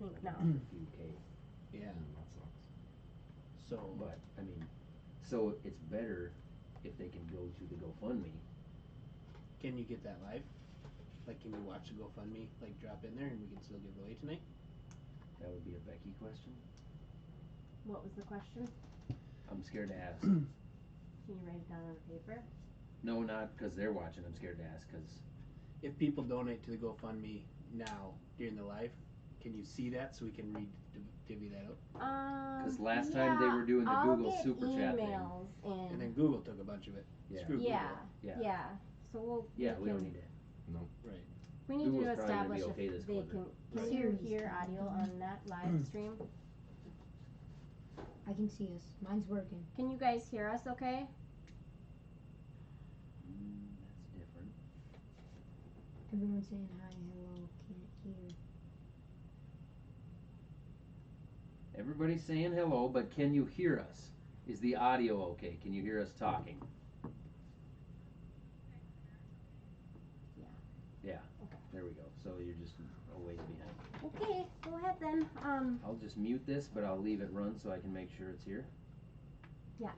think now. UK. Yeah. That sucks. So, But I mean, so it's better if they can go to the GoFundMe. can you get that live? Like, can you watch the GoFundMe, like, drop in there and we can still give it away tonight? That would be a Becky question. What was the question? I'm scared to ask. Can you write it down on paper? No, not because they're watching. I'm scared to ask because If people donate to the GoFundMe now during the live, can you see that so we can divvy that out? last time they were doing the Google Super Chat thing. emails in. And then Google took a bunch of it. Yeah. Screw Yeah. Google. Yeah. So we'll. Yeah, we don't can- need it. No. Right. We need Google's to probably gonna be establish okay this if they quarter. can. Can you hear audio on that live stream? I can see us. Mine's working. Can you guys hear us? Okay. That's different. Everyone's saying hi, hello, can't hear. Everybody's saying hello, but can you hear us? Is the audio okay? Can you hear us talking? Yeah. Okay. There we go. So you're just a ways behind. Okay. Go ahead then. I'll just mute this, but I'll leave it run so I can make sure it's here. Yeah.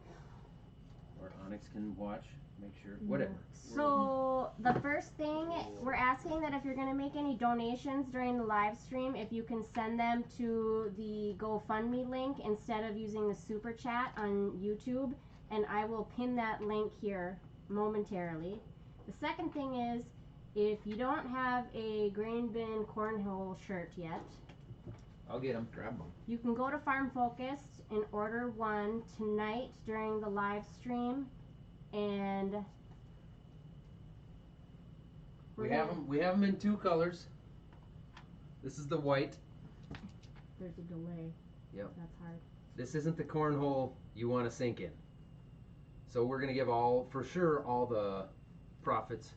Or Onyx can watch, make sure, whatever. So the first thing, we're asking that if you're going to make any donations during the live stream, if you can send them to the GoFundMe link instead of using the Super Chat on YouTube, and I will pin that link here momentarily. The second thing is, if you don't have a Grain Bin Cornhole shirt yet, I'll get them. Grab them. you can go to Farm Focused and order one tonight during the live stream, and We have them in two colors. This is the white. There's a delay. Yep. That's hard. This isn't the cornhole you want to sink in. So we're gonna give for sure all the profits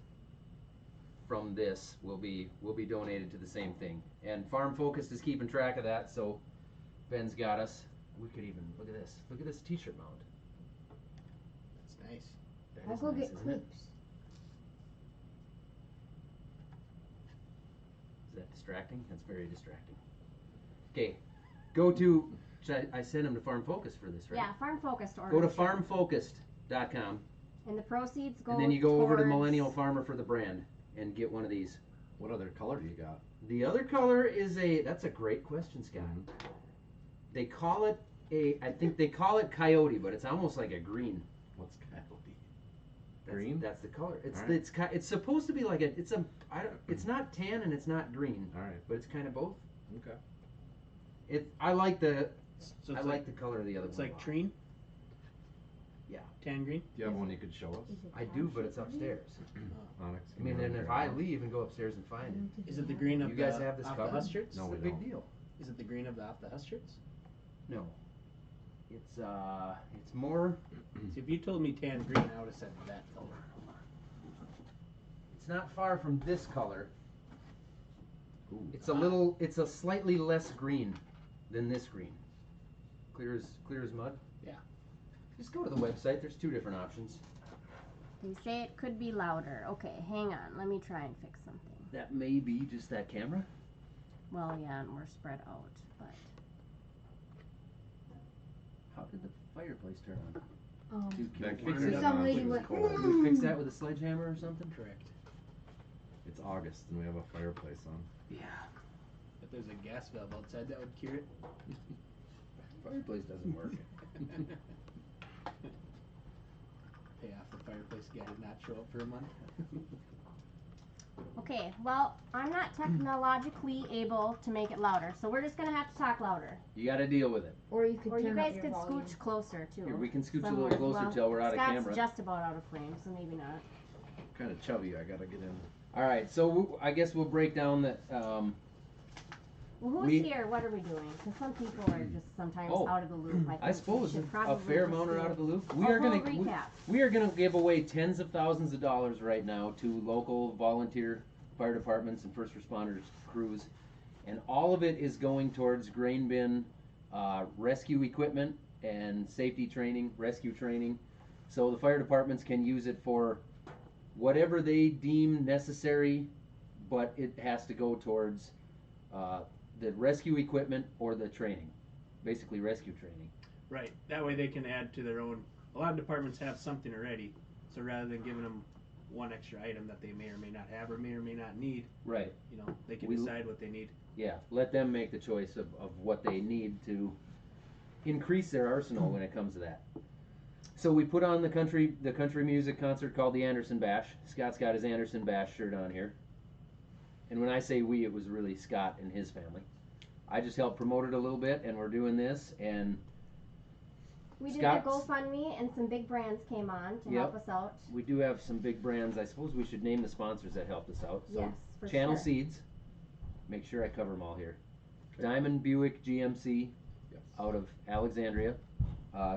from this will be donated to the same thing. And Farm Focused is keeping track of that, so Ben's got us. We could even look at this. Look at this T-shirt mount. That's nice. That I'll is go nice, get isn't it? clips. Is that distracting? That's very distracting. Okay, go to. I sent him to Farm Focus for this, right? Yeah, Farm Focused order. Go to farmfocused.com. And the proceeds go. And then you go over to towards- Millennial Farmer for the brand and get one of these. What other color do you got? The other color is that's a great question, Scott. They call it I think they call it coyote, but it's almost like a green. What's coyote? Green? That's the color. It's All right. it's supposed to be like it's not tan and it's not green. All right. But it's kind of both. Okay. I like the So I it's like the color of the other It's one. like treen? Yeah. Tan green? Do you have one you could show us? Is it I do, but actually it's upstairs. Onyx, I can mean, you and run if there? I leave and go upstairs and find it. Is it the green of You guys the have this off covered? the Huss shirts? No, It's we a big don't. deal. Is it the green of the off the Huss shirts? No. It's more. See, if you told me tan green, I would have said that color. It's not far from this color. Ooh. It's a slightly less green than this green. Clear as mud? Yeah. Just go to the website. There's two different options. You say it could be louder. Okay, hang on. Let me try and fix something. That may be just that camera. Well, yeah, and we're spread out, but. How did the fireplace turn on? Dude, can That we fix kicked it? it Some on, lady it was went, cold. Can we fix that with a sledgehammer or something? Correct. It's August and we have a fireplace on. Yeah. If there's a gas valve outside, that would cure it. Fireplace doesn't work. Pay off the fireplace guy did not show up for a month. Okay, well, I'm not technologically able to make it louder, so we're just gonna have to talk louder. You got to deal with it. Or you could Or you turn up guys your could volume. scooch closer, too. Here, we can scooch a somewhere. little closer Well, till we're out of Scott's camera. just about out of frame, so maybe not. Kind of chubby. I gotta get in. All right, so I guess we'll break down that. Well, who's here? What are we doing? Because some people are just sometimes Oh, out of the loop. I, I think we suppose should a probably fair just amount are do out of the loop. a whole recap. We are gonna give away tens of thousands of dollars right now to local volunteer fire departments and first responders crews, and all of it is going towards grain bin rescue equipment and safety training, rescue training. So the fire departments can use it for whatever they deem necessary, but it has to go towards the rescue equipment or the training, basically rescue training. Right. That way they can add to their own. A lot of departments have something already, so rather than giving them one extra item that they may or may not have or may not need, Right. you know, they can We- decide what they need. Yeah, let them make the choice of what they need to increase their arsenal when it comes to that. So we put on the country music concert called the Anderson Bash. Scott's got his Anderson Bash shirt on here. And when I say we, it was really Scott and his family. I just helped promote it a little bit, and we're doing this, and We did Scott's- the GoFundMe, and some big brands came on to Yep. help us out. we do have some big brands. I suppose we should name the sponsors that helped us out. So Yes, for Channel sure. Seeds. Make sure I cover them all here. Okay. Diamond Buick GMC Yes. out of Alexandria.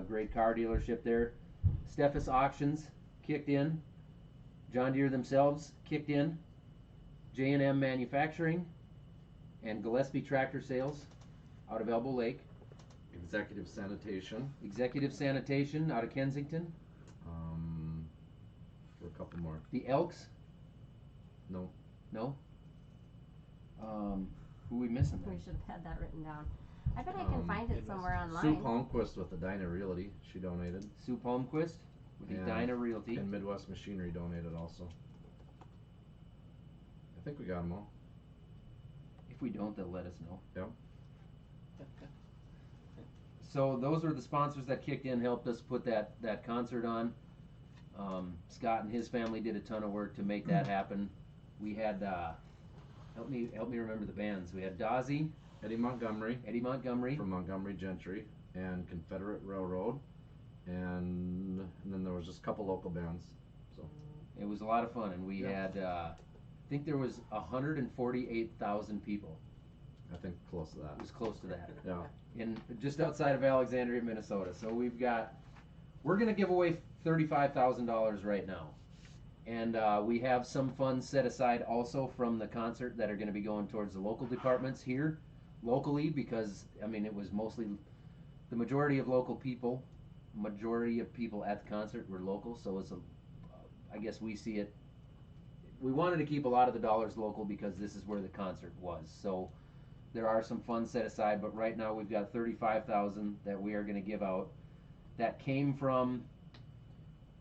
Great car dealership there. Steffes Auctions kicked in. John Deere themselves kicked in. J&M Manufacturing and Gillespie Tractor Sales out of Elbow Lake. Executive Sanitation. Executive Sanitation out of Kensington. For a couple more. The Elks. No. No. Who we missing We there? should have had that written down. I bet I can find it Midwest. somewhere Sue online. Palmquist with the Dyna Realty. She donated. Sue Palmquist with the And- Dyna Realty. And Midwest Machinery donated also. I think we got them all. If we don't, they'll let us know. Yep. So those were the sponsors that kicked in, helped us put that concert on. Scott and his family did a ton of work to make that happen. We had help me remember the bands. We had Dozzy, Eddie Montgomery Eddie Montgomery, from Montgomery Gentry and Confederate Railroad, and then there was just a couple local bands. So It was a lot of fun, and we Yeah. had I think there was 148,000 people. I think close to It that. was close to that. Yeah. In just outside of Alexandria, Minnesota. So we're gonna give away $35,000 right now, and we have some funds set aside also from the concert that are gonna be going towards the local departments here, locally, because I mean it was mostly the majority of people at the concert were local, so it's I guess we see it. We wanted to keep a lot of the dollars local because this is where the concert was. So there are some funds set aside, but right now we've got $35,000 that we are going to give out. That came from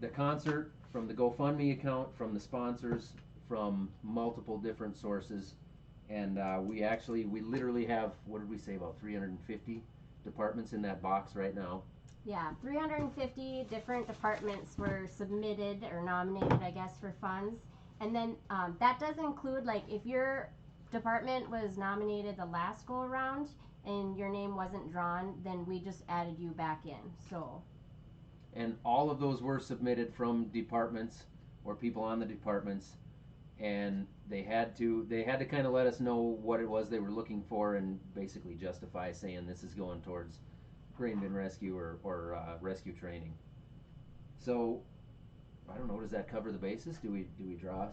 the concert, from the GoFundMe account, from the sponsors, from multiple different sources, and we literally have, what did we say, about 350 departments in that box right now. Yeah, 350 different departments were submitted or nominated, I guess, for funds. And then that does include, like, if your department was nominated the last go around and your name wasn't drawn, then we just added you back in. So And all of those were submitted from departments or people on the departments, and they had to kind of let us know what it was they were looking for and basically justify saying this is going towards grain bin rescue or rescue training. So I don't know, does that cover the basis? Do we draw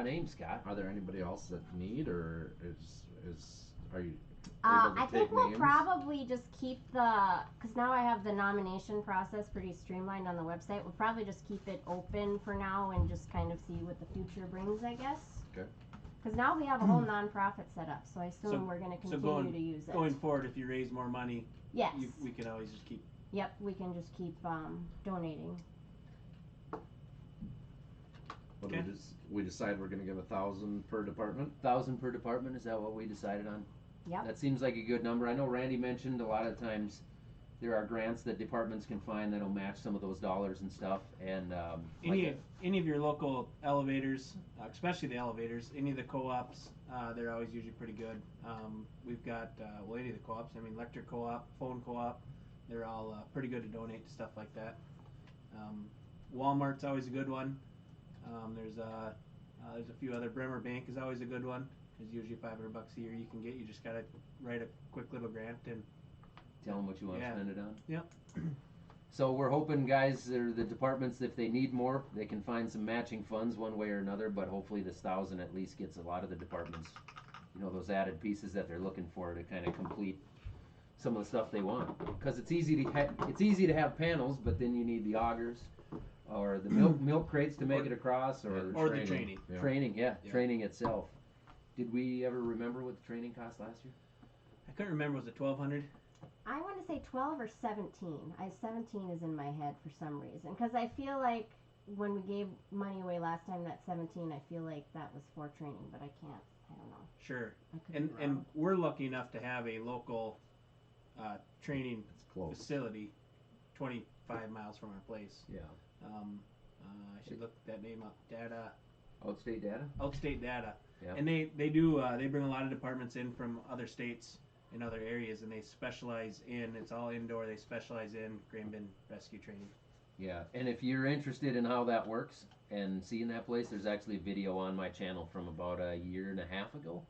names, Scott? Are there anybody else that need, or are you able to I take think we'll names? probably just keep because now I have the nomination process pretty streamlined on the website. We'll probably just keep it open for now and just kind of see what the future brings, I guess. Okay. Because now we have a whole nonprofit set up, so I assume So- we're going to so continue to use it. Going forward, if you raise more money, Yes. we can always just keep. Yep, we can just keep donating. What do Okay. we decide we're gonna give 1,000 per department? 1,000 per department, is that what we decided on? Yep. That seems like a good number. I know Randy mentioned a lot of times there are grants that departments can find that'll match some of those dollars and stuff, and Any of your local elevators, especially the elevators, any of the co-ops, they're always usually pretty good. We've got any of the co-ops. I mean, electric co-op, phone co-op, they're all pretty good to donate to stuff like that. Walmart's always a good one. There's a few other. Bremer Bank is always a good one. Because usually $500 a year you can get. You just gotta write a quick little grant and. tell them what you want to Yeah. spend it on. Yep. So we're hoping, guys, the departments, if they need more, they can find some matching funds one way or another. But hopefully, this 1,000 at least gets a lot of the departments, those added pieces that they're looking for to kind of complete some of the stuff they want. Because it's easy to have panels, but then you need the augers, or the milk crates to make it across, or Or the training. Yeah. training. Yeah, Yeah. training itself. Did we ever remember what the training cost last year? I couldn't remember. Was it 1,200? I want to say 12 or 17. 17 is in my head for some reason. Because I feel like when we gave money away last time, that 17, I feel like that was for training, but I don't know. Sure. I could And be wrong. and we're lucky enough to have a local training It's close. facility 25 miles from our place. Yeah. I should look that name up. Outstate data? Outstate Data. Yeah. And they do they bring a lot of departments in from other states and other areas, and they specialize in, it's all indoor, they specialize in grain bin rescue training. Yeah, and if you're interested in how that works and seeing that place, there's actually a video on my channel from about a year and a half ago,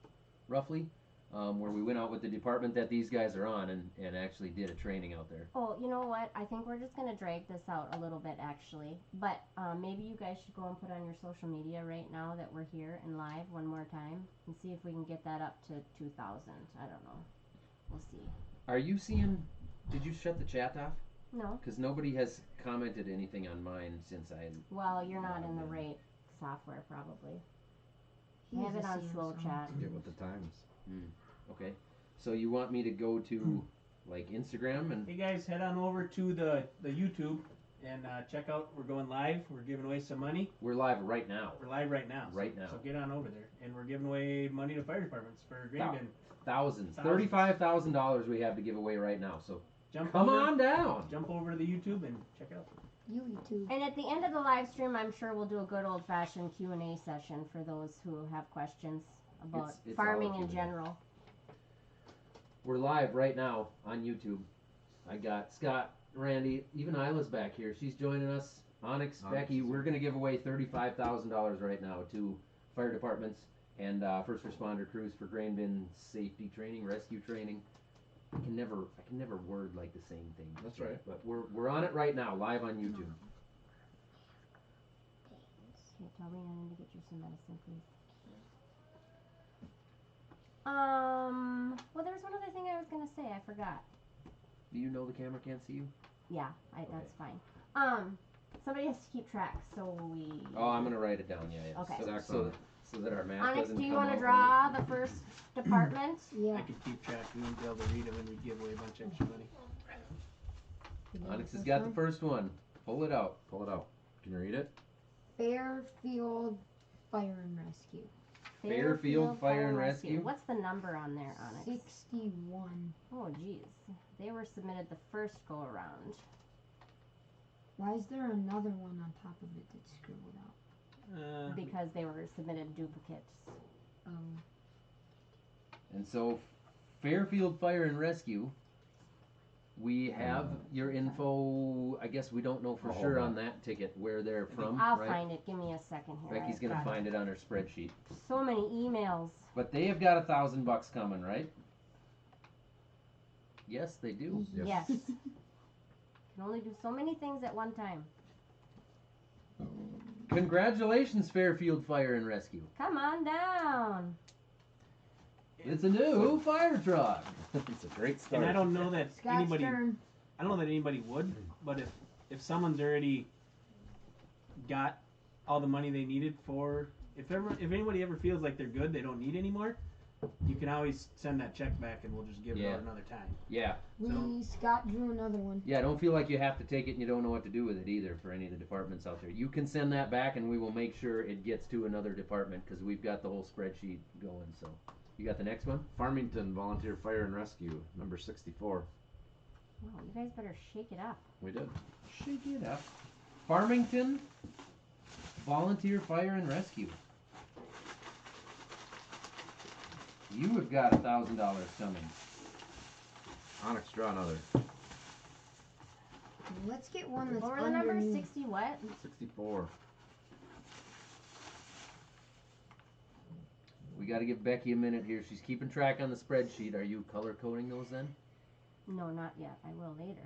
roughly, where we went out with the department that these guys are on and actually did a training out there. Oh, you know what? I think we're just going to drag this out a little bit, actually. But maybe you guys should go and put on your social media right now that we're here and live one more time and see if we can get that up to 2,000. I don't know. We'll see. Are you seeing, did you shut the chat off? No? Because nobody has commented anything on mine since I... Well, you're not in the right software, probably. He I have has it a on Samsung. slow chat. Get with the times. Okay. So you want me to go to, like, Instagram and... Hey guys, head on over to the YouTube and check out, we're going live, we're giving away some money. We're live right now. We're live right now. Right now. So get on over there. And we're giving away money to fire departments for grain bin. Thousands. Thousands. $35,000 we have to give away right now. So Jump come over, on down. Jump over to the YouTube and check it out. YouTube. And at the end of the live stream, I'm sure we'll do a good old-fashioned Q&A session for those who have questions about It's farming all in Q&A. general. We're live right now on YouTube. I got Scott, Randy, even Isla's back here. She's joining us. Onyx, Onyx Becky. is We're going to give away $35,000 right now to fire departments and first responder crews for grain bin safety training, rescue training. I can never word like the same thing. That's right. But we're on it right now, live on YouTube. Okay, tell me I need to get you some medicine, please. Well, there was one other thing I was gonna say. I forgot. Do you know the camera can't see you? Yeah, that's fine. Somebody has to keep track, so we. Oh, I'm gonna write it down. Yeah. Okay. So that our math Onyx, doesn't do you come want to out draw the first department? Yeah. I could keep track and we'd be able to read them and we'd give away a bunch of extra money. Onyx has got the first one. Pull it out. Pull it out. Can you read it? Fairfield Fire and Rescue. Fairfield Fire and Rescue. What's the number on there, Onyx? 61. Oh, geez. They were submitted the first go around. Why is there another one on top of it that's scribbled out? Because they were submitted duplicates. And so, Fairfield Fire and Rescue, we have your info. I guess we don't know for Oh, sure hold on that ticket where they're from, I'll right? find it. Give me a second here. Becky's I've gonna got find it on her spreadsheet. so many emails. But they have got $1,000 coming, right? Yes, they do. Yes. Can only do so many things at one time. Congratulations, Fairfield Fire and Rescue. Come on down. It's a new fire truck. It's a great start. And I don't know that Scott's anybody turn. I don't know that anybody would, but if someone's already got all the money they needed for, if anybody ever feels like they're good, they don't need anymore, you can always send that check back and we'll just give it out another time. Yeah. Scott drew another one. Yeah, don't feel like you have to take it and you don't know what to do with it either for any of the departments out there. You can send that back and we will make sure it gets to another department because we've got the whole spreadsheet going. So, you got the next one? Farmington Volunteer Fire and Rescue, number 64. Wow, you guys better shake it up. We did. Shake it up. Farmington Volunteer Fire and Rescue. You have got $1,000 coming. Onyx, draw another. Let's get one that's What were the numbers? underneath. 60 what? 64. We got to give Becky a minute here. She's keeping track on the spreadsheet. Are you color coding those then? No, not yet. I will later.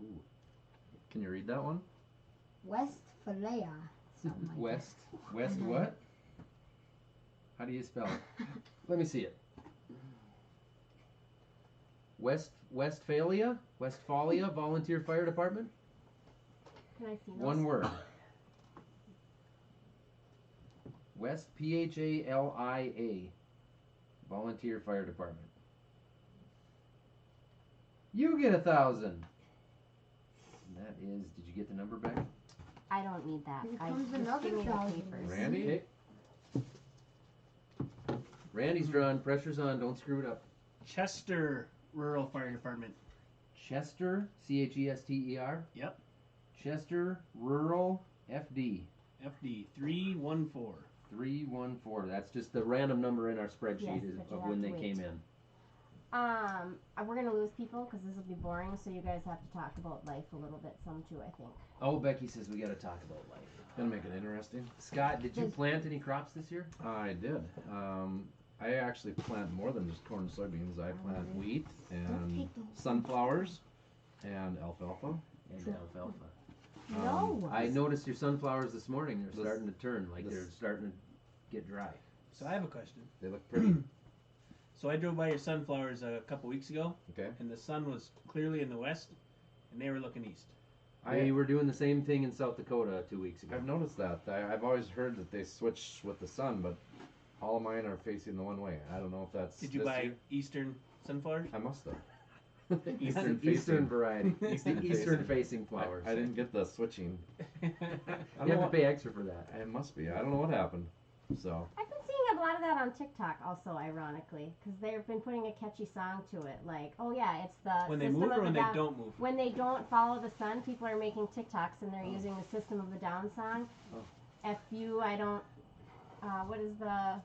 Ooh. Can you read that one? Westphalia. Something like West what? How do you spell it? Let me see it. Westphalia Volunteer Fire Department. Can I see those? One word. West PHALIA, Volunteer Fire Department. You get 1,000. And that is, did you get the number back? I don't need that. Here I comes just another give me the 1,000. papers. Randy? Okay. Randy's drawing. Pressure's on. Don't screw it up. Chester Rural Fire Department. Chester, Chester. Yep. Chester Rural FD. FD 314. 314. That's just the random number in our spreadsheet Yes, is but you of have when to they wait. came in. We're gonna lose people because this will be boring. So you guys have to talk about life a little bit, some too, I think. Oh, Becky says we got to talk about life. Gonna make it interesting. Scott, did you plant any crops this year? I did. I actually plant more than just corn and soybeans. I plant wheat and take the- sunflowers and alfalfa. And alfalfa. No. I noticed your sunflowers this morning. They're This- starting to turn, like this- they're starting to get dry. So I have a question. They look pretty. So I drove by your sunflowers a couple weeks ago, Okay. and the sun was clearly in the west, and they were looking east. They were doing the same thing in South Dakota 2 weeks ago. I've noticed that. I've always heard that they switch with the sun, but all of mine are facing the one way. I don't know if that's. Did you this buy year. eastern sunflowers? I must have. Eastern facing. variety. Eastern Eastern facing flowers. I didn't get the switching. You have to pay extra for that. It must be. I don't know what happened. So I've been seeing a lot of that on TikTok, also ironically, because they've been putting a catchy song to it, like, oh yeah, it's the When they System move of or a when they Down. don't move? When they don't follow the sun, people are making TikToks and they're using the System of a Down song. Oh. FU, I don't. What is the?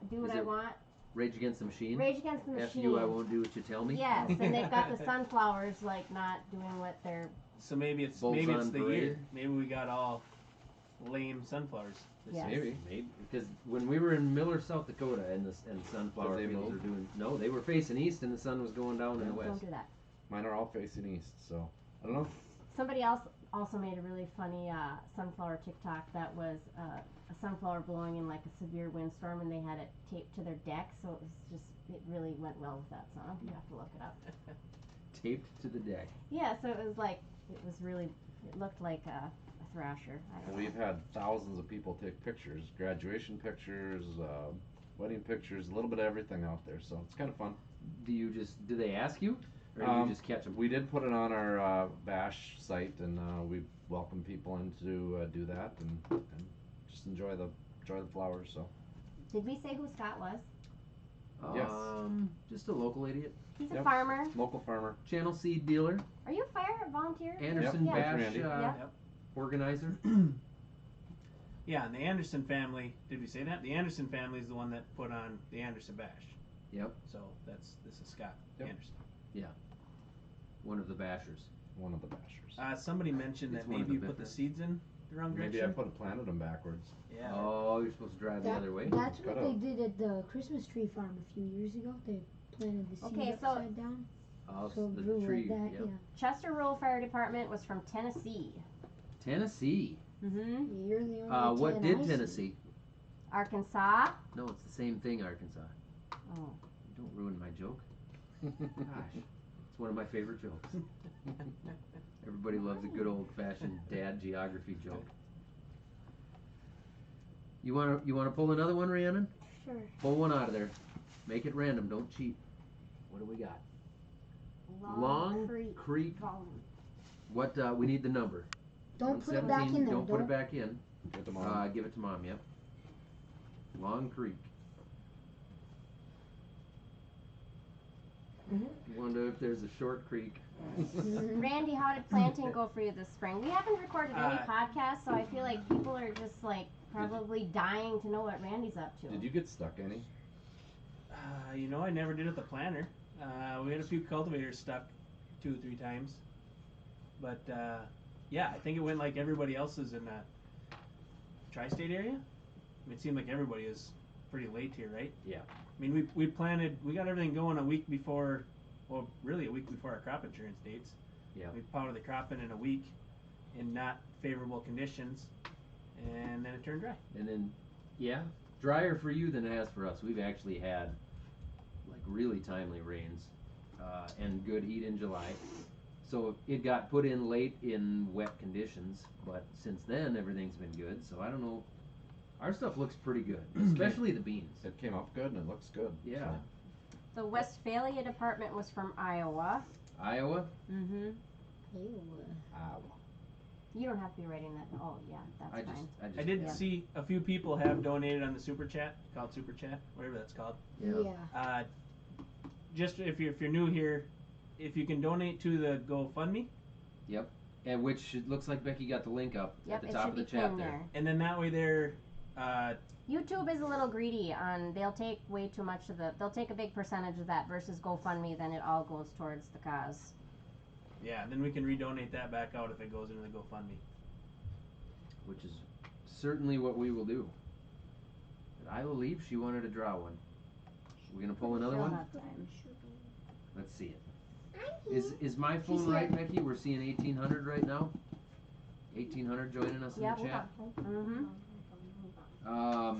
Do what Is I it want. Rage Against the Machine. Rage Against the Machine. F you, I won't do what you tell me. Yes, and they've got the sunflowers like not doing what they're. So maybe it's Bulls maybe it's on the parade. year. Maybe we got all lame sunflowers. This Yes. year. Maybe because when we were in Miller, South Dakota, and sunflower Did they fields move? are doing no, they were facing east and the sun was going down in the Don't west. do that. mine are all facing east. So I don't know. Somebody else also made a really funny sunflower TikTok that was a sunflower blowing in like a severe windstorm, and they had it taped to their deck, so it really went well with that song. You have to look it up. Taped to the deck. Yeah, so it looked like a thrasher. I don't know. We've had thousands of people take pictures, graduation pictures, wedding pictures, a little bit of everything out there. So it's kind of fun. Do they ask you, or do you just catch them? We did put it on our Bash site, and we welcome people in to do that and just enjoy the flowers. So Did we say who Scott was? Yes. Just a local idiot. He's a Yep. farmer. local farmer. Channel seed dealer. Are you a fire volunteer? Anderson Yep. Bash Randy. Yep. organizer. Yeah, and the Anderson family. Did we say that? The Anderson family is the one that put on the Anderson Bash. Yep. So this is Scott Yep. Anderson. One of the bashers. One of the bashers. Somebody mentioned It's that one of maybe the you put the Biffers. seeds in the wrong Maybe I direction. planted them backwards. Yeah. Oh, you're supposed to drive the other way. That's Cut what they out. did at the Christmas tree farm a few years ago. They planted the seed Okay, so- upside down, Oh, so it the grew tree. like that. Yep. Chester Rural Fire Department was from Tennessee. Tennessee. Mm-hmm. Yeah. You're the only What 10 did I see. Tennessee? Arkansas. No, it's the same thing, Arkansas. Oh. Don't ruin my joke. Gosh, it's one of my favorite jokes. Everybody loves a good old-fashioned dad geography joke. You wanna pull another one, Rhiannon? Sure. Pull one out of there. Make it random. Don't cheat. What do we got? Long Creek. Volume. What? We need the number. Don't put it back 117. in there. Don't put it back in. Get them all. Give it to Mom. Yep. Long Creek. Wonder if there's a short creek. Randy, how did planting go for you this spring? We haven't recorded any podcasts, so I feel like people are just like probably dying to know what Randy's up to. Did you get stuck any? I never did with the planter. We had a few cultivators stuck 2 or 3 times. But, yeah, I think it went like everybody else's in the tri-state area. I mean, it seemed like everybody is pretty late here, right? Yeah. I mean, we got everything going a week before, well, really a week before our crop insurance dates. Yeah. We powdered the crop in a week in not favorable conditions, and then it turned dry. And then, yeah, drier for you than it has for us. We've actually had like really timely rains and good heat in July. So it got put in late in wet conditions, but since then everything's been good. So I don't know Our stuff looks pretty good, especially the beans. It came up good and it looks good. Yeah. The Westphalia department was from Iowa. Iowa? Mm-hmm. Ew. You don't have to be writing that. Oh, yeah, that's fine. I did Yeah. see a few people have donated on the super chat, called super chat, whatever that's called. Yeah. Just if you're new here, if you can donate to the GoFundMe, And which it looks like Becky got the link up Yep, at the it top should of the be chat pinned there. there. and then that way there, YouTube is a little greedy on, they'll take way too much of they'll take a big percentage of that versus GoFundMe, then it all goes towards the cause. yeah, then we can redonate that back out if it goes into the GoFundMe. Which is certainly what we will do. Did Isla leave? She wanted to draw one. We're gonna pull another Still one? have time. Let's see it. Is my phone right, Becky? We're seeing 1800 right now. 1800 joining us in Yep. the chat. Mm-hmm.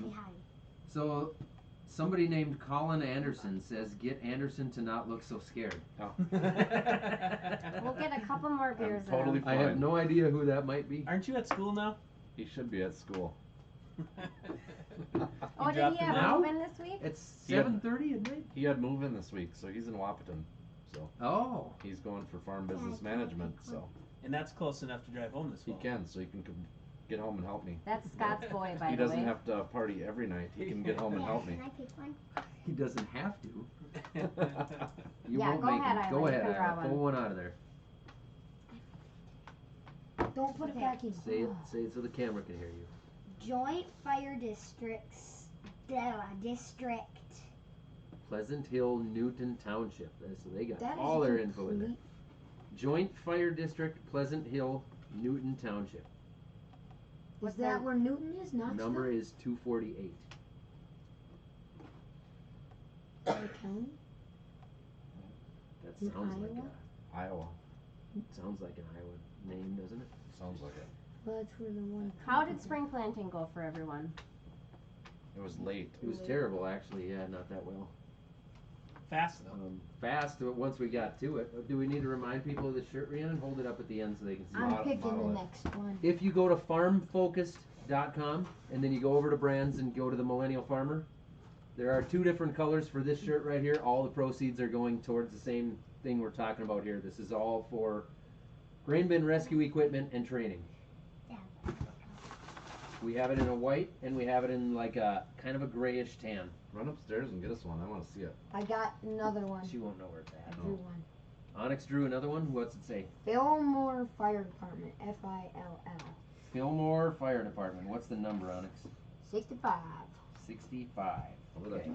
Say hi. So somebody named Colin Anderson says, "Get Anderson to not look so scared." Oh. We'll get a couple more beers in totally him. I have Fine. no idea who that might be. Aren't you at school now? He should be at school. Oh, did dropped he him have now? a move in this week? It's He had- 7:30 at night. He had move in this week, so he's in Wapaton. So Oh, he's going for farm business management. So And that's close enough to drive home this he fall. can, so he can get home and help me. That's Scott's boy, by He the doesn't way. have to party every night. He can get home and help me. Can I pick one? he doesn't have to. You Yeah, won't go make ahead, him. Isla, Go you ahead, can draw Isla. Pull one out of there. Don't put it back in. Say it so the camera can hear you. Joint Fire Districts. District. Pleasant Hill, Newton Township. So they got That is all their info in there. complete- Joint Fire District, Pleasant Hill, Newton Township. Is that where Newton is? Not Number is 248. County? That In sounds like Iowa? Iowa. sounds like an Iowa name, doesn't it? Sounds like it. Well, that's where the one. How did spring planting go for everyone? It was late. It was terrible, actually. Yeah, not that well. Fast though. Fast, but once we got to it. Do we need to remind people of the shirt, Rhiannon? Hold it up at the end so they can see it. I'm Model- picking model the it. next one. If you go to farmfocused.com and then you go over to brands and go to the Millennial Farmer, there are two different colors for this shirt right here. All the proceeds are going towards the same thing we're talking about here. This is all for grain bin rescue equipment and training. We have it in a white and we have it in like a kind of a grayish tan. Run upstairs and get us one. I want to see it. I got another one. She won't know where it's I at. drew one. Onyx drew another one. What's it say? Fillmore Fire Department. FILL. Fillmore Fire Department. What's the number, Onyx? 65. 65. Over there. Okay.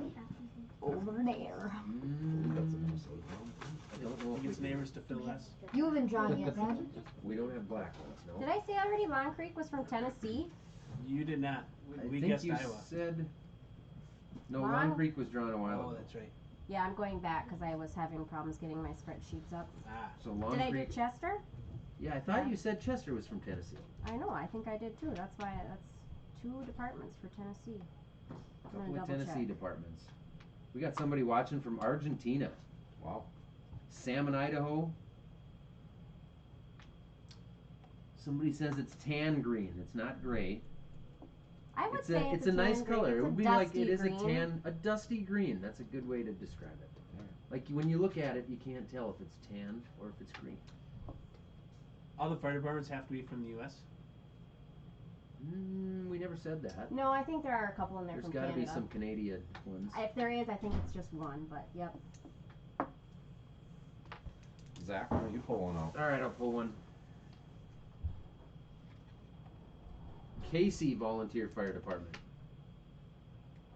Over there. That's a Minnesota one. I don't know He if we gets can- neighbors to fill less. You haven't drawn yet, have you? We don't have black ones, no. Did I say already Long Creek was from Tennessee? You did not. I We think guessed you Iowa. said. No, Long- Long Creek was drawn a while Oh, ago. that's right. Yeah, I'm going back because I was having problems getting my spreadsheets up. Ah, So Long Did I do Creek. Chester? Yeah, I thought Yeah. you said Chester was from Tennessee. I know, I think I did too. That's why that's 2 departments for Tennessee. I'm Couple gonna of double Tennessee check. departments. We got somebody watching from Argentina. Wow. Salmon, Idaho. Somebody says it's tan green. It's not gray. I would It's say it's a nice tan green. color. It's It a would be like dusty it is green. a tan, a dusty green. That's a good way to describe it. Like when you look at it, you can't tell if it's tan or if it's green. all the fire departments have to be from the U.S. We never said that. No, I think there are a couple in there There's from got to Canada. be some Canadian ones. If there is, I think it's just one, but yep. Zach, why don't you pull one out? All right, I'll pull one. Casey Volunteer Fire Department.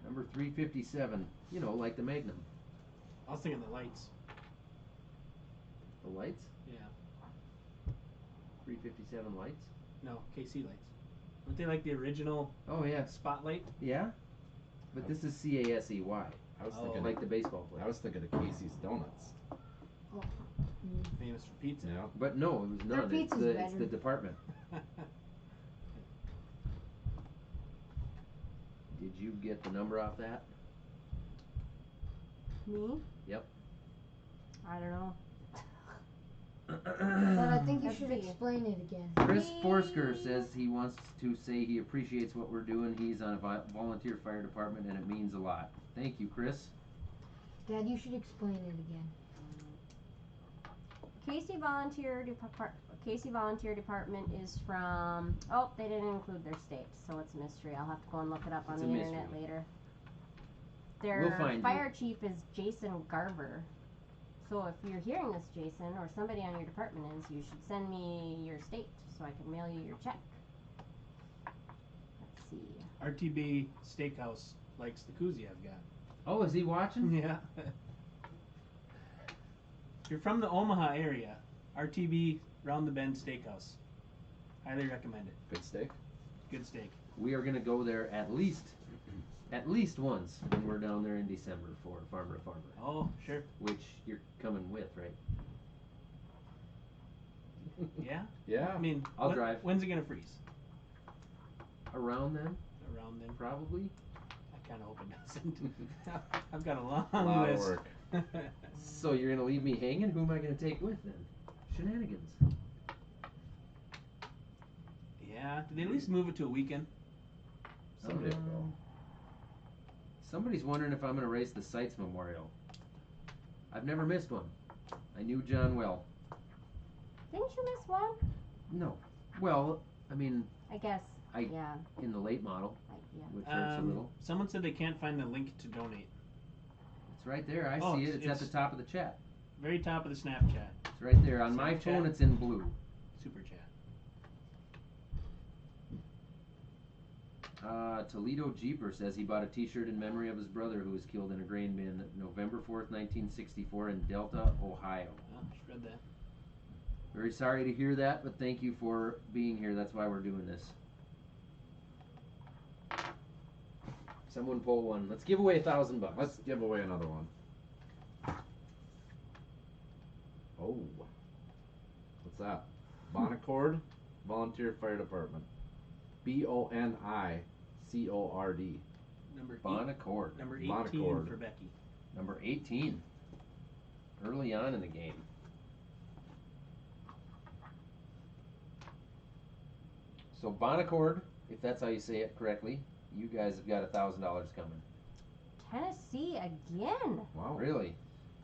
Number 357. You know, like the Magnum. I was thinking the lights. The lights? Yeah. 357 lights? No, KC lights. Aren't they like the original Oh, yeah. spotlight? Yeah? But this is CASEY. I was Oh. thinking Like the baseball player. I was thinking of Casey's Donuts. Famous for pizza. Yeah. But no, it was Their none. It's pizza's the, it's better. the department. Did you get the number off that? Me? Yep. I don't know. But I think you Let's should see. explain it again. Chris Forsker says he wants to say he appreciates what we're doing. He's on a volunteer fire department, and it means a lot. Thank you, Chris. Dad, you should explain it again. Casey Volunteer Department is from. Oh, they didn't include their state, so it's a mystery. I'll have to go and look it up on It's the a internet mystery. later. We'll Their find fire chief is Jason Garver. So if you're hearing this, Jason, or somebody on your department is, you should send me your state so I can mail you your check. Let's see. RTB Steakhouse likes the koozie I've got. Oh, is he watching? Yeah. If you're from the Omaha area, RTB Round the Bend Steakhouse. Highly recommend it. Good steak. Good steak. We are gonna go there at least once when we're down there in December for Farmer to Farmer, Oh, sure. which you're coming with, right? Yeah. Yeah. I mean, I'll drive. When's it gonna freeze? Around then, Around then. probably. I kind of hope it doesn't. I've got a long A lot of list. work. So you're gonna leave me hanging? Who am I gonna take with then? Shenanigans. Yeah. Did they at least move it to a weekend? Someday we'll Somebody's wondering if I'm gonna race the Sites Memorial. I've never missed one. I knew John well. Didn't you miss one? No. Well, I mean, I guess. Yeah. in the late model, Yeah. which hurts a little. Someone said they can't find the link to donate. It's right there. I Oh, see it. It's at it's- the top of the chat. Very top of the Snapchat. It's right there. On my Snapchat? phone, it's in blue. Super chat. Toledo Jeeper says he bought a T-shirt in memory of his brother who was killed in a grain bin November 4th, 1964 in Delta, Ohio. Oh, just read that. Very sorry to hear that, but thank you for being here. That's why we're doing this. Someone pull one. Let's give away $1,000. Let's give away another one. Oh. What's that? Bonicord Volunteer Fire Department. BONICORD. Number Bonicord. Number 18 Bonicord. for Becky. Number 18. Early on in the game. So Bonicord, if that's how you say it correctly, you guys have got $1,000 coming. Tennessee again. Wow. Really?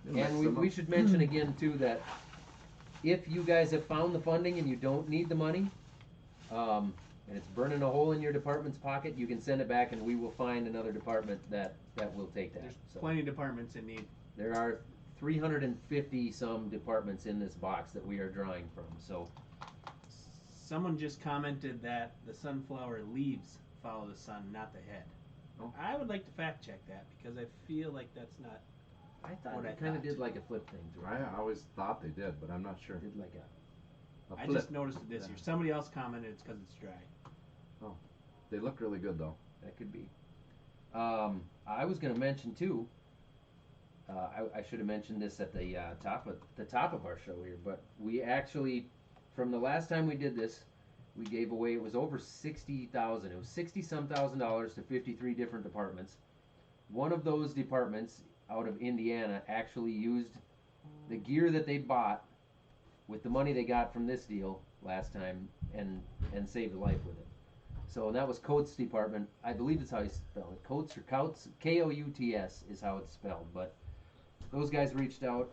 They And mixed them we up. should mention again too that if you guys have found the funding and you don't need the money, and it's burning a hole in your department's pocket, you can send it back and we will find another department that will take that. There's So plenty of departments in need. there are 350 some departments in this box that we are drawing from. So Someone just commented that the sunflower leaves follow the sun, not the head. Oh. I would like to fact check that because I feel like that's not. I thought What it I kind of thought. did like a flip thing. To it. I always thought they did, but I'm not sure. Did like a A I flip. just noticed it this Yeah. year. Somebody else commented it's because it's dry. They look really good though. that could be. I was going to mention too. I should have mentioned this at the top of our show here, but we actually, from the last time we did this, we gave away. It was over $60,000. It was $60-some thousand to 53 different departments. One of those departments out of Indiana actually used the gear that they bought with the money they got from this deal last time and saved a life with it. So that was Coates Department. I believe that's how you spell it. Coates or Couts, Kouts is how it's spelled. But those guys reached out.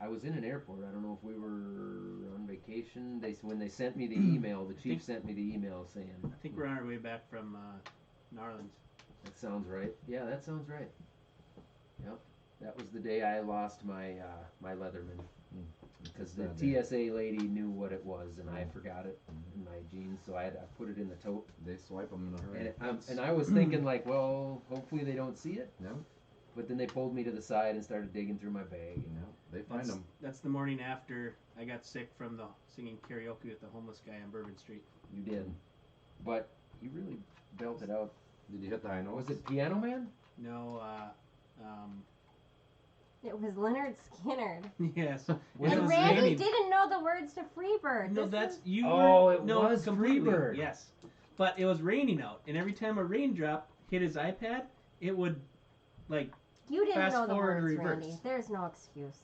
I was in an airport. I don't know if we were on vacation. When they sent me the email, the chief sent me the email saying. I think we're on our way back from Narlands. That sounds right. Yeah, that sounds right. Yep, that was the day I lost my my Leatherman because the Sad day. TSA lady knew what it was and I forgot it in my jeans, so I put it in the tote. They swipe them in a hurry. And I was thinking like, well, hopefully they don't see it. No, But then they pulled me to the side and started digging through my bag. And no, they find them. That's the morning after I got sick from the singing karaoke with the homeless guy on Bourbon Street. you did, but you really belted out. Did you hit the high notes? Was it Piano Man? No, It was Leonard Skinner. yes. Was it And was Randy raining. didn't know the words to Freebird. No, This that's is- you. Oh, were, it no, was completely. Freebird. Yes, but it was raining out, and every time a raindrop hit his iPad, it would like you didn't fast know the forward or words, reverse. Randy. There's no excuse.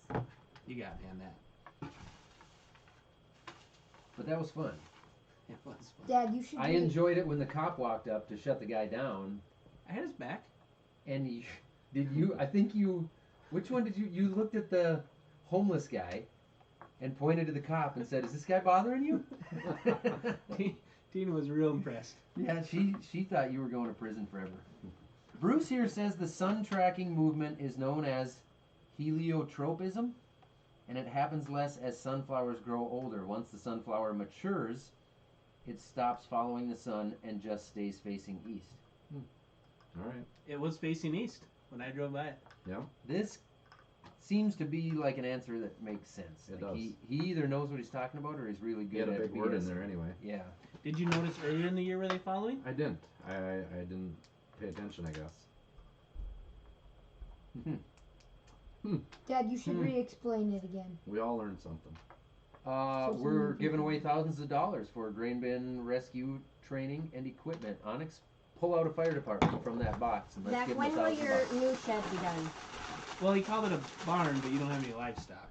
you got me on that. But that was fun. It was fun. Dad, you should. I enjoyed it when the cop walked up to shut the guy down, I had his back. and I think you, which one did you looked at the homeless guy and pointed to the cop and said, "Is this guy bothering you?" Tina was real impressed. Yeah, she thought you were going to prison forever. Bruce here says the sun tracking movement is known as heliotropism, and it happens less as sunflowers grow older. Once the sunflower matures, it stops following the sun and just stays facing east. All right. It was facing east when I drove by it. Yeah. This seems to be like an answer that makes sense. It Like does. He either knows what he's talking about or he's really You good had a at big being word in there anyway. Yeah. Did you notice earlier in the year were they following? I didn't. I didn't pay attention, I guess. Dad, you should re-explain it again. We all learned something. So We're someone giving can- away thousands of dollars for grain bin rescue training and equipment. Onyx, pull out a fire department from that box and let's Zach, give them when will $1,000. your new shed be done? Well, he called it a barn, but you don't have any livestock.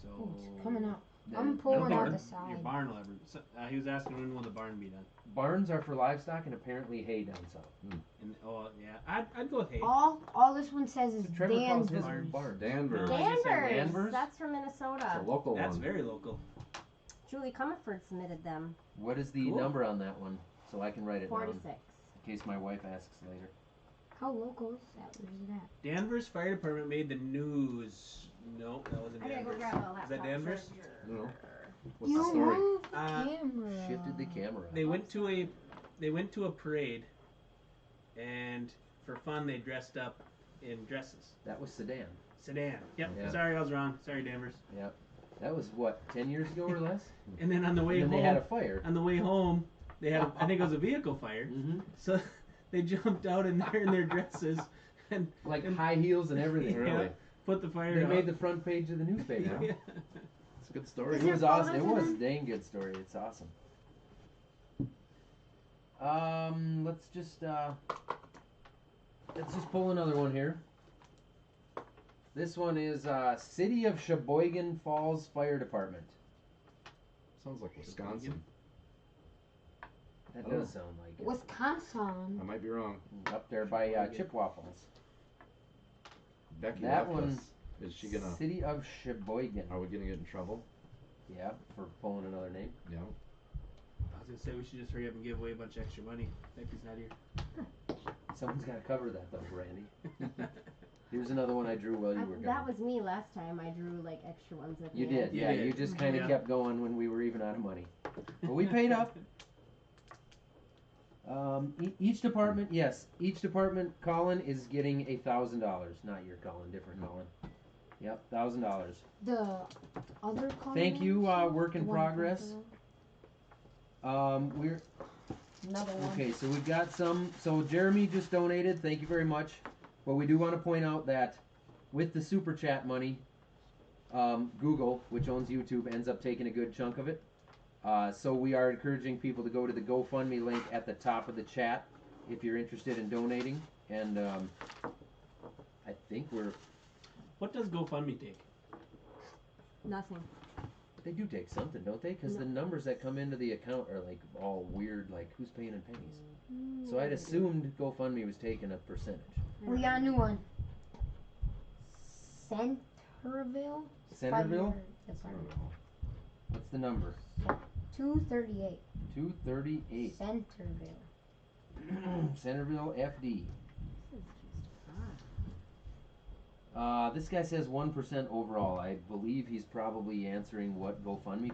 So Oh, it's coming up. Then- I'm I don't pulling think out your- the Your side. barn will ever. So, he was asking when will the barn be done. Barns are for livestock and apparently hay down south. And oh yeah, I'd go with hay. All this one says is So Trevor calls his Danvers. barn. Danvers. No, I just said Danvers? That's from It's Minnesota. a local That's one. very local. Julie Comerford submitted them. What is the Cool. number on that one? So I can write it down 46. in case my wife asks later. How local is that? Where's it at? Danvers Fire Department made the news. No, that wasn't I gotta go Danvers. grab a laptop. Is that Danvers? No. What's You the story? moved the Uh, camera. Shifted the camera. They went to a parade, and for fun they dressed up in dresses. That was Sedan. Sedan. Yep. Yeah. Sorry, I was wrong. Sorry, Danvers. Yep. That was what, 10 years ago or less? And then on the way And then home, they had a fire. on the way home, they had I think it was a vehicle fire. Mm-hmm. So they jumped out in their dresses and Like high heels and everything. Yeah. Really? put the fire They out. made the front page of the newspaper. Yeah. It's a good story. It there was awesome. It photos was in a them? dang good story. It's awesome. Let's just pull another one here. This one is City of Sheboygan Falls Fire Department. Sounds like Wisconsin. That Oh. does sound like it. Wisconsin. I might be wrong. Up there by Chippewa Falls. Becky That left one- us. Is she gonna? City of Sheboygan. Are we gonna get in trouble? Yeah, for pulling another name. Yeah. I was gonna say we should just hurry up and give away a bunch of extra money. Becky's not here. Someone's got to cover that though, Randy. Here's another one I drew while you were gone. That was me last time. I drew like extra ones at the You end. did, You yeah. did. You just kind of Yeah. kept going when we were even out of money. But we paid up. Each department, yes, each department, Colin, is getting $1,000. Not your Colin, different Colin. Yep, $1,000. The other color. Thank you, work in The one progress. We're Another one. okay. So we've got some. So Jeremy just donated. Thank you very much. But we do want to point out that with the super chat money, Google, which owns YouTube, ends up taking a good chunk of it. So we are encouraging people to go to the GoFundMe link at the top of the chat if you're interested in donating. And I think What does GoFundMe take? Nothing. they do take something, don't they? Because the numbers that come into the account are like all weird, like who's paying in pennies. So I'd assumed GoFundMe was taking a percentage. We got a new one. Centerville. Centerville? Fire Department. What's the number? 238. 238. Centerville. Centerville FD. This guy says 1% overall. I believe he's probably answering what GoFundMe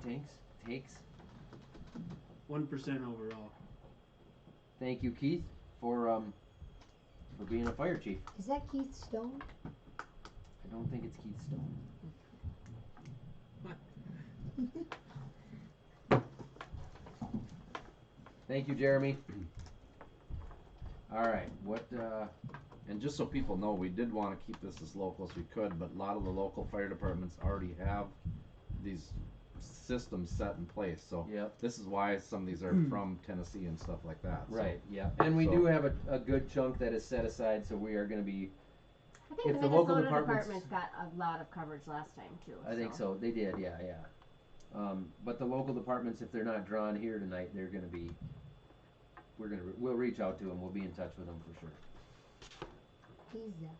takes. 1% overall. Thank you, Keith, for being a fire chief. Is that Keith Stone? I don't think it's Keith Stone. Thank you, Jeremy. All right, what? And just so people know, we did want to keep this as local as we could, but a lot of the local fire departments already have these systems set in place. So Yep. this is why some of these are from Tennessee and stuff like that. So Right. Yeah. And we So- do have a good chunk that is set aside, so we are going to be. I think If the the local Minnesota departments- department's got a lot of coverage last time too. I think so. They did. Yeah. Yeah. But the local departments, if they're not drawn here tonight, they're gonna be, we'll reach out to them, we'll be in touch with them for sure. Pizza.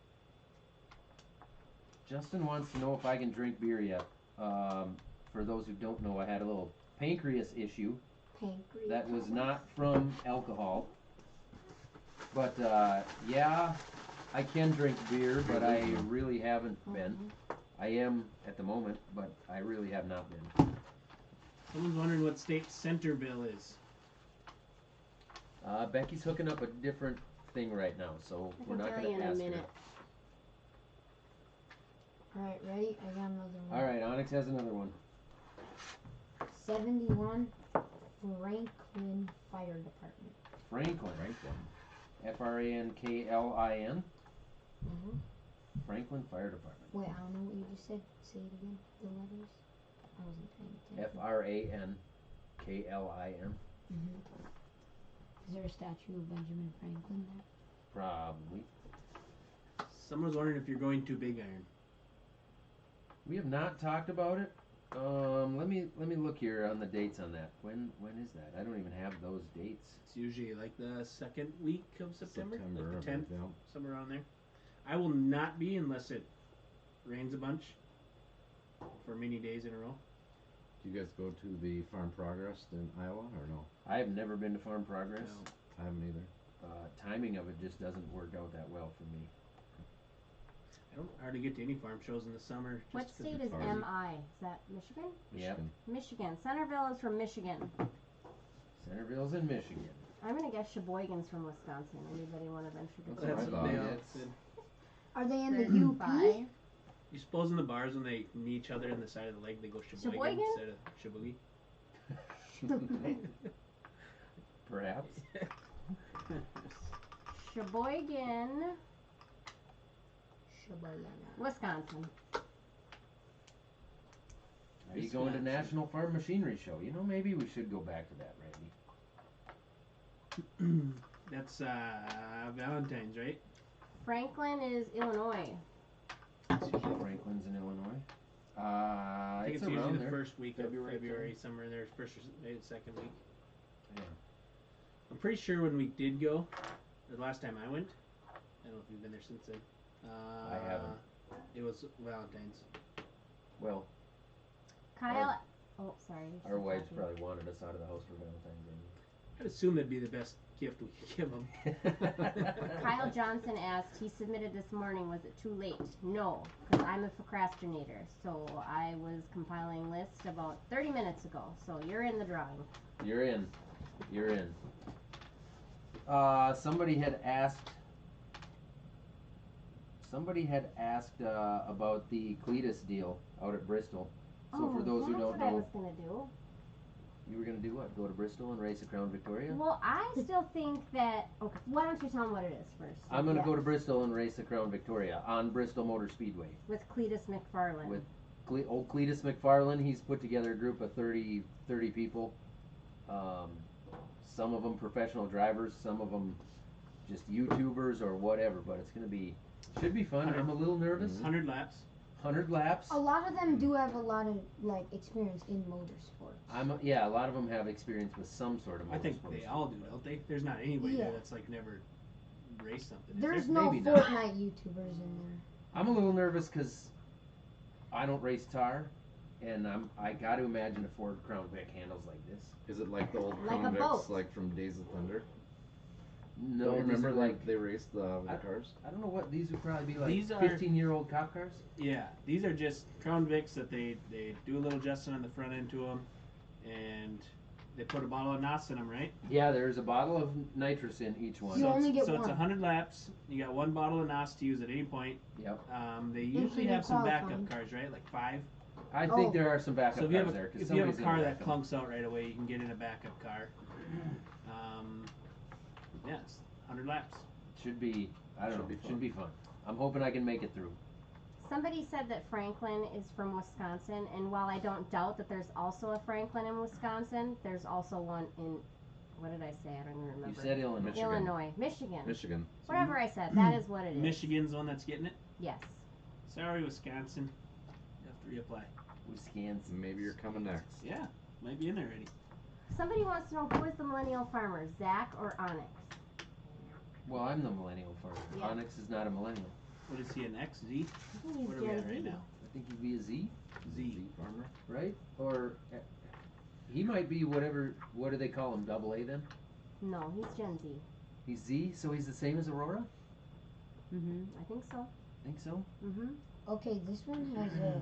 Justin wants to know if I can drink beer yet. For those who don't know, I had a little pancreas issue Pancreas. that was not from alcohol. But, yeah, I can drink beer, but I really haven't been. I am at the moment, but I really have not been. Someone's wondering what state Centerville is. Becky's hooking up a different thing right now, so I we're can not tell gonna you in a ask minute. Alright, ready? I got another one. her. Alright, Onyx has another one. 71 Franklin Fire Department. Franklin. Franklin. Mm-hmm. Franklin Fire Department. Wait, I don't know what you just said. Say it again. The letters. I wasn't paying attention. Franklin. Mm-hmm. Is there a statue of Benjamin Franklin there? Probably. Someone's wondering if you're going to Big Iron. We have not talked about it. Let me look here on the dates on that. When is that? I don't even have those dates. It's usually like the second week of September, like the I 10th, think. somewhere around there. I will not be unless it rains a bunch for many days in a row. Do you guys go to the Farm Progress in Iowa or no? I have never been to Farm Progress. No. I haven't either. Timing of it just doesn't work out that well for me. I don't hardly get to any farm shows in the summer. Just What 'cause state it's is busy. MI? Is that Michigan? Yep. Michigan. Centerville is from Michigan. Centerville's in Michigan. I'm gonna guess Sheboygan's from Wisconsin. Anybody want to venture to That's guess? what I thought. they all It's- said. Are they in the There's UP? 5. You suppose in the bars when they knee each other in the side of the leg, they go Sheboygan, Sheboygan? instead of Shiboogie? Perhaps. Sheboygan, Sheboygan. Wisconsin. Are you going to National Farm Machinery Show? You know, maybe we should go back to that, Randy. That's Valentine's, right? Franklin is Illinois. Franklin's in Illinois. I think It's it's usually around the there. first week of February, February, somewhere in there, first or maybe the second week. Yeah. I'm pretty sure when we did go, the last time I went, I don't know if you've been there since then. I haven't. It was Valentine's. Well, Kyle. Oh, sorry. our wives probably wanted us out of the house for Valentine's I'd assume that'd be the best gift we could give them. Day. Kyle Johnson asked, he submitted this morning, was it too late? No, because I'm a procrastinator. So I was compiling lists about 30 minutes ago. So you're in the drawing. You're in. You're in. Somebody had asked about the Cletus deal out at Bristol. So for those who that's don't what I know, was gonna do. you were gonna do what? Go to Bristol and race a Crown Victoria? Well, I still think that. Okay, why don't you tell them what it is first? I'm gonna go to Bristol and race the Crown Victoria on Bristol Motor Speedway. With Cletus McFarland. With old Cletus McFarland. He's put together a group of 30 people. Some of them professional drivers, some of them just YouTubers or whatever. But it's gonna be, should be fun. I'm a little nervous. 100 laps. 100 laps. A lot of them do have a lot of like experience in motorsports. A lot of them have experience with some sort of motorsports. I think they all do, don't they? There's not anybody there Yeah. that's like never raced something. is There's there? no Maybe not. Fortnite YouTubers in there. I'm a little nervous because I don't race tar, and I got to imagine a Ford Crown Vic handles like this. Is it like the old Like Crown a Vics, boat. like from Days of Thunder? No, Don't these remember are like they raced with the I- cars? I don't know what these would probably be like. These are- 15-year-old cop cars. Yeah, these are just Crown Vics that they do a little adjustment on the front end to them, and they put a bottle of NOS in them, right? Yeah, there's a bottle of nitrous in each one. You only get so it's one. 100 laps. You got one bottle of NOS to use at any point. Yep. They usually Including have some qualifying. backup cars, right? Like 5. I Oh. think there are some backup So if you cars have there. 'Cause if you have a somebody's car gonna that wreck 'em. clunks out right away, you can get in a backup car. Yeah, it's 100 laps. Should be, I don't Should know, be should be fun. I'm hoping I can make it through. Somebody said that Franklin is from Wisconsin, and while I don't doubt that there's also a Franklin in Wisconsin, there's also one in, what did I say? I don't even remember. You said Illinois. Michigan. Illinois. Michigan. Michigan. Whatever I said, that is what it is. Michigan's the one that's getting it. Yes. Sorry, Wisconsin. You have to reapply. Wisconsin. Maybe you're coming next. Yeah, might be in there already. Somebody wants to know who is the millennial farmer, Zach or Onyx? Well, I'm the millennial farmer. Yeah. Onyx is not a millennial. What is he, an X, Z? I think he's What are we Gen at right Z. now? I think he'd be a Z, Z. Farmer. right? Or he might be whatever. What do they call him? Double A then? No, he's Gen Z. He's Z, so he's the same as Aurora. I think so. Think so? Okay, this one has a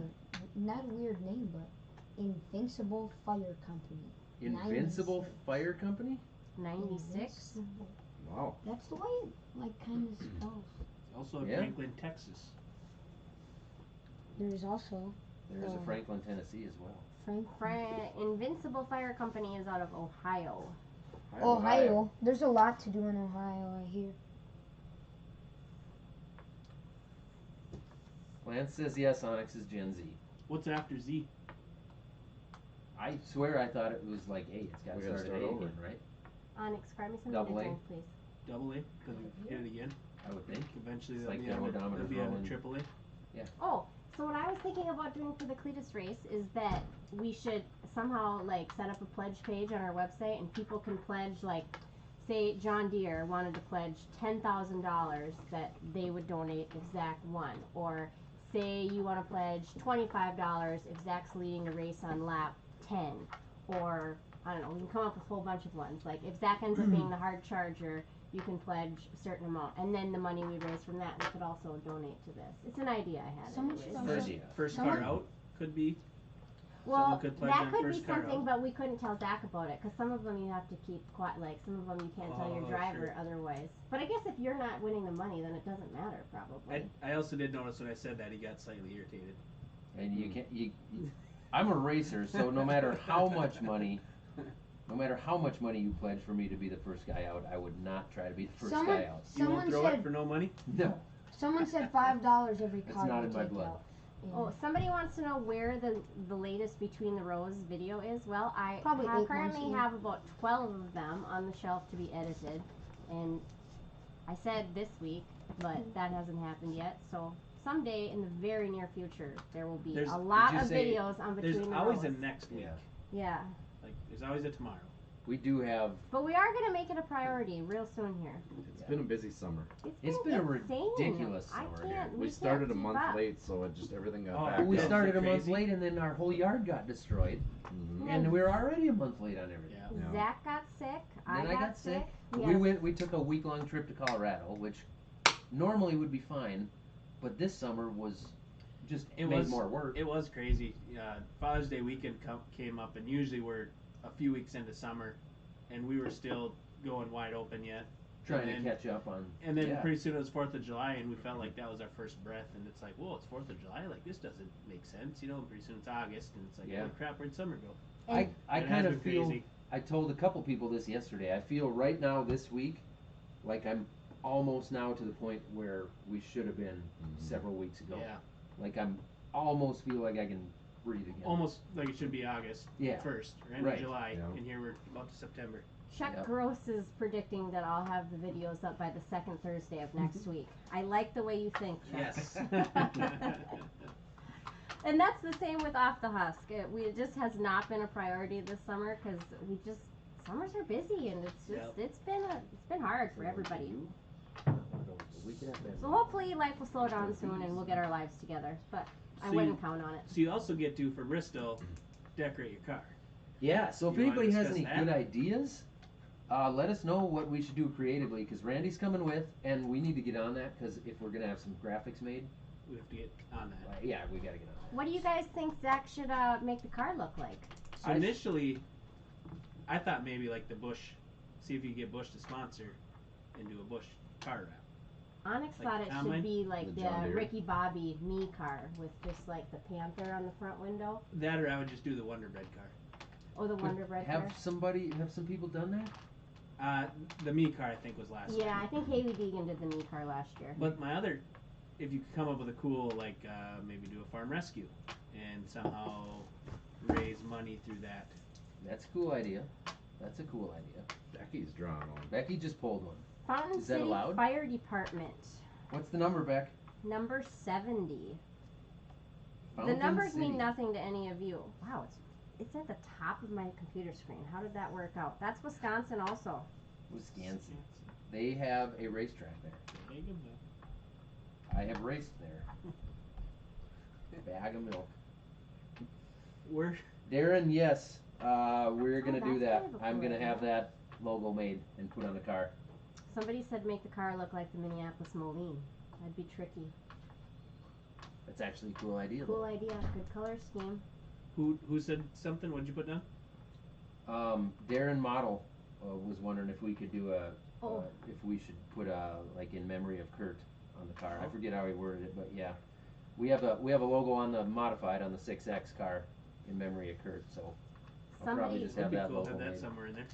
not a weird name, but Invincible Fire Company. Invincible 96. Fire Company. 96. Invincible. Wow. That's the way it like kind of spells. Also in Yeah. Franklin, Texas. There's also There's a Franklin, Tennessee as well. Invincible Fire Company is out of Ohio. Ohio. There's a lot to do in Ohio, I hear. Lance says yes, Onyx is Gen Z. What's after Z? I swear I thought it was like A. It's got We to gotta start at start A over. again, right? Onyx, grab me some Double A. drink, please. Double A? Because we hit it again. I would think. Eventually It's they'll like be the on odometer's they'll be on rolling. the triple A. Oh, so what I was thinking about doing for the Cletus race is that we should somehow like set up a pledge page on our website and people can pledge like, say John Deere wanted to pledge $10,000 that they would donate if Zach won, or say you want to pledge $25 if Zach's leading the race on lap 10, or I don't know, we can come up with a whole bunch of ones. Like if Zach ends up being the hard charger, you can pledge a certain amount, and then the money we raise from that we could also donate to this. It's an idea I had. Someone anyways. should Good also- idea. First Someone- car out could be. Well, Someone could pledge that on could be first car something, out. but we couldn't tell Zach about it because some of them you have to keep quiet. Like some of them you can't tell your Oh, driver sure. otherwise. But I guess if you're not winning the money, then it doesn't matter probably. I also did notice when I said that he got slightly irritated. And you can't. I'm a racer, so no matter how much money you pledge for me to be the first guy out, I would not try to be the first Someone- guy out. You Someone won't throw said it for no money? No. someone said $5 every It's car not you in my take blood. out. Yeah. Oh, somebody wants to know where the latest Between the Rows video is. Well, I Probably 8 months currently in. have about 12 of them on the shelf to be edited, and I said this week, but that hasn't happened yet. So someday in the very near future, there will be There's- a lot did you of say videos on Between There's the always Rows. a next week. Yeah. Yeah, Like there's always a tomorrow. We do have. but we are gonna make it a priority real soon here. It's been a busy summer. It's been a insane. ridiculous I summer can't- here. We can't started a keep month up. late, so it just everything got Oh, backed But we Yeah. up. started a month Crazy. late, and then our whole yard got destroyed, Mhm. and we're already a month late on everything. Yeah. Yeah. Zach got sick. Then I got sick. Yes. We took a week-long trip to Colorado, which normally would be fine, but this summer was just It made was- more work. It was crazy. Father's Day weekend came up, and usually we're a few weeks into summer, and we were still going wide open yet. Trying and to then- catch up on. And then yeah. pretty soon it was 4th of July, and we felt like that was our first breath. And it's like, whoa, it's 4th of July? Like, this doesn't make sense, you know? And pretty soon it's August, and it's like, Yeah. holy crap, where'd summer go? I It kind has of been feel. crazy. I told a couple people this yesterday. I feel right now this week, like I'm almost now to the point where we should have been Mhm. several weeks ago. Yeah. Like I'm almost feel like I can breathe again. Almost like it should be August Yeah. 1st, or end Right. of July, Yeah. and here we're about to September. Chuck Yep. Gross is predicting that I'll have the videos up by the second Thursday of next week. I like the way you think, Chuck. Yes. And that's the same with Off the Husk. It just has not been a priority this summer because summers are busy and it's just Yep. it's been hard for everybody. We could have So hopefully life will slow down soon and we'll get our lives together. But I So wouldn't count on it. So you also get to, for Bristol, decorate your car. Yeah, so if You wanna anybody has discuss any that? good ideas, let us know what we should do creatively because Randy's coming with, and we need to get on that because if we're gonna have some graphics made, We have to get on that. yeah, we gotta get on that. What do you guys think Zach should make the car look like? So I- initially, I thought maybe like the Bush, see if you could get Bush to sponsor and do a Bush car wrap. Onyx Like thought it combine? should be like The the John Deere? Ricky Bobby me car with just like the panther on the front window. That or I would just do the Wonder Bread car. Oh, the But Wonder Bread car. have some people done that? The me car I think was last Yeah, year. I think Haley Deegan did the me car last year. But my other, if you could come up with a cool, like maybe do a farm rescue and somehow raise money through that. That's a cool idea. That's a cool idea. Becky's drawn one. Becky just pulled one. Fountain Is that City allowed? Fire Department, What's the number, Beck? number 70. The Fountain numbers mean City. nothing to any of you. Wow, it's at the top of my computer screen. How did that work out? That's Wisconsin also. Wisconsin. They have a racetrack there. Bag of milk. I have raced there. Bag of milk. Where? Darren, yes, we're gonna do that's that. kind of a I'm cool gonna have idea. that logo made and put on the car. Somebody said make the car look like the Minneapolis Moline. That'd be tricky. That's actually a cool idea. Cool idea. Good color scheme. Who said something? What'd you put down? Darren Model was wondering if we could do Oh. if we should put like in memory of Kurt on the car. I Oh. forget how he worded it, but yeah, we have a logo on the modified on the 6X car in memory of Kurt. So I'll probably Somebody just That'd have be that cool. logo Have that made. somewhere in there.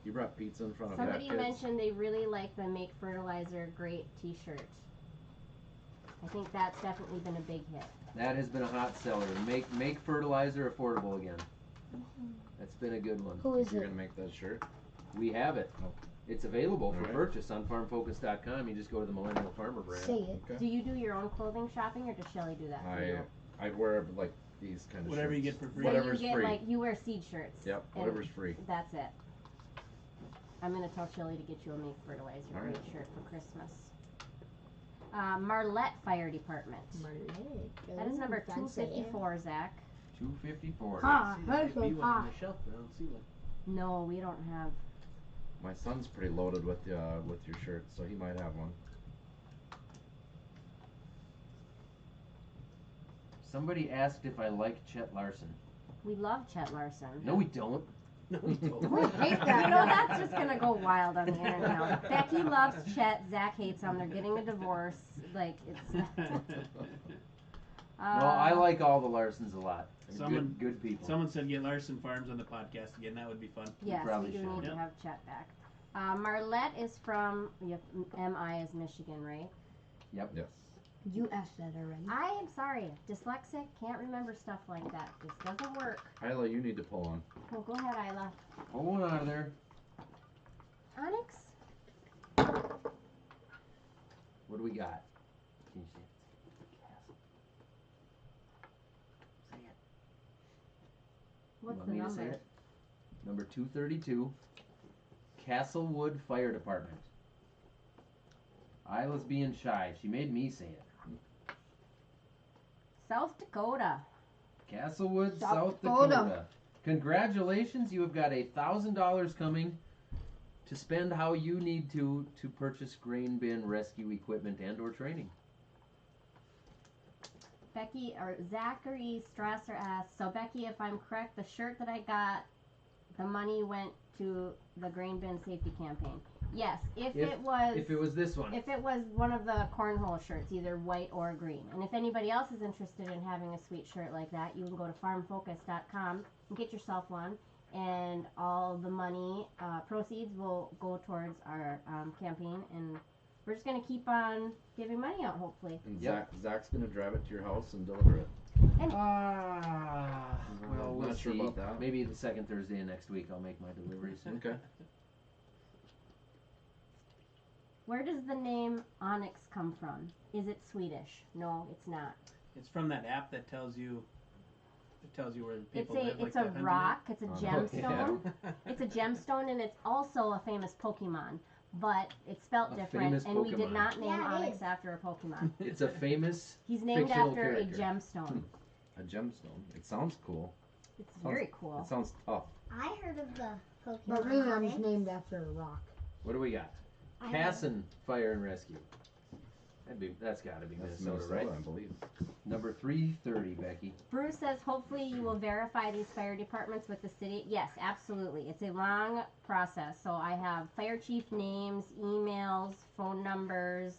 You brought pizza in front of Somebody that, kids? mentioned they really like the Make Fertilizer Great T-shirt. I think that's definitely been a big hit. That has been a hot seller. Make fertilizer affordable again. That's been a good one. Who is You're it? gonna make that shirt? We have it. Oh. It's available for Alright. purchase on farmfocus.com. You just go to the Millennial Farmer brand. Say it. Okay. Do you do your own clothing shopping, or does Shelly do that for you? I wear like these kind of Whatever you shirts. get for free. So Whatever's you get free. like you wear seed shirts. Yep, and whatever's free. That's it. I'm gonna tell Shelly to get you a Make Fertilizer Alright. Great shirt for Christmas. Marlette Fire Department. That is number 254, Zach. 254. Ha! See, there That's might be so one on hot. the shelf, but I don't see one. No, we don't have. My son's pretty loaded with your shirt, so he might have one. Somebody asked if I like Chet Larson. We love Chet Larson. No, we don't. No, we don't. hate that. You know, that's just gonna go wild on the internet now. Becky loves Chet. Zach hates him. They're getting a divorce. Like it's. No, I like all the Larsons a lot. They're Someone- good people. Someone said get Larson Farms on the podcast again. That would be fun. Yes, probably we do should. need Yep. to have Chet back. Marlette is from MI is Michigan, right? Yep. Yes. You asked that already. I am sorry, dyslexic, can't remember stuff like that. This doesn't work. Isla, you need to pull on. Well, go ahead, Isla. Pull one out of there. Onyx? What do we got? Can you see it? Say it. What's You the want me to say number? it? Number 232. Castlewood Fire Department. Isla's being shy. She made me say it. South Dakota. Castlewood, South South Dakota. Dakota. Congratulations, you have got $1,000 coming to spend how you need to purchase grain bin rescue equipment and or training. Becky or Zachary Strasser asked, so Becky, if I'm correct, the shirt that I got, the money went to the grain bin safety campaign. Yes, if it was this one. if it was one of the cornhole shirts, either white or green. And if anybody else is interested in having a sweet shirt like that, you can go to farmfocus.com and get yourself one. And all the money, proceeds will go towards our campaign. And we're just going to keep on giving money out, hopefully. And Yep. Zach's gonna drive it to your house and deliver it. Well, I'm we'll not sure see. about that. Maybe the second Thursday of next week I'll make my deliveries. Okay. Where does the name Onyx come from? Is it Swedish? No, it's not. It's from that app that tells you. It tells you where people live. It's like a that rock. It's a Oh, gemstone. yeah. It's a gemstone, and it's also a famous Pokemon, but it's spelt A different. famous And we did Pokemon. not name Yeah, it Onyx is. after a Pokemon. It's a famous He's named Fictional after character. a gemstone. A gemstone. It sounds cool. It's very cool. It sounds tough. I heard of the Pokemon. But really, I'm Onyx. named after a rock. What do we got? I Casson Fire and Rescue. That's got to be That's Minnesota, Minnesota, right? I believe. Number 330, Becky. Bruce says, hopefully you will verify these fire departments with the city. Yes, absolutely. It's a long process. So I have fire chief names, emails, phone numbers,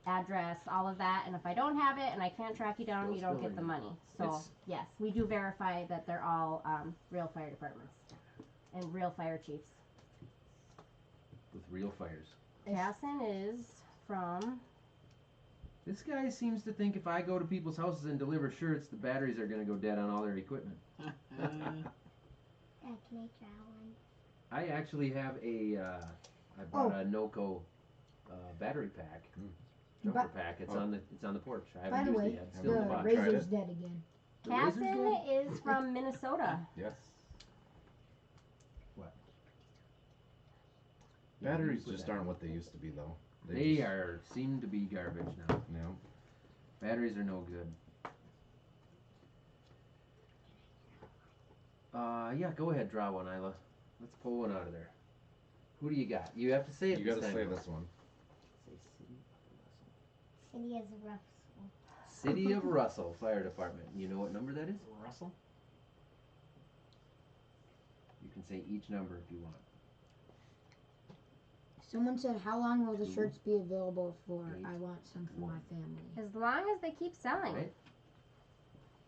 address, all of that. And if I don't have it and I can't track you down, you don't get the money. So It's- yes, we do verify that they're all real fire departments and real fire chiefs. With real fires. Casson is from This guy seems to think if I go to people's houses and deliver shirts, the batteries are going to go dead on all their equipment. That can I try one? I actually have I bought a NOCO battery pack. jumper But- pack. It's Oh. on the porch. I By haven't the used way, it yet. Still in the the box. Tried razor's it? dead again. The razor's Casson dead? is from Minnesota. Yes. What? Batteries With just that. aren't what they used to be though. They just- seem to be garbage now. Yeah. Batteries are no good. Yeah, go ahead, draw one, Isla. Let's pull one out of there. Who do you got? You have to say it You this gotta time. say though. this one. Say City is rough. City of Russell Fire Department. You know what number that is? Russell? You can say each number if you want. Someone said, how long will the 2, shirts be available for? 8, I want some for my 1. family. As long as they keep selling. Right?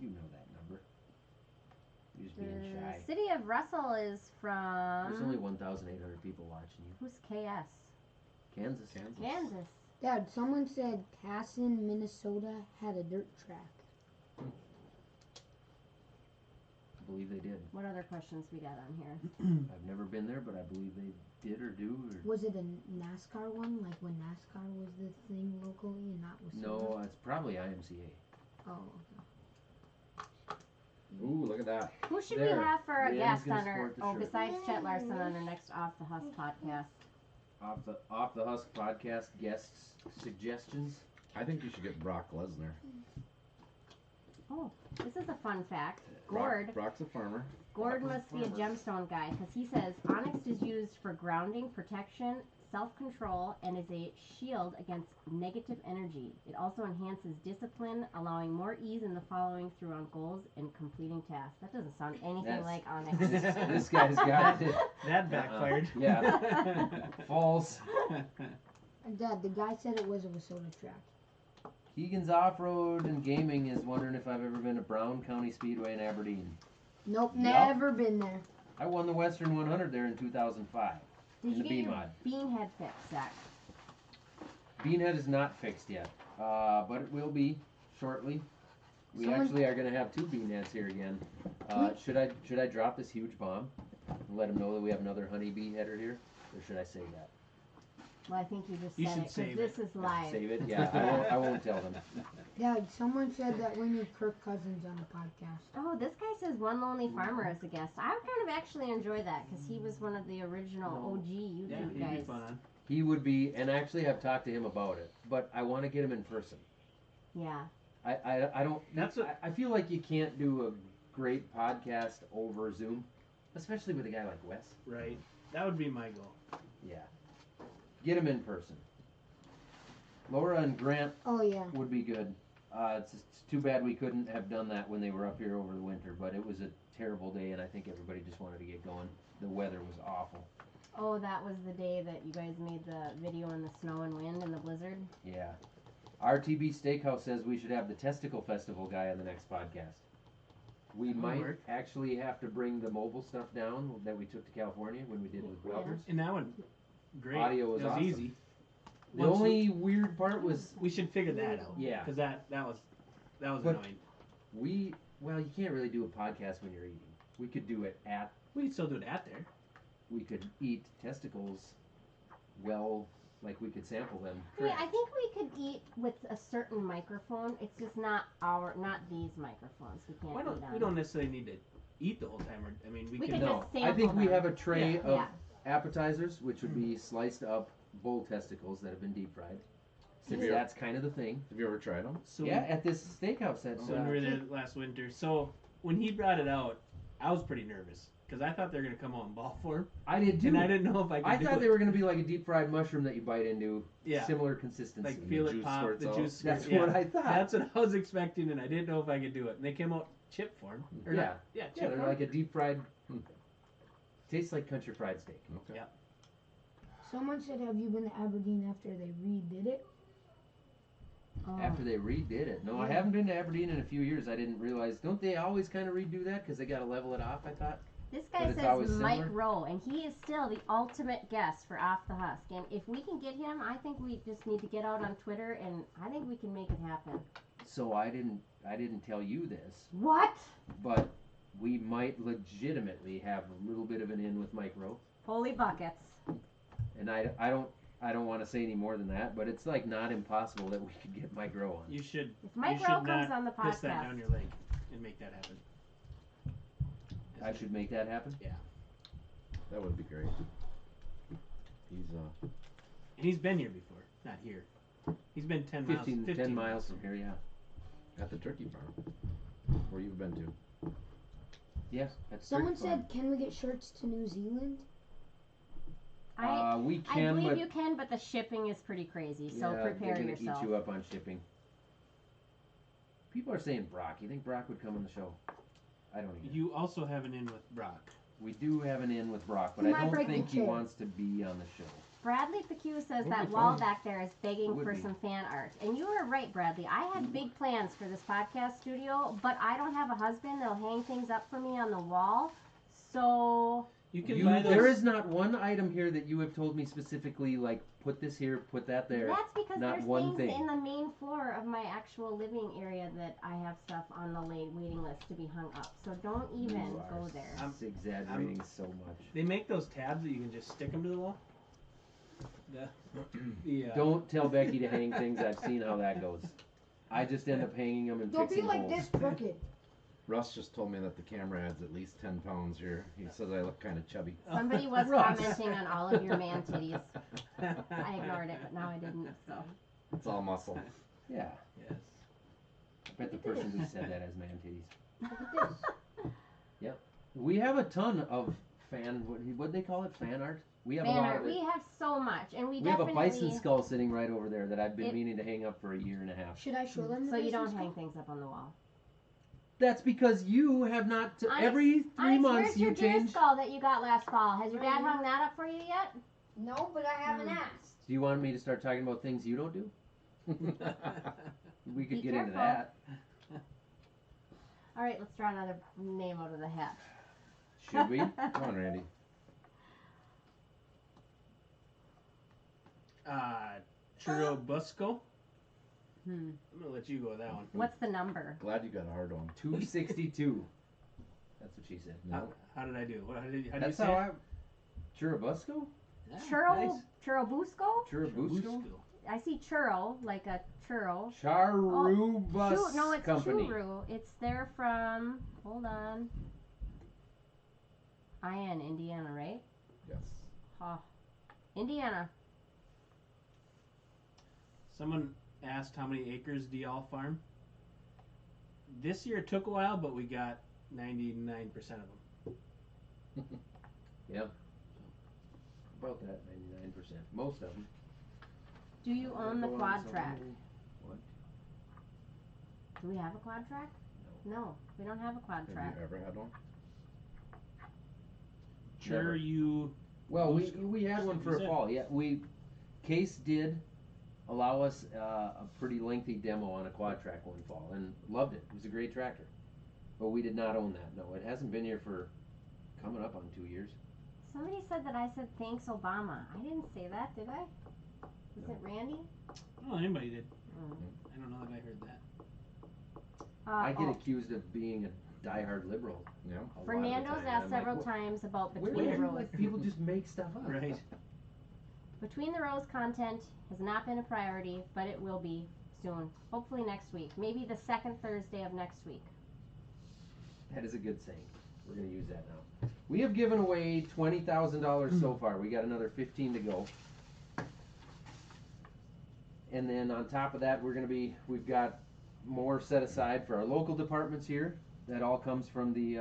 You know that number. You're just being The shy. city of Russell is There's only from. 1,800 people watching you. Who's KS? Kansas. Kansas. Dad, someone said Casson, Minnesota had a dirt track. I believe they did. What other questions we got on here? I've never been there, but I believe they did or do. Or Was it a NASCAR one, like when NASCAR was the thing locally and not was no, it's probably IMCA. Oh, Ooh, look at that. Who should There. we have for a Leanne's guest gonna on our? sport the Oh, shirt. besides Chet Larson on our next Off the Husk podcast. Off the Husk podcast guests suggestions. I think you should get Brock Lesnar. Oh, this is a fun fact. Brock- Gord. Brock's a farmer. Gord Brock was must be a farmer. gemstone guy because he says onyx is used for grounding, protection, self-control, and is a shield against negative energy. It also enhances discipline, allowing more ease in the following through on goals and completing tasks. That doesn't sound anything That's- like onyx. This guy's got it. That backfired. Yeah. False. Dad, the guy said it was a Wasota track. Keegan's Off-Road and Gaming is wondering if I've ever been to Brown County Speedway in Aberdeen. Nope, Yup. never been there. I won the Western 100 there in 2005 Did in you the get your B-Mod. beanhead fixed, Zach? Beanhead is not fixed yet, but it will be shortly. We Someone- actually are going to have 2 beanheads here again. Should I drop this huge bomb and let them know that we have another honeybee header here, or should I save that? Well, I think you just You said should it save because this is live. Save it? Yeah, I won't tell them. Dad, someone said that we need Kirk Cousins on the podcast. Oh, this guy says One Lonely Farmer as a guest. I would kind of actually enjoy that because he was one of the original OG Yeah, YouTube he'd be guys. fun. He would be, and actually I've talked to him about it, but I want to get him in person. Yeah. I don't. That's what- I feel like you can't do a great podcast over Zoom, especially with a guy like Wes. Right. That would be my goal. Yeah. Get him in person. Laura and Grant Oh, yeah. would be good. It's too bad we couldn't have done that when they were up here over the winter, but it was a terrible day, and I think everybody just wanted to get going. The weather was awful. Oh, that was the day that you guys made the video in the snow and wind and the blizzard. Yeah. RTB Steakhouse says we should have the Testicle Festival guy on the next podcast. We That'll might work. actually have to bring the mobile stuff down that we took to California when we did with Yeah. welders. And that one, great. Audio was it was awesome. easy. The Once only weird part was we should figure that out. Yeah. Because that was But- annoying. well, you can't really do a podcast when you're eating. We could do it at, We could still do it at there. we could eat testicles, well, like we could sample them. I mean, I think we could eat with a certain microphone. It's just not these microphones. We can't Why eat don't on. we don't necessarily need to eat the whole time. I mean, we We can. could No, just I think sample we them. have a tray Yeah. of Yeah. appetizers, which would be sliced up bull testicles that have been deep fried. Since Yeah. that's kind of the thing. Have you ever tried them? So Yeah, at this steakhouse. That's So when we were there last winter, so when he brought it out, I was pretty nervous because I thought they were gonna come out in ball form, I did too. and I didn't know if I could. I do thought it. they were going to be like a deep fried mushroom that you bite into. Yeah. Similar consistency. like the feel it juice pop, squirts the out. juice. That's squirt, what I thought. That's what I was expecting, and I didn't know if I could do it. And they came out chip form. Or Yeah. not- yeah, Yeah, chip they're form. like a deep fried. Tastes like country fried steak. Okay. Yeah. Someone said, have you been to Aberdeen after they redid it? Oh. After they redid it. No, I Yeah. haven't been to Aberdeen in a few years. I didn't realize. Don't they always kind of redo that because they got to level it off? I thought. This But guy it's says always Mike similar? Rowe, and he is still the ultimate guest for Off the Husk. And if we can get him, I think we just need to get out on Twitter, and I think we can make it happen. So I didn't tell you this, What? but we might legitimately have a little bit of an in with Mike Rowe. Holy buckets. And I don't I don't want to say any more than that, but it's like not impossible that we could get Mike Rowe on. You should. If Mike you Rowe should comes not on the piss that podcast. down your leg and make that happen. I should make that happen. That would be great. He's And he's been here before, not here. He's been 10 miles. 10 miles from here, yeah. at the turkey farm, where you've been to. Yes, that's Someone turkey farm. said, can we get shirts to New Zealand? We I can, believe but you can, but the shipping is pretty crazy, so yeah, prepare they're gonna yourself. eat you up on shipping. People are saying Brock. You think Brock would come on the show? I don't even. You also have an in with Brock. We do have an in with Brock, but He I might don't break the think he chair. wants to be on the show. Bradley PQ says Would that be wall fun. back there is begging Would for be. some fan art. And you are right, Bradley. I had big plans for this podcast studio, but I don't have a husband that'll hang things up for me on the wall. So You can buy those. There is not one item here that you have told me specifically, like, put this here, put that there. that's because not there's one things thing. in the main floor of my actual living area that I have stuff on the waiting list to be hung up. So don't even You go are there. exaggerating so much. They make those tabs that you can just stick them to the wall. The Don't tell Becky to hang things. I've seen how that goes. I just end up hanging them and Don't be fixing like holes. this crooked. Russ just told me that the camera adds at least 10 pounds here. He says I look kind of chubby. Somebody was Russ. commenting on all of your man titties. I ignored it, but now I didn't. So It's all muscle. Yeah. Yes. I bet the person who said that has man titties. Look at this. We have a ton of fan, what they call it, fan art? We have a fan lot art, of it. we have so much, and we We have a definitely. bison skull sitting right over there that I've been It- meaning to hang up for a year and a half. Should I show them the So you business don't hang card? things up on the wall. That's because you have not, Onyx- every 3 Onyx, months where's you your deer change. skull that you got last fall? Has your dad Right hung that up for you yet? No, but I haven't asked. Do you want me to start talking about things you don't do? We could Be get into careful. that. All right, let's draw another name out of the hat. Should we? Come on, Randy. Churubusco. Hmm. I'm gonna let you go with that one. What's the number? Glad you got a hard one. 262. That's what she said. No. How did I do? How do you That's say how it? Churubusco? Churubusco? Churubusco? I see churro, like a churro. Charubus Choo- no, it's Company. churu. It's they're from, hold on. In Indiana, right? Yes. Oh, Indiana. Someone asked how many acres do y'all farm? This year it took a while, but we got 99% of them. Yep. About that, 99%. Most of them. Do you own the Go on quad some- track? What? Do we have a quad track? No, we don't have a quad Have track. you ever had one? Sure, you. Well, we had one for a Is it? fall. Yeah, Case did allow us a pretty lengthy demo on a quad track one fall and loved it. It was a great tractor, but we did not own that. No, it hasn't been here for coming up on 2 years. Somebody said that I said thanks Obama. I didn't say that, did I? Was it Randy? Oh, anybody did. Mm. I don't know that I heard that. I get oh, accused of being a diehard liberal. Yeah. a lot of the Fernando's time. asked I'm like, several "What- times about Where Between do the you Rows. like people just make stuff up? Right. Between the Rows content has not been a priority, but it will be soon. Hopefully next week. Maybe the second Thursday of next week. That is a good saying. We're going to use that now. We have given away $20,000 so far. We got another 15 to go. And then on top of that, we've got more set aside for our local departments here. That all comes from the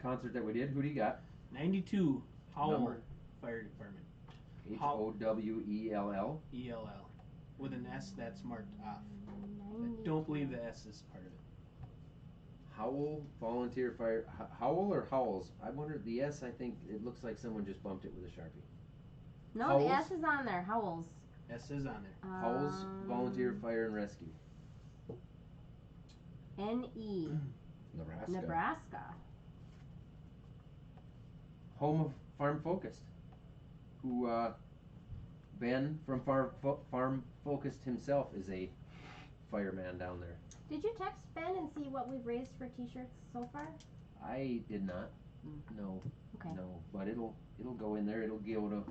concert that we did. Who do you got? 92 Howell Number? Fire Department. HOWELL. ELL. With an S that's marked off. I don't believe the S is part of it. Howell Volunteer Fire. Howell or Howells? I wonder. The S, I think it looks like someone just bumped it with a Sharpie. No, the Howells? S is on there. Howells. S is on there. Howells Volunteer Fire and Rescue. N.E. Nebraska. Nebraska. Home of Farm Focused, who Ben from Farm Focused himself is a fireman down there. Did you text Ben and see what we've raised for t-shirts so far? I did not. No, Okay. no, but it'll go in there. It'll go to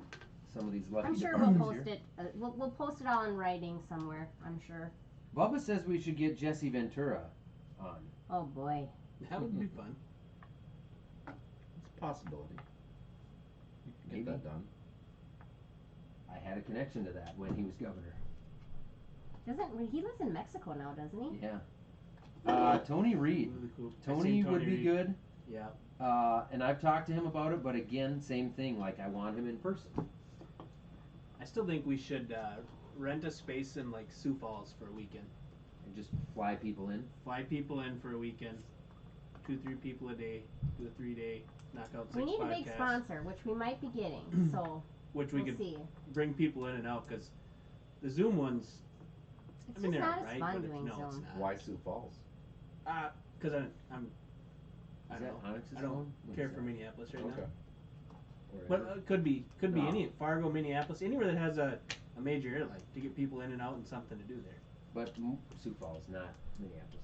some of these lucky I'm sure dogs we'll here. post it. We'll post it all in writing somewhere. I'm sure. Bubba says we should get Jesse Ventura on. Oh boy. That would be fun. It's a possibility. You can Maybe. get that done. I had a connection to that when he was governor. He lives in Mexico now, doesn't he? Yeah. Tony Reed. Really cool. I've Tony seen would be Reed. good. Yeah. And I've talked to him about it, but again, same thing. Like, I want him in person. I still think we should rent a space in like Sioux Falls for a weekend. And just fly people in. Fly people in for a weekend. 2-3 people a day. Do a 3-day. Knock out 6 We need a podcasts. big sponsor, which we might be getting. So Which we we'll could see. bring people in and out because the Zoom ones. It's I mean, just they're not alright, as fun but it's, doing no, it's Zoom. not. Why Sioux Falls? Because I'm. I Is don't that know. Onyx's I don't home? What care is for that? Minneapolis right Okay. now. But could be No. any Fargo, Minneapolis, anywhere that has a major airline to get people in and out and something to do there. But Sioux Falls, not Minneapolis.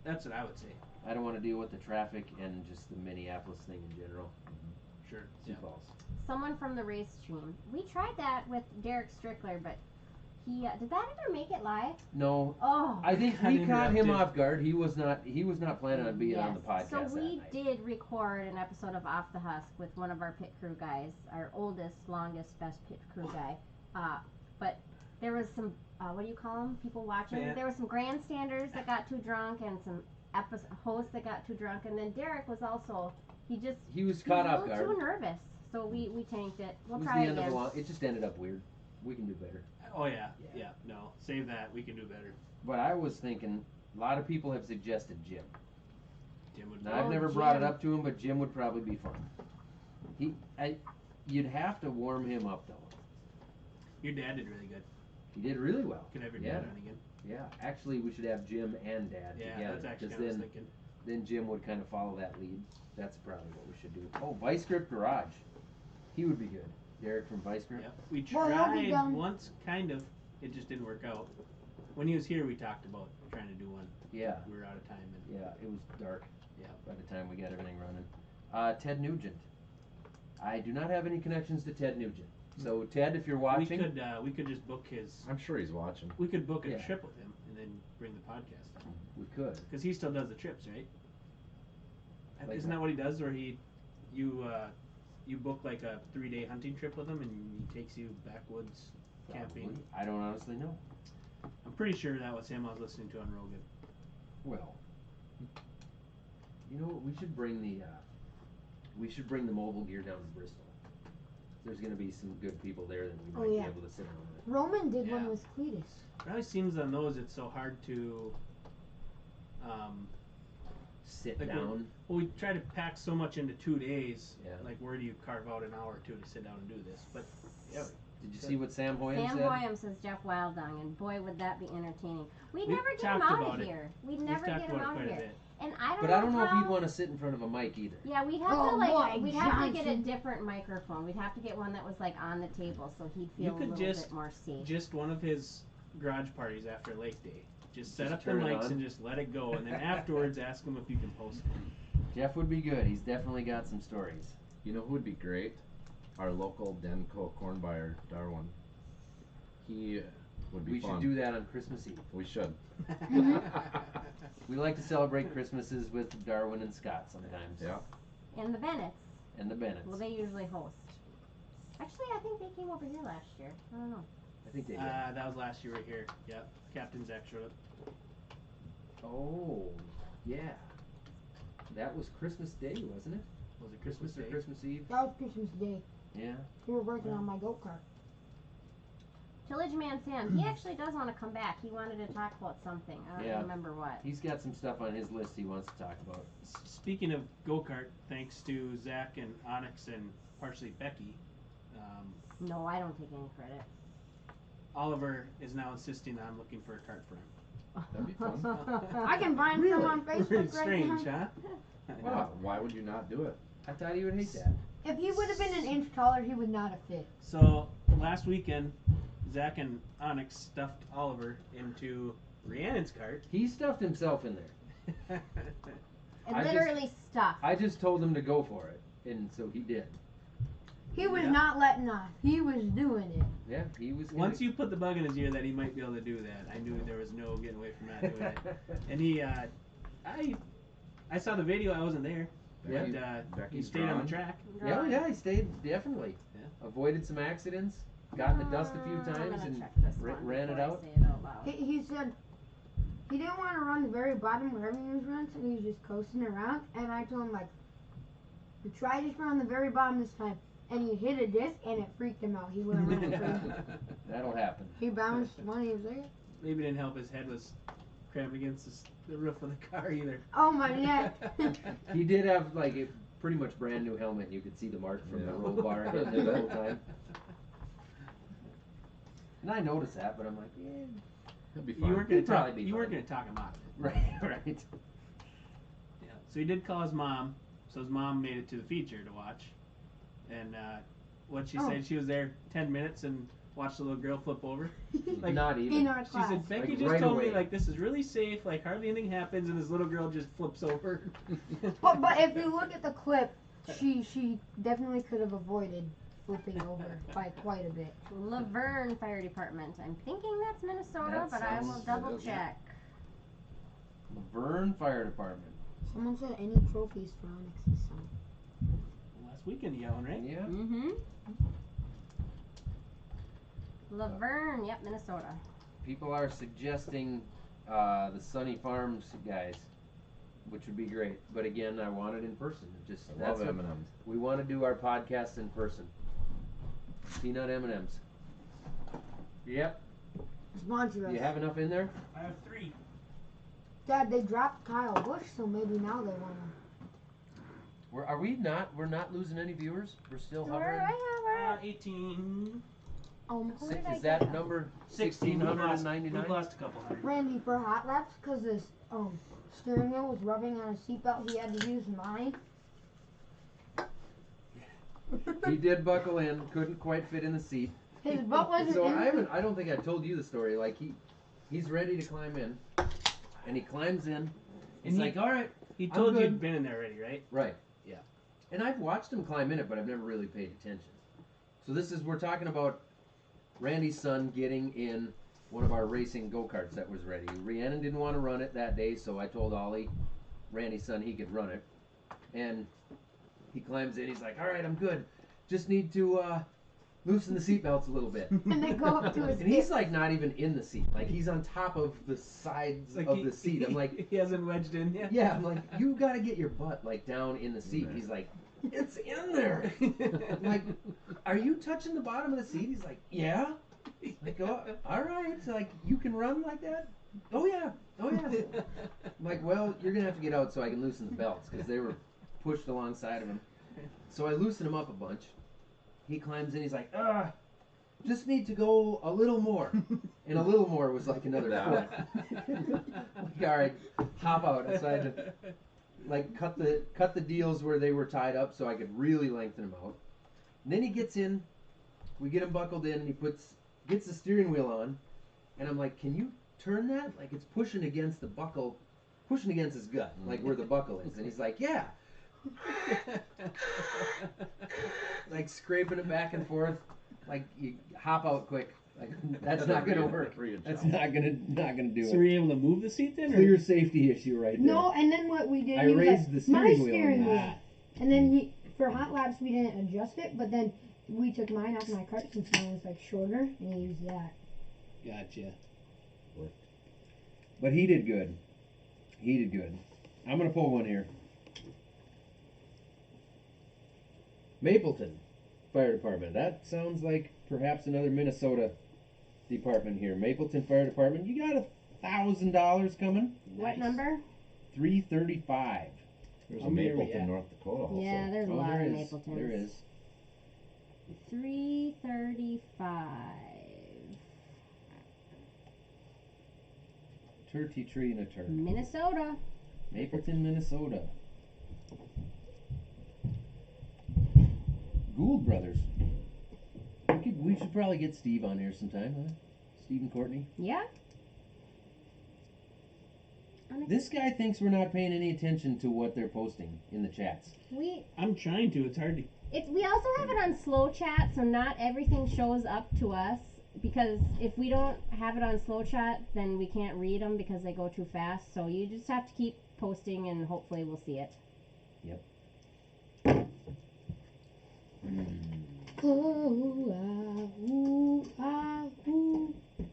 That's what I would say. I don't want to deal with the traffic and just the Minneapolis thing in general. Sure. Sioux Yeah. Falls. Someone from the race stream. We tried that with Derek Strickler, but he did that ever make it live? No, Oh. I think Got we caught him interrupted. off guard. He was not planning on being on the podcast So that we night. did record an episode of Off the Husk with one of our pit crew guys, our oldest, longest, best pit crew guy. But there was some, what do you call them? People watching. Fan- There were some grandstanders that got too drunk and some hosts that got too drunk. And then Derek was also, He was he was caught a off little guard. too nervous. So we tanked it. We'll It was try the end again. of a long. It just ended up weird. We can do better. Oh yeah. Yeah. Yeah. No. Save that. We can do better. But I was thinking, a lot of people have suggested Jim. Jim would. Now, I've Oh, never brought it Jim. up to him, but Jim would probably be fun. You'd have to warm him up though. Your dad did really good. He did really well. Could have your Yeah. dad on again. Yeah, actually, we should have Jim and Dad Yeah. together. That's actually 'cause what I was then, thinking. then Jim would kind of follow that lead. That's probably what we should do. Oh, Vice Grip Garage. He would be good. Derek from Vice Grip. Yeah. We Well, that'll be tried done. once, kind of. It just didn't work out. When he was here, we talked about trying to do one. Yeah, We were out of time, and yeah, it was dark. Yeah. By the time we got everything running. Ted Nugent. I do not have any connections to Ted Nugent. So Ted, if you're watching, we could just book his. I'm sure he's watching. We could book a Yeah. trip with him and then bring the podcast on. we could. Because he still does the trips, right? Like Isn't that what he does? Where you book like a 3-day hunting trip with him, and he takes you backwoods camping. Probably. I don't honestly know. I'm pretty sure that was him I was listening to on Rogan. Well, you know what? We should bring the mobile gear down to Bristol. There's going to be some good people there that we might yeah. be able to sit down with. Roman did Yeah. one with Cletus. It always seems on those it's so hard to. Sit Like down. Well, we try to pack so much into 2 days. Yeah. Like, where do you carve out an hour or two to sit down and do this? But yeah, Did you see what Sam Hoyam Sam said? Hoyam says Jeff Wildung, and boy, would that be entertaining. We'd We've never get him talked out about of it. here. We'd we've never talked get him about it out of quite a here. bit. And I don't But know I don't know if how- he'd want to sit in front of a mic either. Yeah, we'd have Oh, to boy, we'd have to get a Johnson. different microphone. We'd have to get one that was like on the table, so he'd You feel a could little just- bit more safe. Just one of his garage parties after Lake Day. Just set Just up the turn it mics on. and just let it go, and then afterwards ask him if you can post them. Jeff would be good. He's definitely got some stories. You know who would be great? Our local Denco corn buyer, Darwin. He would be We fun. should do that on Christmas Eve. We should. We like to celebrate Christmases with Darwin and Scott sometimes. Yeah. And the Bennetts. And the Bennetts. Well, they usually host. Actually, I think they came over here last year. I don't know. I think they did. That was last year right here. Yep. Captain Zach showed up. Oh, yeah. That was Christmas Day, wasn't it? Was it Christmas Christmas or Day? Christmas Eve? That was Christmas Day. Yeah. We were working on my go-kart. Tillage Man Sam, he actually does want to come back. He wanted to talk about something. I don't Yeah. remember what. He's got some stuff on his list he wants to talk about. Speaking of go-kart, thanks to Zach and Onyx and partially Becky, No, I don't take any credit. Oliver is now insisting on looking for a cart for him. That'd be fun. I can find Really? some on Facebook Really right strange, now. huh? Wow, why would you not do it? I thought he would hate that. If he would have been an inch taller, he would not have fit. So last weekend, Zach and Onyx stuffed Oliver into Rhiannon's cart. He stuffed himself in there. And I just- literally stuff. I just told him to go for it, and so he did. He was Yeah. not letting off. He was doing it. Yeah, he was. Once you put the bug in his ear that he might be able to do that, I knew there was no getting away from not doing it. And he, I saw the video. I wasn't there. Yeah. But, he Becky's stayed on drawing. the track. Yeah, he stayed definitely. Yeah. Avoided some accidents, got in the dust a few I'm times, gonna and check this one ran it before I out. say it out loud. He said he didn't want to run the very bottom where everyone runs, and he was just coasting around. And I told him, like, you try just run the very bottom this time. And he hit a disc, and it freaked him out. He went around crazy. That'll happen. He bounced one. He was like, Maybe didn't help. His head was crammed against the roof of the car either. oh my neck. He did have like a pretty much brand new helmet. You could see the mark from the Yeah. roll bar hitting it the whole time. And I noticed that, but I'm like, yeah, He'll be You fine. weren't gonna He'd probably talk. be You weren't fine. gonna talk him out of it. right. Yeah. So he did call his mom. So his mom made it to the feature to watch. And what she Oh. said, she was there 10 minutes and watched the little girl flip over. Like, Not In even. our She class. said, Becky Like, just right told away. me, like, this is really safe, like, hardly anything happens, and this little girl just flips over. But if you look at the clip, she definitely could have avoided flipping over by quite a bit. Laverne Fire Department. I'm thinking that's Minnesota, That but I will sounds- double it is, yeah. check. Laverne Fire Department. Someone said any trophies for Onyx this summer. Last weekend you got one, right? Yeah. Mm-hmm. Laverne, yep, Minnesota. People are suggesting the Sunny Farms guys, which would be great. But again, I want it in person. Just I love that's what- M&M's. we want to do our podcast in person. Peanut M&Ms. Yep. Sponsor us. You have enough in there? I have 3. Dad, they dropped Kyle Busch, so maybe now they want to. Are we not? We're not losing any viewers. We're still Where hovering. I have 18. Who did I Is that get? number 16. We've 1699? lost a couple hundred. Randy, for hot laps, because his steering wheel was rubbing on his seatbelt, he had to use mine. He did buckle in. Couldn't quite fit in the seat. His butt wasn't So in. I don't think I told you the story. Like he's ready to climb in, and he climbs in. He's And like, all right, He I'm told you good. you'd been in there already, right? right, yeah. And I've watched him climb in it, but I've never really paid attention. So we're talking about Randy's son getting in one of our racing go-karts that was ready. Rhiannon didn't want to run it that day, so I told Ollie, Randy's son, he could run it. And he climbs in, he's like, all right, I'm good. Just need to loosen the seatbelts a little bit. And they go up to his And he's hip. like not even in the seat. Like he's on top of the sides Like of the seat. I'm like, he hasn't wedged in yet. yeah, I'm like, you gotta get your butt like down in the seat. Yeah. He's like, it's in there. I'm like, are you touching the bottom of the seat? He's like, yeah. Like, oh, all right. So like, you can run like that? Oh yeah. Oh yeah. I'm like, well, you're gonna have to get out so I can loosen the belts because they were pushed alongside of him. So I loosen him up a bunch. He climbs in. He's like, just need to go a little more. And a little more was like another Yeah. foot. Like, all right, hop out. So I had to like cut the deals where they were tied up so I could really lengthen them out. And then he gets in. We get him buckled in, and he gets the steering wheel on. And I'm like, can you turn that? Like it's pushing against the buckle, pushing against his gut, like where the buckle is. And he's like, yeah. Like scraping it back and forth, like you hop out quick. Like that's not gonna work. That's not gonna do So it. were you able to move the seat then? Clear safety issue right there. No, and then what we did, I he was raised like, the my steering wheel steering on wheel. that. And then for hot laps, we didn't adjust it, but then we took mine off my cart since mine was like shorter, and he used that. Gotcha. But he did good. He did good. I'm gonna pull one here. Mapleton Fire Department. That sounds like perhaps another Minnesota department here. Mapleton Fire Department. You got $1,000 coming. What number? 335. There's How a many are we Mapleton, at? North Dakota also. Yeah, there's a Oh, lot there of is. Mapletons. There is. 335. Turkey tree and a turn. Minnesota. Mapleton, Minnesota. Gould Brothers. We should probably get Steve on here sometime, huh? Steve and Courtney. Yeah. This guy thinks we're not paying any attention to what they're posting in the chats. We I'm trying to. It's hard to We also have it on slow chat, so not everything shows up to us. Because if we don't have it on slow chat, then we can't read them because they go too fast. So you just have to keep posting, and hopefully we'll see it. Yep.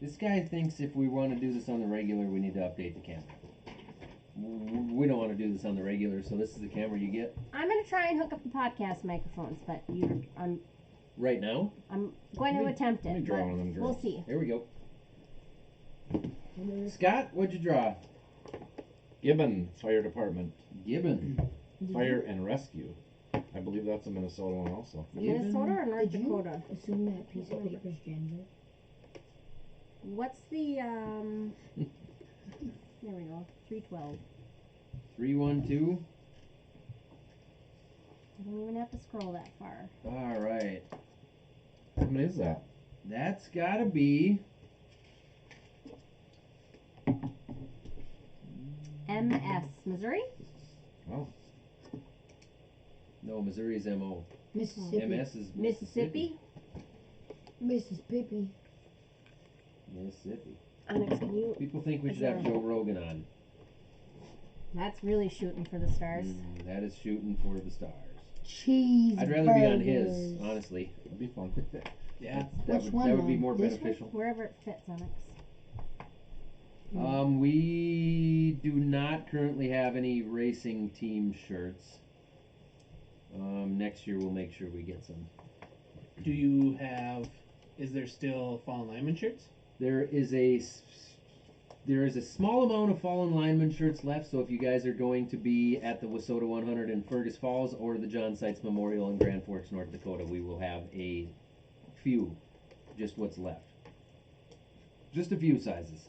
This guy thinks if we want to do this on the regular, we need to update the camera. We don't want to do this on the regular, so this is the camera you get. I'm gonna try and hook up the podcast microphones, but I'm Right now? I'm going to attempt let me it, draw but one of them we'll girls. see. Here we go. Scott, what'd you draw? Gibbon Fire Department. Gibbon. Fire and Rescue. I believe that's a Minnesota one also. Minnesota or North Did you Dakota? assume that piece of paper's gender? What's the There we go. 312. 312. I don't even have to scroll that far. All right. How many is that? That's gotta be MS, Missouri? Oh, no, Missouri's MO. Mississippi. MS is Mississippi. Mississippi. Mississippi. Onyx, can you? People think we Is should have there- Joe Rogan on. That's really shooting for the stars. That is shooting for the stars. Cheese. I'd rather be on his, honestly. that'd be fun. Yeah. That Which would, that would be one, more this one? beneficial. Wherever it fits, Onyx. We do not currently have any racing team shirts. Next year we'll make sure we get some. Do you have? Is there still fallen lineman shirts? There is a small amount of fallen lineman shirts left, so if you guys are going to be at the Wissota 100 in Fergus Falls or the John Seitz Memorial in Grand Forks, North Dakota, we will have a few, just what's left. Just a few sizes.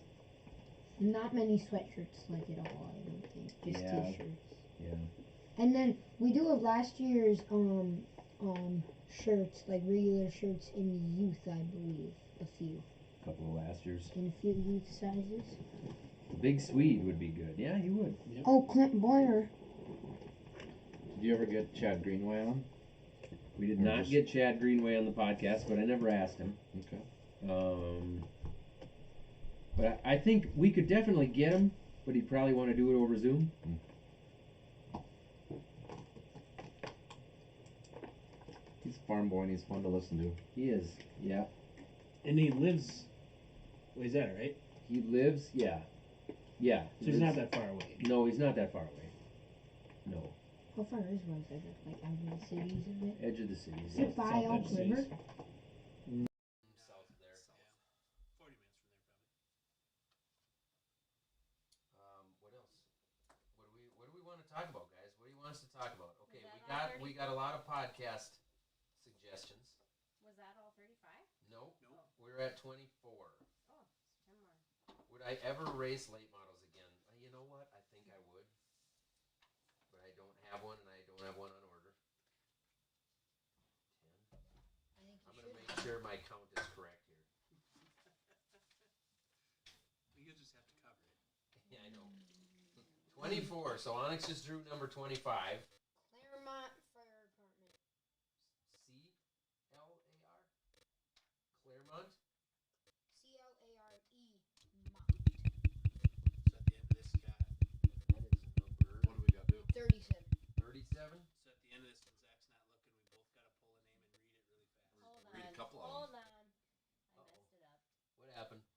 Not many sweatshirts like at all, I don't think. Just Yeah. t-shirts. Yeah. And then we do have last year's shirts, like regular shirts in youth, I believe. A few. A couple of last year's. In a few youth sizes. The Big Swede would be good. Yeah, he would. Yep. Oh, Clint Boyer. Did you ever get Chad Greenway on? We did Or not just- get Chad Greenway on the podcast, but I never asked him. Okay. But I think we could definitely get him, but he'd probably want to do it over Zoom. He's a farm boy and he's fun to listen to. He is. Yeah. And he lives. Wait, is that it, right? He lives. Yeah. Yeah. So he's not that far away. No, he's not that far away. No. How far is Rosetta? Like out of the cities a bit? Edge of the cities. Is it by Elk South River? South of there. 40 minutes from there, probably. What else? What do we want to talk about, guys? What do you want us to talk about? Okay, Is that all we got a lot of podcast suggestions. Was that all 35? Nope. We're at 24. Oh, 10 more. Would I ever race late models again? You know what? I think I would. But I don't have one, and I don't have one on order. 10. I'm going to make sure my count is correct here. You just have to cover it. Yeah, I know. 24. So Onyx just drew number 25. Claremont Fire Department. C-L-A-R? Claremont? C-L-A-R-E. So at the end of this, Scott. That is number What do we got to do? 37. 37. So at the end of this, when Zach's not looking, we both got to pull a name and read it really fast. Hold Read a on. couple of Hold on. I messed it up. What happened?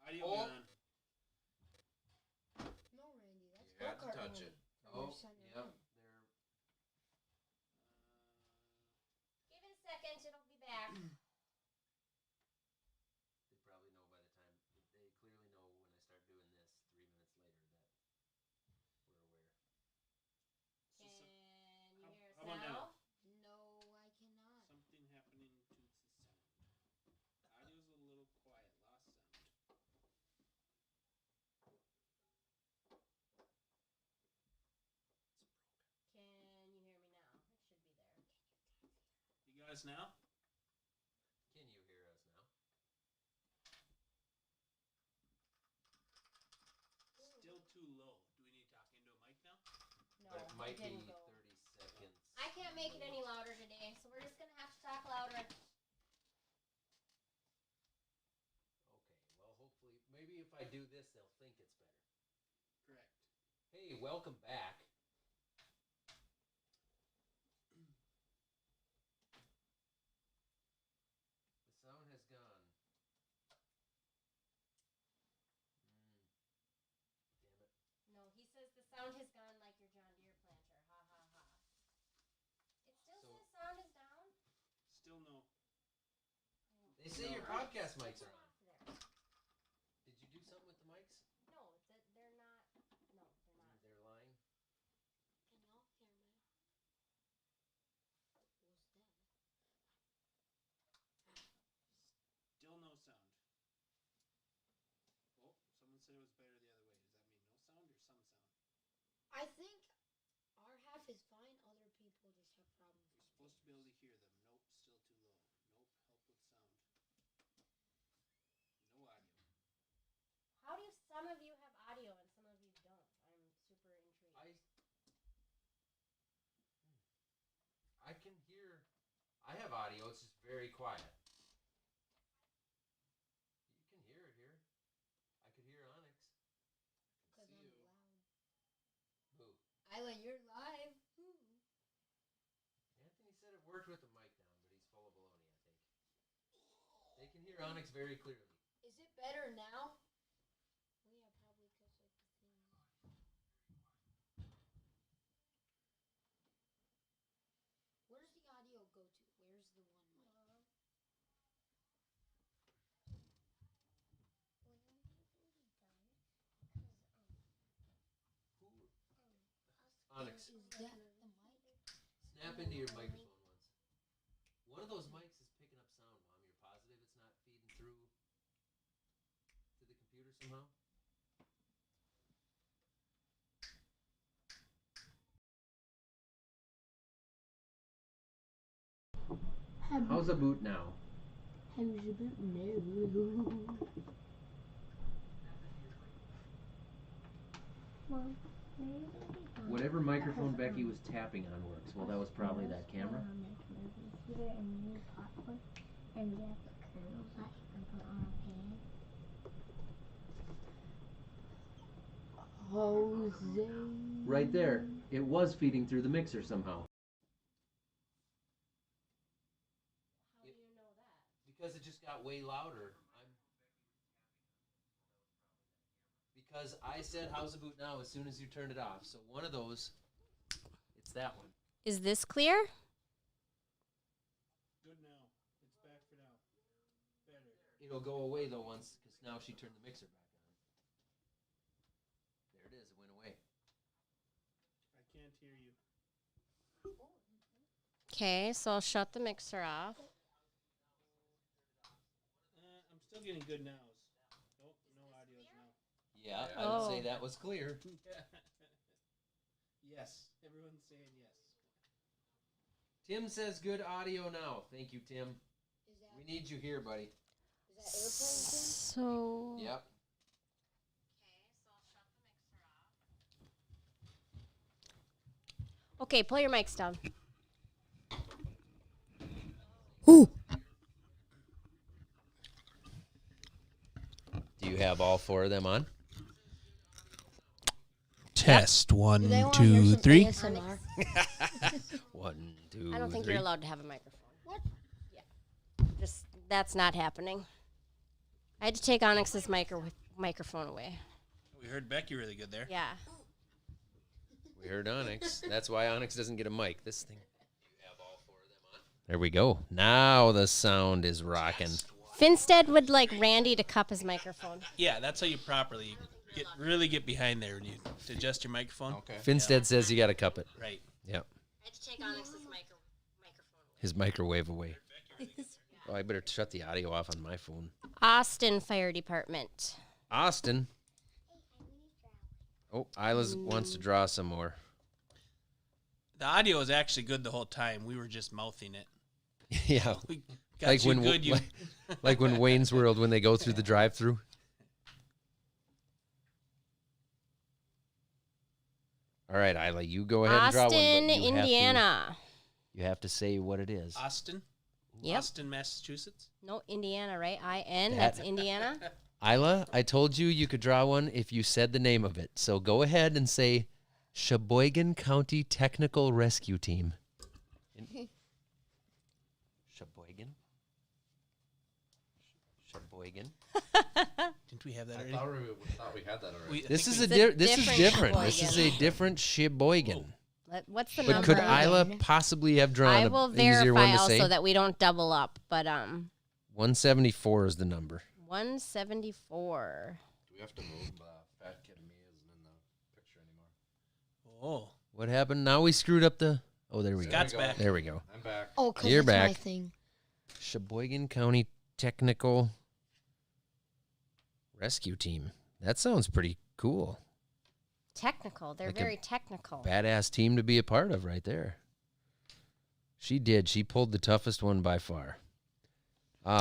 Audio Oh. gone. No, Randy, that's You had to go-kart touch one. it. Oh, Center yep. one. Give it a second. It'll be back. They probably know by the time, they clearly know when I start doing this 3 minutes later that we're aware. So Can you hear us how about now? No, I cannot. something happening to the sound. Audio's a little quiet. Lost sound. Can you hear me now? It should be there. You got us now? Can you hear us now? Still too low. Do we need to talk into a mic now? No, But it might be didn't go. 30 seconds. I can't make it any louder today, so we're just gonna have to talk louder. Okay, well, hopefully, maybe if I do this, they'll think it's better. Correct. Hey, welcome back. The sound has gone. Damn it. No, he says the sound has gone like your John Deere planter. Ha ha ha. It still So- says sound is down. Still no. They say your podcast mics are on. Off there. Did you do something with the mics? No, they're not. No, they're not. They're lying. Can y'all hear me? What's that? Still no sound. Oh, someone said it was better the other way. Does that mean no sound or some sound? I think our half is fine. Other people just have problems. You're supposed to be able to hear them. Nope, still too low. Nope, help with sound. No audio. How do some of you have audio and some of you don't? I'm super intrigued. I can hear. I have audio. It's just very quiet. You can hear it here. I could hear Onyx. Because I'm See you. loud. Who? Isla, you're live. Anthony said it worked with the mic down, but he's full of baloney, I think. They can hear Onyx very clearly. Is it better now? Well, yeah, probably because like the thing. Where does the audio go to? Where's the one mic? Onyx, Is that the mic? snap into your microphone once. One of those mics is picking up sound, Mom. You're positive it's not feeding through to the computer somehow? How's a boot now? How's a boot? No. Mom, maybe it'll be fine. Whatever microphone Because, Becky was tapping on works. Well, that was probably that camera. Here and you need popcorn, and we have the kernels that you can put on a pan. Jose. Right there. It was feeding through the mixer somehow. How do you know that? Because it just got way louder. Because I said how's the boot now as soon as you turned it off. So one of those, it's that one. Is this clear? Good now. It's back for now. Better. It'll go away though once, because now she turned the mixer back on. There it is. It went away. I can't hear you. Okay, so I'll shut the mixer off. I'm still getting good nows. Nope, no audios now. Yeah, Yeah. I would say Oh. that was clear. Yes, everyone's saying yes. Tim says good audio now. Thank you, Tim. Is that, We need you here, buddy. is that airplane thing? So. Yep. Okay, pull your mics down. Do you have all four of them on? Test. Do One, they want to hear some ASMR? 1, 2, I don't think 3. you're allowed to have a microphone. What? Yeah. Just that's not happening. I had to take Onyx's microphone away. We heard Becky really good there. Yeah. We heard Onyx. That's why Onyx doesn't get a mic. This thing. You have all four of them on? There we go. Now the sound is rocking. Finstead would like Randy to cup his microphone. Yeah, that's how you properly get behind there when you to adjust your microphone. Okay. Finstead says you got to cup it. Right. Yep. I had to take Onyx's microphone away. His microwave away. Oh, I better shut the audio off on my phone. Austin Fire Department. Austin. Oh, Isla wants to draw some more. The audio is actually good the whole time. We were just mouthing it. Yeah. We got Like you when good. You like when Wayne's World when they go through the drive-through. All right, Isla, you go ahead and draw one. Austin, but you have to- Indiana. You have to say what it is. Austin? Yep. Austin, Massachusetts? No, Indiana, right? I-N, That- that's Indiana. Isla, I told you you could draw one if you said the name of it. So go ahead and say Sheboygan County Technical Rescue Team. Sheboygan? Sheboygan? Didn't we have that I already? thought we had that already. This is It's this is different. This is a Sheboygan. different Sheboygan. What's the But number? could on it? Isla possibly have drawn I an will easier one verify to say? also that we don't double up, but 174 is the number. 174. Do we have to move? Fat Kid and Me isn't in the picture anymore. Oh. What happened? Now we screwed up the... Oh, there we go. Scott's back. There we go. I'm back. Oh, because You're it's my back. thing. Sheboygan County Technical Rescue Team. That sounds pretty cool. Technical. They're Like a very technical. Badass team to be a part of right there. She did. She pulled the toughest one by far.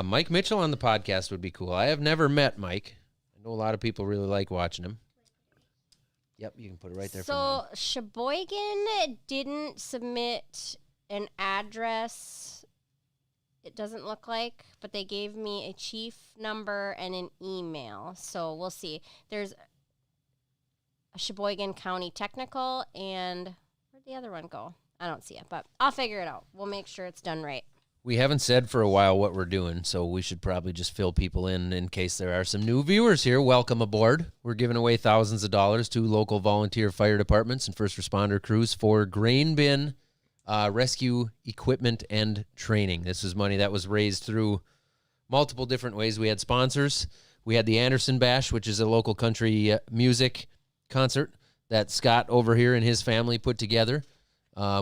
Mike Mitchell on the podcast would be cool. I have never met Mike. I know a lot of people really like watching him. Yep, you can put it right there. So Sheboygan didn't submit an address. It doesn't look like, but they gave me a chief number and an email. So we'll see. There's a Sheboygan County Technical, and where'd the other one go? I don't see it, but I'll figure it out. We'll make sure it's done right. We haven't said for a while what we're doing, so we should probably just fill people in case there are some new viewers here. Welcome aboard. We're giving away thousands of dollars to local volunteer fire departments and first responder crews for grain bin rescue equipment and training. This is money that was raised through multiple different ways. We had sponsors. We had the Anderson Bash, which is a local country music concert that Scott over here and his family put together.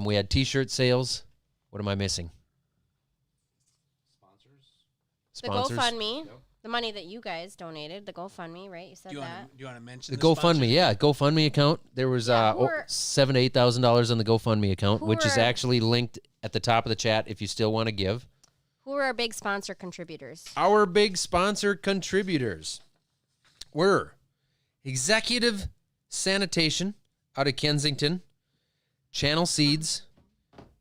We had T-shirt sales. What am I missing? The GoFundMe, the money that you guys donated, the GoFundMe, right? You said Do that. you want to mention The sponsors? GoFundMe, yeah, GoFundMe account. There was who are- $7,000 to $8,000 on the GoFundMe account, Who which is are- actually linked at the top of the chat if you still want to give. Who are our big sponsor contributors? Our big sponsor contributors were Executive Sanitation out of Kensington, Channel Seeds,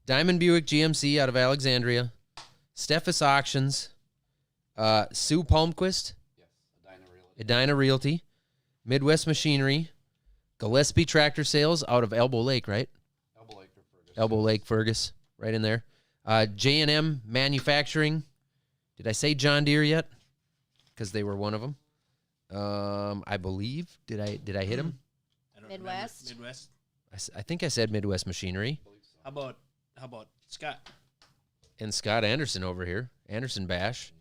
Diamond Buick GMC out of Alexandria, Steffes Auctions, Sue Palmquist, Edina Realty, Midwest Machinery, Gillespie Tractor Sales out of Elbow Lake, right? Elbow Lake, Fergus, right in there. J&M Manufacturing. Did I say John Deere yet? Because they were one of them. I believe. Did I hit him? I don't Midwest? remember. Midwest. I think I said Midwest Machinery. How about Scott? And Scott Anderson over here. Anderson Bash.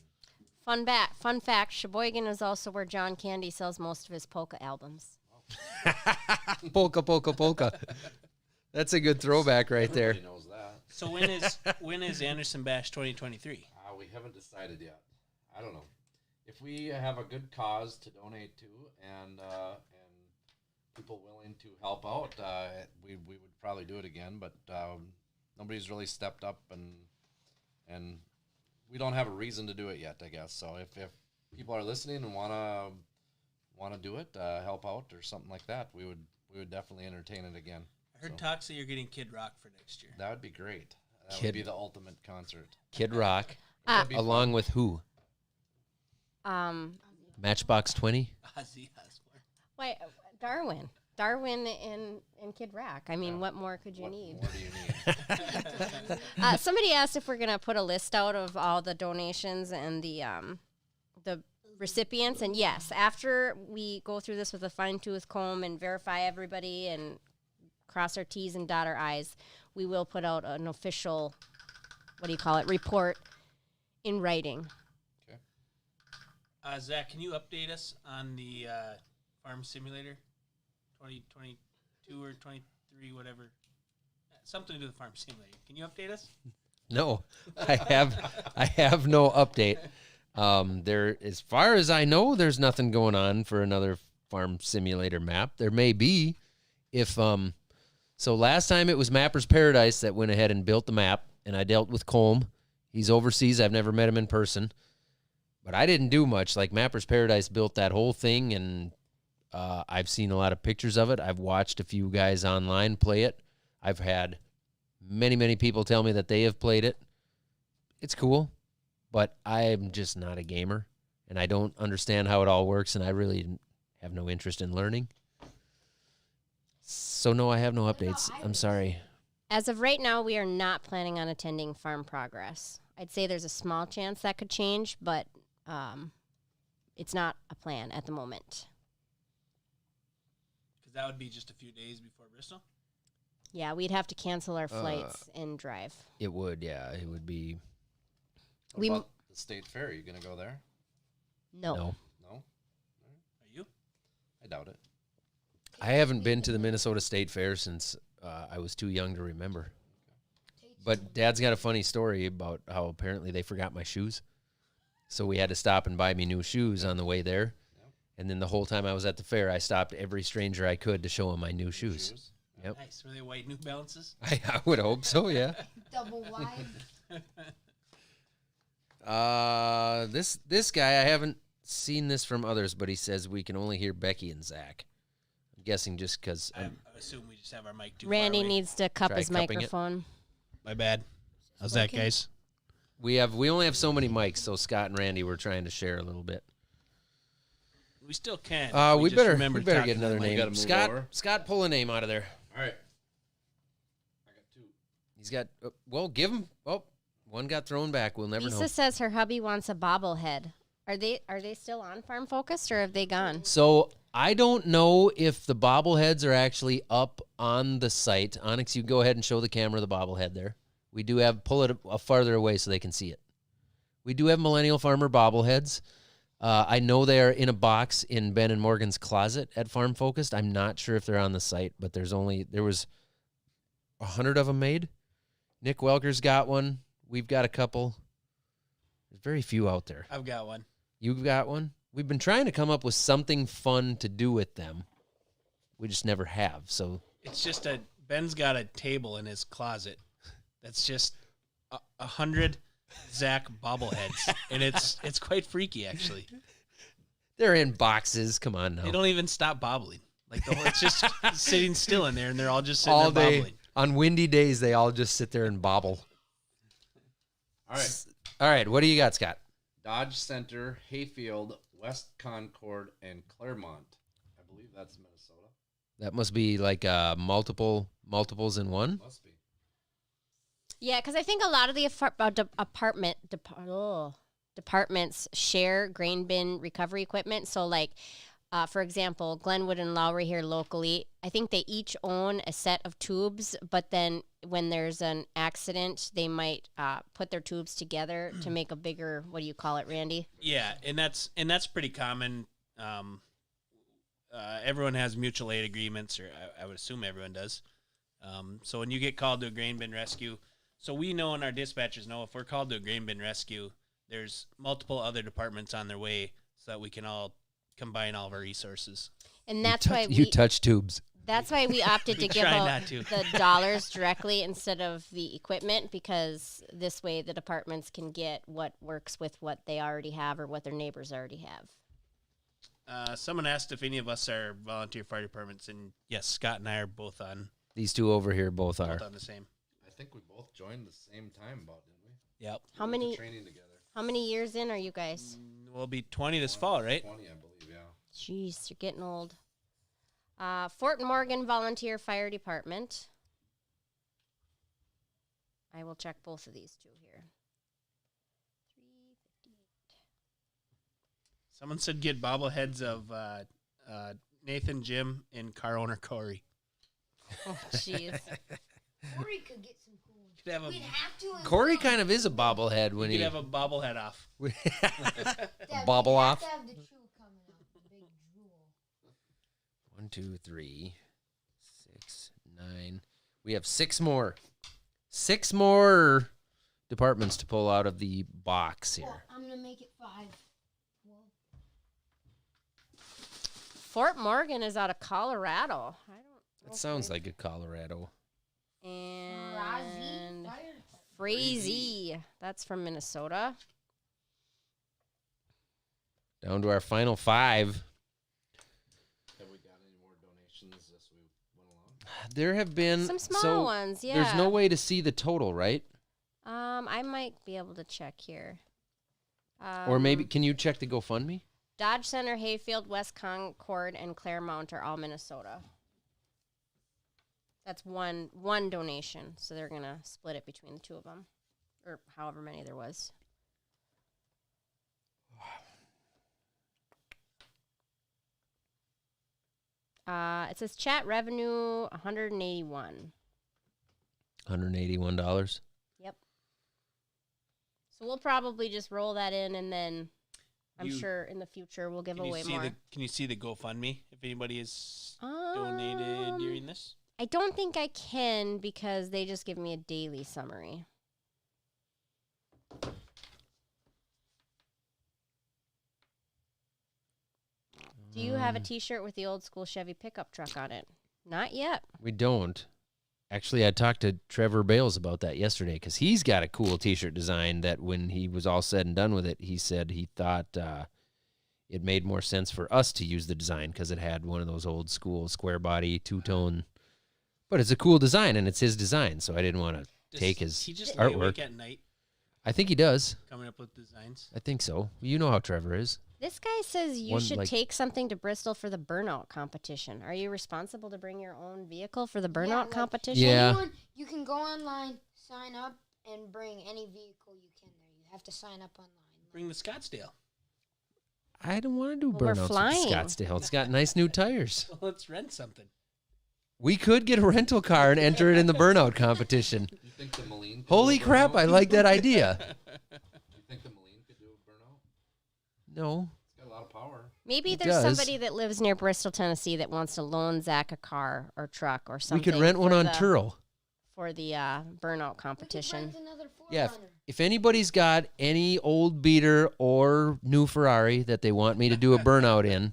Fun fact, Sheboygan is also where John Candy sells most of his polka albums. Polka, polka, polka. That's a good throwback right there. Everybody knows that. So when is Anderson Bash 2023? We haven't decided yet. I don't know. If we have a good cause to donate to and people willing to help out, we would probably do it again. But nobody's really stepped up, and we don't have a reason to do it yet, I guess. So if people are listening and wanna do it, help out or something like that, we would definitely entertain it again. I heard talks that you're getting Kid Rock for next year. That would be great. That Kid- would be the ultimate concert. Kid Rock. That'd be Along with who? Um, Matchbox 20? Ozzy Osbourne. wait, Darwin and Kid Rock. I mean, what more could you What need? more do you need? Somebody asked if we're gonna put a list out of all the donations and the recipients, and yes, after we go through this with a fine-tooth comb and verify everybody and cross our T's and dot our I's, we will put out an official, report in writing. Zach, can you update us on the Farm Simulator 2022 or 23, whatever? Something to do with Farm Simulator. Can you update us? No, I have no update. There, as far as I know, there's nothing going on for another Farm Simulator map. There may be, if so. Last time it was Mapper's Paradise that went ahead and built the map, and I dealt with Colm. He's overseas. I've never met him in person, but I didn't do much. Like Mapper's Paradise built that whole thing, and I've seen a lot of pictures of it. I've watched a few guys online play it. I've had Many people tell me that they have played it. It's cool, but I'm just not a gamer, and I don't understand how it all works, and I really have no interest in learning. So, no, I have no updates. I'm sorry. As of right now, we are not planning on attending Farm Progress. I'd say there's a small chance that could change, but it's not a plan at the moment. Because that would be just a few days before Bristol. Yeah, we'd have to cancel our flights and drive. It would, yeah. It would be. What about the state fair? Are you going to go there? No. No? Are you? I doubt it. I haven't been to the Minnesota State Fair since I was too young to remember. But Dad's got a funny story about how apparently they forgot my shoes. So we had to stop and buy me new shoes on the way there. Yep. And then the whole time I was at the fair, I stopped every stranger I could to show them my new shoes. Yep. Nice. Were they white New Balances? I would hope so, yeah. Double wide. This guy, I haven't seen this from others, but he says we can only hear Becky and Zach. I'm guessing just because I assume we just have our mic too Randy far away. needs to cup Try his cupping it. microphone. My bad. How's that, guys? we only have so many mics, so Scott and Randy were trying to share a little bit. We still can. We just better remember to get talk to another the mic. name. move Scott, over. Scott, pull a name out of there. All right. I got 2. He's got. Well, give him. Oh, one got thrown back. We'll never Lisa know. says her hubby wants a bobblehead. Are they still on Farm Focused or have they gone? So I don't know if the bobbleheads are actually up on the site. Onyx, you go ahead and show the camera the bobblehead there. We do have, pull it farther away so they can see it. We do have Millennial Farmer bobbleheads. I know they are in a box in Ben and Morgan's closet at Farm Focused. I'm not sure if they're on the site, but there was 100 of them made. Nick Welker's got one. We've got a couple. There's very few out there. I've got one. You've got one? We've been trying to come up with something fun to do with them. We just never have. So It's just Ben's got a table in his closet that's just 100 Zach bobbleheads, and it's quite freaky actually. they're in boxes. Come on now. They don't even stop bobbling. Like it's just sitting still in there, and they're all just sitting all there day bobbling. on windy days, they all just sit there and bobble. All right. All right, what do you got, Scott? Dodge Center, Hayfield, West Concord, and Claremont. I believe that's Minnesota. That must be like multiples in one. Must be. Yeah, because I think a lot of the departments share grain bin recovery equipment. So, like, for example, Glenwood and Lowry here locally, I think they each own a set of tubes, but then when there's an accident, they might put their tubes together to make a bigger, what do you call it, Randy? Yeah, and that's pretty common. Everyone has mutual aid agreements, or I would assume everyone does. So when you get called to a grain bin rescue, so we know and our dispatchers know if we're called to a grain bin rescue, there's multiple other departments on their way so that we can all combine all of our resources. And that's why You touch tubes. That's why we opted to We give try out not to. the dollars directly instead of the equipment, because this way the departments can get what works with what they already have or what their neighbors already have. Someone asked if any of us are volunteer fire departments, and yes, Scott and I are both on These two over here both are. the same. I think we both joined the same time, about didn't we? Yep. How We went to many training together? how many years in are you guys? We'll be 20 this fall, right? 20, I believe. Yeah. Jeez, you're getting old. Fort Morgan Volunteer Fire Department. I will check both of these two here. 358. Someone said get bobbleheads of Nathan, Jim, and car owner Corey. Oh, jeez. Corey could get some cool ones. Could have a, We'd have to. as Corey well. kind of is a bobblehead when you he could have a bobblehead off. Dad, bobble we'd have off. to have the chew coming out, the big drool. 1, 2, 3, 6, 9. We have 6 more. 6 more departments to pull out of the box Well, here. I'm gonna make it 5. Well, Fort Morgan is out of Colorado. I don't. That sounds like a Colorado. And Fire Frazee. That's from Minnesota. Down to our final 5. Have we got any more donations as we went along? There have been Some small ones, yeah. There's no way to see the total, right? I might be able to check here. Or maybe can you check the GoFundMe? Dodge Center, Hayfield, West Concord, and Claremont are all Minnesota. That's one donation, so they're gonna split it between the two of them, or however many there was. It says chat revenue $181. $181. Yep. So we'll probably just roll that in, and then I'm sure in the future we'll give away more. Can you see the GoFundMe if anybody has donated during this? I don't think I can because they just give me a daily summary. Do you have a T-shirt with the old school Chevy pickup truck on it? Not yet. We don't. Actually, I talked to Trevor Bales about that yesterday because he's got a cool T-shirt design that when he was all said and done with it, he said he thought it made more sense for us to use the design because it had one of those old school square body, two-tone. But it's a cool design, and it's his design, so I didn't want to take his he just lay artwork. awake at night I think he does. coming up with designs? I think so. You know how Trevor is. This guy says you One, should like- take something to Bristol for the burnout competition. Are you responsible to bring your own vehicle for the burnout like- competition? Yeah. Anyone, you can go online, sign up, and bring any vehicle you can there. You have to sign up online. Bring the Scottsdale. I don't want to do Well, we're burnouts flying. with Scottsdale. It's got nice new tires. Well, let's rent something. We could get a rental car and enter it in the burnout competition. You think the Moline could Holy do a crap, burnout? I like that idea. You think the Moline could do a burnout? No. It's got a lot of power. Maybe It there's does. somebody that lives near Bristol, Tennessee that wants to loan Zach a car or truck or something. We could rent one for on the- Turl. for the burnout competition. We could rent another Yeah, 4Runner. if anybody's got any old beater or new Ferrari that they want me to do a burnout in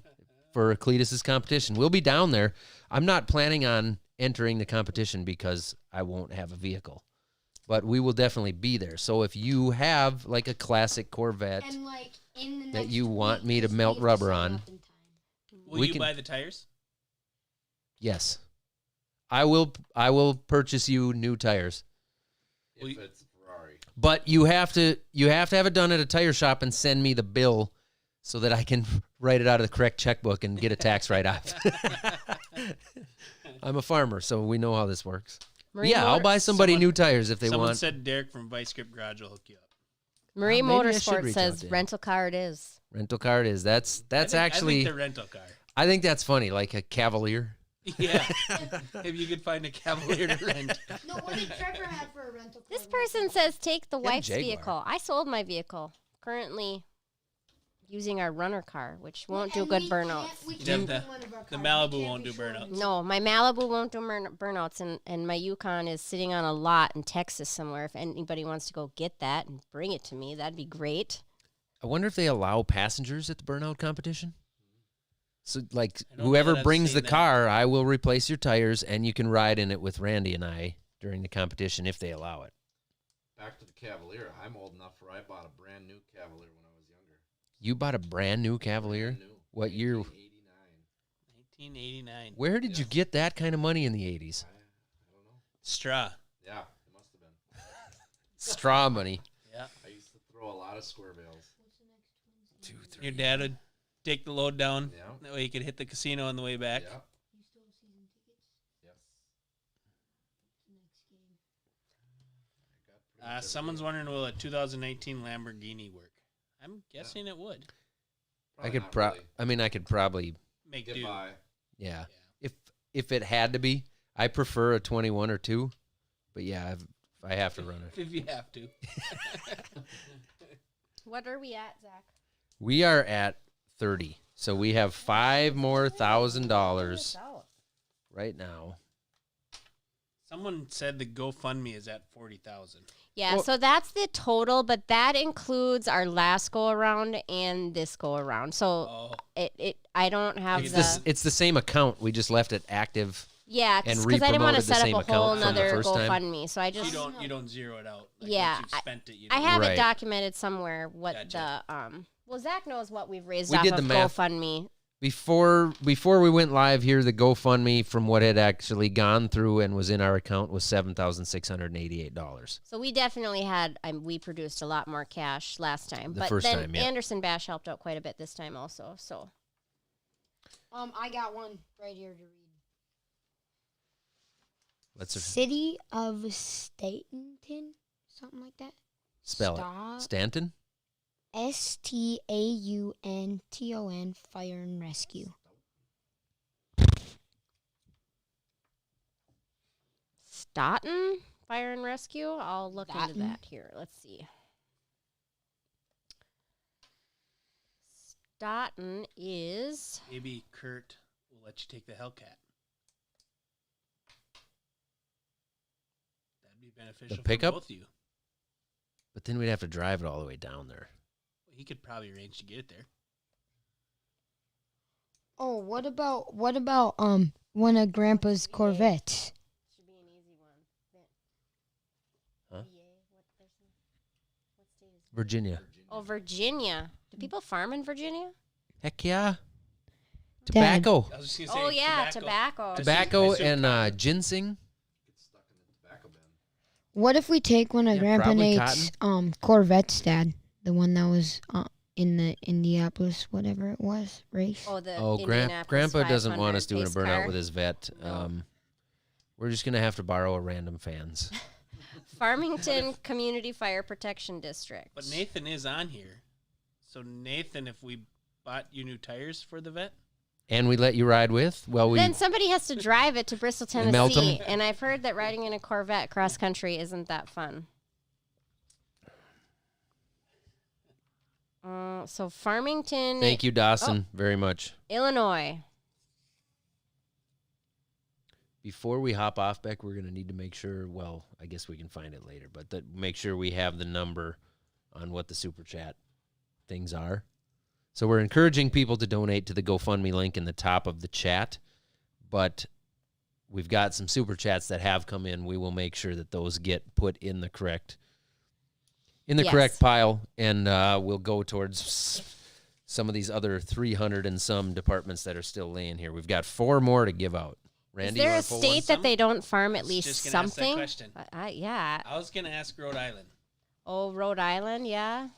for Cletus's competition, we'll be down there. I'm not planning on entering the competition because I won't have a vehicle, but we will definitely be there. So if you have like a classic Corvette, And like in the that next you want week, me to just melt leave rubber sign on. up in time. Will We you can- buy the tires? yes, I will purchase you new tires. If Well, you- it's Ferrari. But you have to have it done at a tire shop and send me the bill so that I can write it out of the correct checkbook and get a tax write-off. I'm a farmer, so we know how this works. Marie Yeah, I'll Motor- buy somebody someone- new tires if they Someone want. said Derek from Vice Grip Garage will hook you up. Marie maybe I should Motorsport reach says out to him. rental car it is. Rental car it is. That's I think actually the rental car. I think that's funny, like a Cavalier. Yeah. If you could find a Cavalier to rent. No, what did Trevor have for a rental car? This person says take the Get a wife's Jaguar. vehicle. I sold my vehicle. Currently using our runner car, which won't do And good we burnouts. can't- we Yeah, can't the- do one of our the cars. Malibu We can't won't be do showing burnouts. them. No, my Malibu won't do burnouts, and my Yukon is sitting on a lot in Texas somewhere. If anybody wants to go get that and bring it to me, that'd be great. I wonder if they allow passengers at the burnout competition. So, like, I don't know whoever that I've brings seen the that. car, I will replace your tires, and you can ride in it with Randy and I during the competition if they allow it. Back to the Cavalier. I'm old enough where I bought a brand new Cavalier when I was younger. You bought a brand new Cavalier? Brand new. What year? 1989. 1989. Where did you Yes. get that kind of money in the 80s? I don't know. Straw. Yeah, it must have been. Straw money. Yeah. I used to throw a lot of square bales. Your dad would take the load down. Yeah. That way you could hit the casino on the way back. Yeah. You stole season tickets Yes. to next game. I got pretty good Someone's at it. wondering, will a 2019 Lamborghini work? I'm guessing it would. I Probably could not really. I could probably Make Get do. by. yeah. If it had to be, I prefer a 21 or 2. But yeah, if I have to run it. If you have to. What are we at, Zach? We are at 30. So we have $5 more $1,000 right now. Someone said the GoFundMe is at 40,000. Yeah, Well- so that's the total, but that includes our last go around and this go around. So Oh, I don't have It's the same account. We just left it active. yeah, and because I didn't want to re-promoted the set same up a whole account from the nother first time? GoFundMe. So I you just don't zero it out. Like Yeah, once you've spent it, you I don't. have Right. it documented somewhere what Gotcha. well, Zach knows what we've raised We off did of the math. GoFundMe. Before we went live here, the GoFundMe from what had actually gone through and was in our account was $7,688. So we definitely had, we produced a lot more cash last time. The first time, yeah. Anderson Bash helped out quite a bit this time also, so. I got one right here to read. Let's City of Staunton, something like that. spell it. Stanton? Staunton, Fire and Rescue. Staunton Fire and Rescue? I'll look into Staunton. that here. Let's see. Staunton is... Maybe Kurt will let you take the Hellcat. That'd be beneficial for pickup? both of you. But then we'd have to drive it all the way down there. He could probably arrange to get it there. Oh, what about one of Grandpa's Corvettes? Should be an easy one. Huh? What state is Virginia. Oh, Virginia. Do people farm in Virginia? Heck yeah. Dad. Tobacco. I was just gonna say, Oh, yeah, tobacco. Tobacco I assume and cotton. ginseng. Get stuck in the tobacco bin. What if we take one of Yeah, Grandpa probably Nate's Corvettes, Dad? The one that was in the Indianapolis, whatever it was, race. Oh, the Grandpa Indianapolis doesn't want 500 us doing a pace burnout car. with his vet. No. We're just going to have to borrow a random fans. Farmington Community Fire Protection District. But Nathan is on here. So Nathan, if we bought you new tires for the vet, And we let you ride with? Well, we Then somebody has to drive it to Bristol, Melt 'em? Tennessee. And I've heard that riding in a Corvette cross country isn't that fun. So Farmington, thank you, Dawson, very much. Illinois. Before we hop off, Beck, we're going to need to make sure, well, I guess we can find it later, but make sure we have the number on what the Super Chat things are. So we're encouraging people to donate to the GoFundMe link in the top of the chat, but we've got some Super Chats that have come in. We will make sure that those get put in the correct correct pile, and we'll go towards some of these other 300 and some departments that are still laying here. We've got 4 more to give out. Randy, Is there you a wanna pull one? state that they don't farm at was least just gonna ask that something? question. Yeah. I was gonna ask Rhode Island. Oh, Rhode Island, yeah.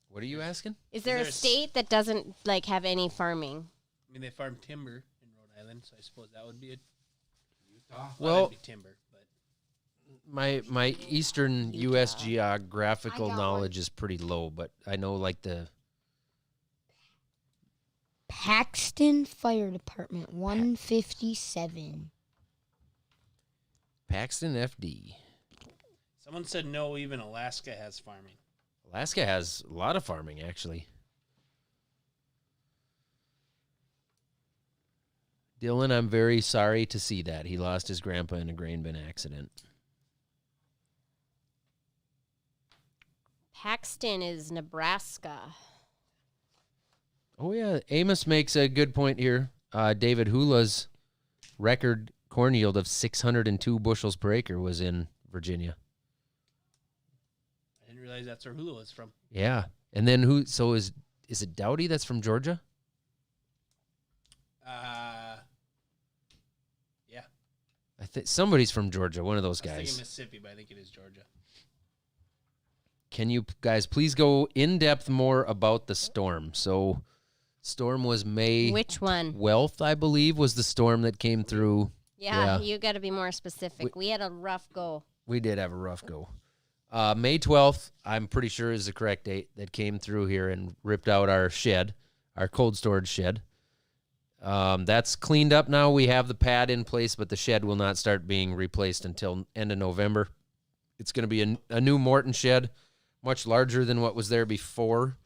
What are you asking? Is there there a a state that doesn't like have any farming? I mean, they farm timber in Rhode Island, so I suppose that would be a Utah. Well, that'd be timber. But my Eastern U.S. geographical I got knowledge is pretty low, but I know like the Paxton Fire Department, 157. Paxton FD. someone said no, even Alaska has farming. Alaska has a lot of farming, actually. Dylan, I'm very sorry to see that. He lost his grandpa in a grain bin accident. Paxton is Nebraska. Oh, yeah. Amos makes a good point here. David Hula's record corn yield of 602 bushels per acre was in Virginia. I didn't realize that's where Hulu is from. Yeah. And then who? So is it Dowdy that's from Georgia? Yeah. I think somebody's from Georgia, one of those I was thinking guys. Mississippi, but I think it is Georgia. Can you guys please go in depth more about the storm? So, storm was May Which one? 12th, I believe, was the storm that came through. Yeah, Yeah. you got to be more specific. We had a rough go. We did have a rough go. May 12th, I'm pretty sure is the correct date, that came through here and ripped out our shed, our cold storage shed. That's cleaned up now. We have the pad in place, but the shed will not start being replaced until end of November. It's going to be a new Morton shed, much larger than what was there before.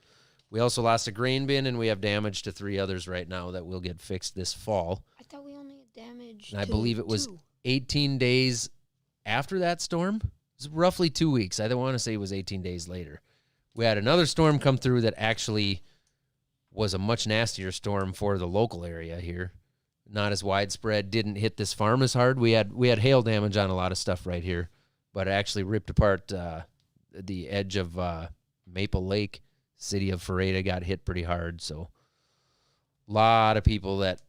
We also lost a grain bin, and we have damage to 3 others right now that will get fixed this fall. I thought we only had damage. And I to believe it was 2. 18 days after that storm. It was roughly 2 weeks. I don't want to say it was 18 days later. We had another storm come through that actually was a much nastier storm for the local area here. Not as widespread, didn't hit this farm as hard. We had hail damage on a lot of stuff right here, but it actually ripped apart the edge of Maple Lake. City of Ferreta got hit pretty hard, so Lot of people that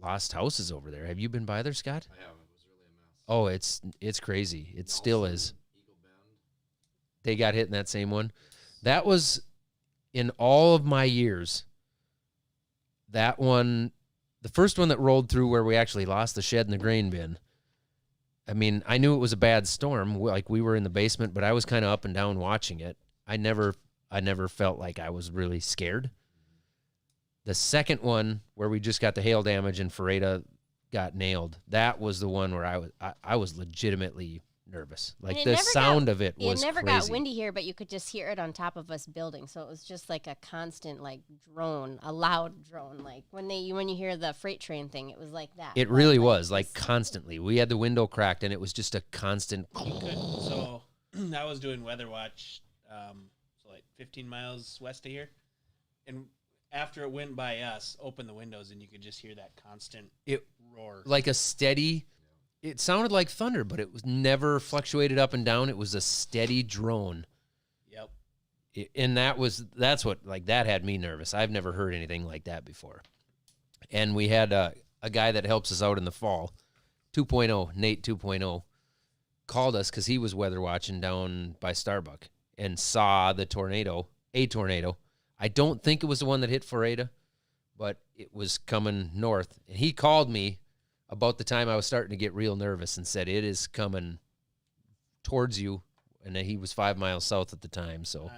lost houses over there. Have you been by there, Scott? I have. It was really a mess. Oh, it's crazy. It still Nelson, is. Eagle Bend. They got hit in that same one. That was in all of my years. That one, the first one that rolled through where we actually lost the shed and the grain bin. I mean, I knew it was a bad storm. Like, we were in the basement, but I was kind of up and down watching it. I never felt like I was really scared. The second one where we just got the hail damage and Ferreira got nailed, that was the one where I was legitimately nervous. Like, the sound of it was It never crazy. got windy here, but you could just hear it on top of us building. So it was just like a constant, like, drone, a loud drone. Like when you hear the freight train thing, it was like that. It really was, like, constantly. We had the window cracked, and it was just a constant. So I was doing weather watch, so like 15 miles west of here, and after it went by us, opened the windows, and you could just hear that constant roar. Like a steady. It sounded like thunder, but it was never fluctuated up and down. It was a steady drone. Yep. And that's what, like, that had me nervous. I've never heard anything like that before. And we had a guy that helps us out in the fall, 2.0, Nate 2.0, called us because he was weather watching down by Starbuck and saw a tornado. I don't think it was the one that hit Ferreira, but it was coming north. And he called me about the time I was starting to get real nervous and said, it is coming towards you. And then he was 5 miles south at the time. So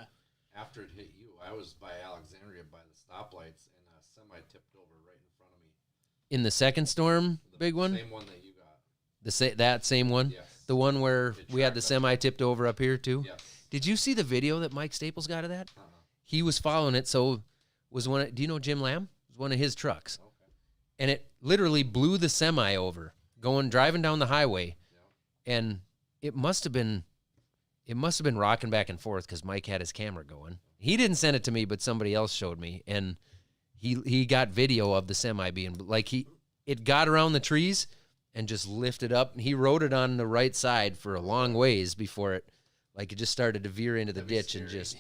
After it hit you, I was by Alexandria by the stoplights, and a semi tipped over right in front of me. in the second storm, The big one, Same one that you got. that same one, Yes. the one where It we had the tracked us. semi tipped over up here too. Yes. Did you see the video that Mike Staples got of that? Uh-huh. He was following it. So was one. Do you know Jim Lamb? It was one of his trucks. Okay. And it literally blew the semi over, driving down the highway, and it must have been rocking back and forth because Mike had his camera going. He didn't send it to me, but somebody else showed me, and he got video of the semi being like it got around the trees and just lifted up, and he rode it on the right side for a long ways before it just started to veer into the That'd be ditch and scary. just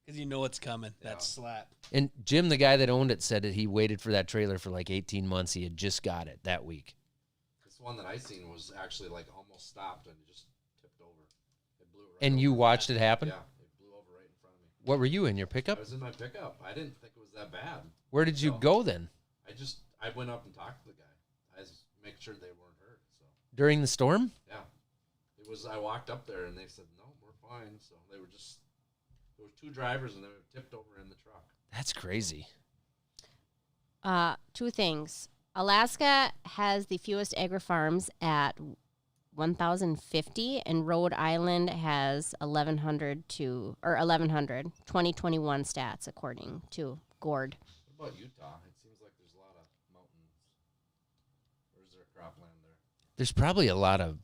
Because you know what's coming. Yeah. That slap. And Jim, the guy that owned it, said that he waited for that trailer for like 18 months. He had just got it that week. This one that I seen was actually like almost stopped and it just tipped over. It blew right And you over. watched it happen? Yeah, it blew over right in front of me. What were you in, your I pickup? was in my pickup. I didn't think it was that bad. Where did you So, go then? I went up and talked to the guy. I was making sure they weren't hurt. So During the storm? yeah, I walked up there and they said no, we're fine. So there were 2 drivers and they were tipped over in the truck. That's crazy. 2 things. Alaska has the fewest agri-farms at 1,050, and Rhode Island has 1,100 2021 stats according to Gord. What about Utah? It seems like there's a lot of mountains. Or is there cropland there? There's probably a lot of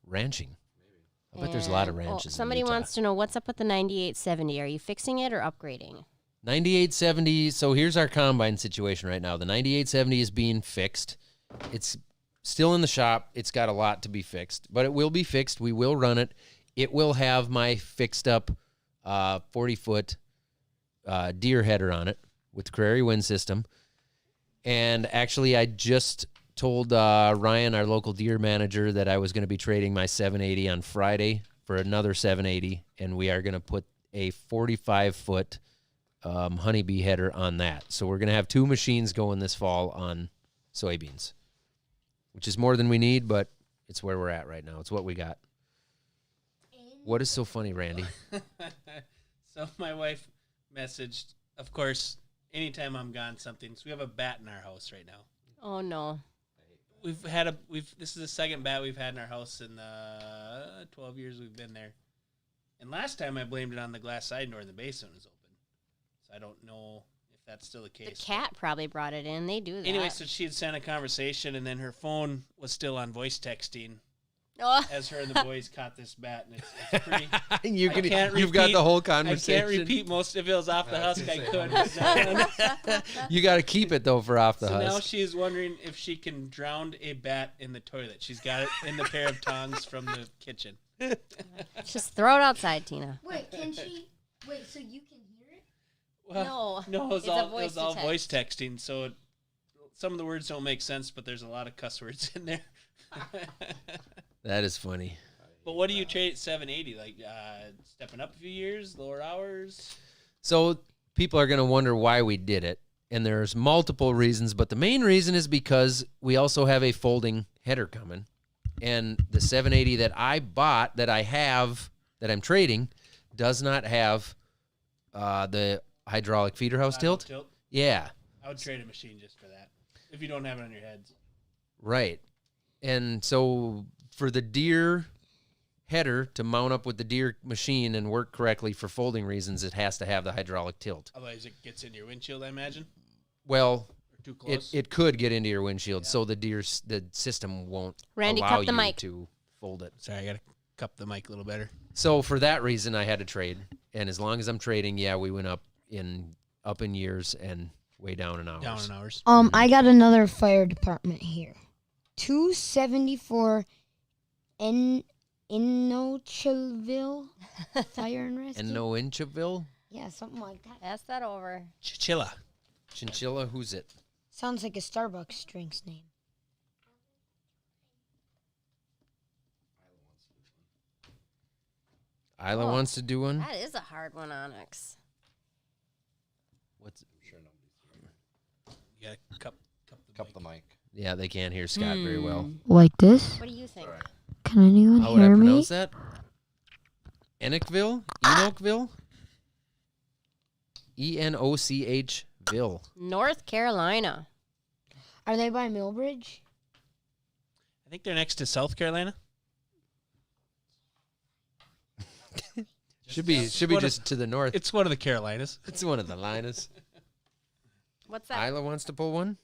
ranching. Maybe. I bet there's a lot of And, ranches. somebody in Utah. wants to know what's up with the 9870. Are you fixing it or upgrading? 9870. So here's our combine situation right now. The 9870 is being fixed. It's still in the shop. It's got a lot to be fixed, but it will be fixed. We will run it. It will have my fixed up 40-foot deer header on it with the Prairie Wind system. And actually, I just told Ryan, our local deer manager, that I was going to be trading my 780 on Friday for another 780, and we are going to put a 45-foot honeybee header on that. So we're going to have 2 machines going this fall on soybeans, which is more than we need, but it's where we're at right now. It's what we got. What is so funny, Randy? So my wife messaged, of course, anytime I'm gone something. So we have a bat in our house right now. Oh no. This is the second bat we've had in our house in the 12 years we've been there. And last time I blamed it on the glass side door in the basement was open. So I don't know if that's still the case. The cat probably brought it in. They do that. Anyway, so she had sent a conversation, and then her phone was still on voice texting Oh. as her and the boys caught this bat, and it's pretty. You've got the whole I conversation. can't repeat most of it. Was off the I was husk. gonna I say, could. how but not- You got to keep it though for off the So now husk. she is wondering if she can drown a bat in the toilet. She's got it in the pair of tongs from the kitchen. Just throw it outside, Tina. Wait, can she? Wait, so you can hear it? Well, No, it was it's a all, voice to text. voice texting, so some of the words don't make sense, but there's a lot of cuss words in there. That is funny. But what do you trade at 780? Like stepping up a few years, lower hours? So people are going to wonder why we did it, and there's multiple reasons, but the main reason is because we also have a folding header coming, and the 780 that I bought, that I have, that I'm trading, does not have the hydraulic feeder house tilt. Yeah. I would trade a machine just for that, if you don't have it on your heads. Right. And so for the Deere header to mount up with the Deere machine and work correctly for folding reasons, it has to have the hydraulic tilt. Otherwise, it gets into your windshield, I imagine. Well, Or too close. it could get into your windshield, so the system won't Randy, allow cup the you mic. to fold it. Sorry, I got to cup the mic a little better. So for that reason, I had to trade. And as long as I'm trading, yeah, we went up in years and way down in hours. Down in hours. I got another fire department here. 274 Inochaville Fire and Rescue. And no Inchaville? Yeah, something like that. Pass that over. Chichilla. Chinchilla, who's it? Sounds like a Starbucks drink's name. Isla wants to do one? That is a hard one, Onyx. What's You got to cup the mic. Yeah, they can't hear Scott very well. Like this? What do you think? Can anyone How would I hear me? pronounce that? Enochville? Enochville? Enochville. North Carolina. Are they by Millbridge? I think they're next to South Carolina. Should be one just to the north. It's one of the Carolinas. It's one of the Linus. What's that? Isla wants to pull one.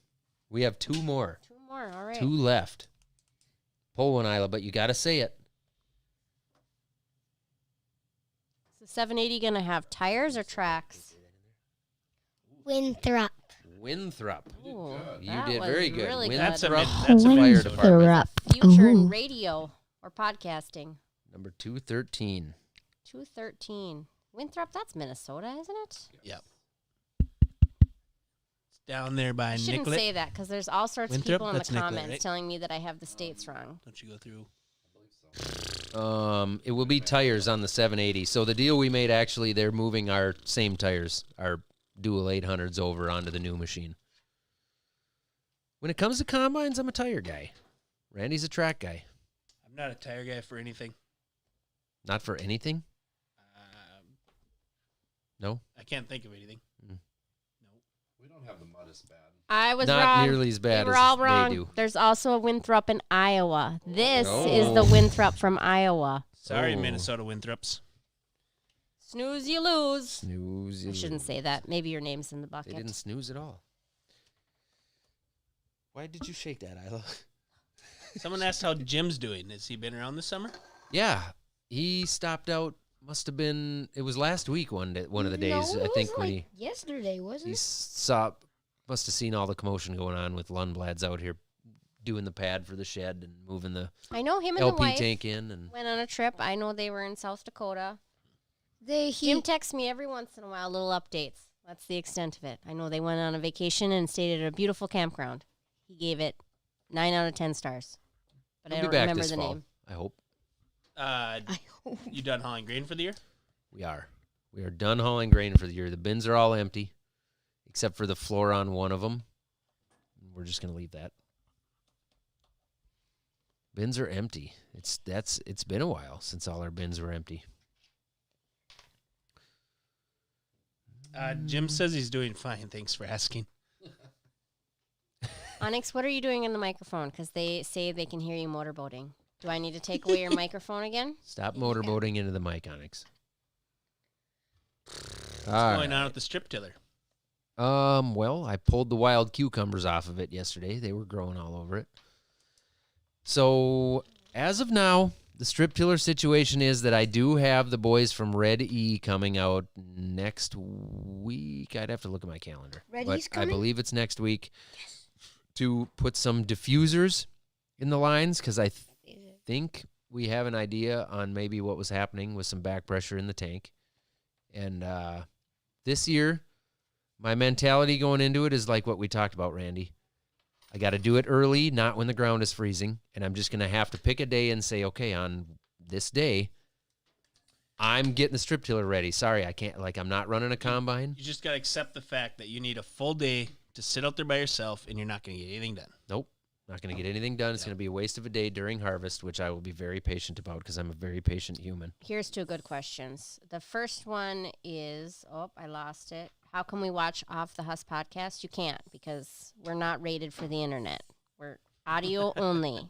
We have two more. Two more. All right. Two left. Pull one, Isla, but you got to say it. So 780 gonna have tires or tracks? Winthrop. Winthrop. Ooh, You that did was very good. Really That's a Winthrop mid- that's a Fire Minnesota. Department. Future in Ooh. radio or podcasting. Number 213. 213. Winthrop, that's Minnesota, isn't it? Yep. It's down there by I shouldn't Nicollet. say that because there's all sorts of Winthrop? people in the That's Nicollet, comments right? telling me that I have the states wrong. Don't you go through? It will be tires on the 780. So the deal we made, actually, they're moving our same tires, our dual 800s, over onto the new machine. When it comes to combines, I'm a tire guy. Randy's a track guy. I'm not a tire guy for anything. Not for anything? No? I can't think of anything. We don't have the mud as bad. I was Not wrong. nearly as bad They were as all they wrong. do. There's also a Winthrop in Iowa. This Oh. is the Winthrop from Iowa. Sorry, Oh. Minnesota Winthrops. Snooze, you lose. Snooze. I shouldn't say that. Maybe your name's in the bucket. They didn't snooze at all. Why did you shake that, Isla? Someone asked how Jim's doing. Has he been around this summer? Yeah, he stopped out. Must have been. It was last week. One of the days. No, I it think was when like yesterday, wasn't he it? saw. Must have seen all the commotion going on with Lundblad's out here doing the pad for the shed and moving the I know him and LP the wife tank in. And went on a trip. I know they were in South Dakota. He Jim texts me every once in a while, little updates. That's the extent of it. I know they went on a vacation and stayed at a beautiful campground. He gave it 9 out of 10 stars. But he'll I be don't back remember this the fall. name. I hope. I hope. You done hauling grain for the year? We are. We are done hauling grain for the year. The bins are all empty, except for the floor on one of them. We're just gonna leave that. Bins are empty. It's been a while since all our bins were empty. Jim says he's doing fine. Thanks for asking. Onyx, what are you doing in the microphone? Because they say they can hear you motorboating. Do I need to take away your microphone again? Stop motorboating into the mic, Onyx. What's going on with the strip tiller? Well, I pulled the wild cucumbers off of it yesterday. They were growing all over it. So, as of now, the strip tiller situation is that I do have the boys from Red E coming out next week. I'd have to look at my calendar. Red But E's coming? I believe it's next week to put some diffusers in the lines because I think we have an idea on maybe what was happening with some back pressure in the tank. And this year, My mentality going into it is like what we talked about, Randy. I got to do it early, not when the ground is freezing, and I'm just going to have to pick a day and say, okay, on this day, I'm getting the strip tiller ready. Sorry, I can't. Like, I'm not running a combine. You just got to accept the fact that you need a full day to sit out there by yourself, and you're not going to get anything done. Nope. Not going to get anything done. It's going to be a waste of a day during harvest, which I will be very patient about because I'm a very patient human. Here's 2 good questions. The first one is, I lost it. How can we watch Off the Husk podcast? You can't because we're not rated for the internet. We're audio only.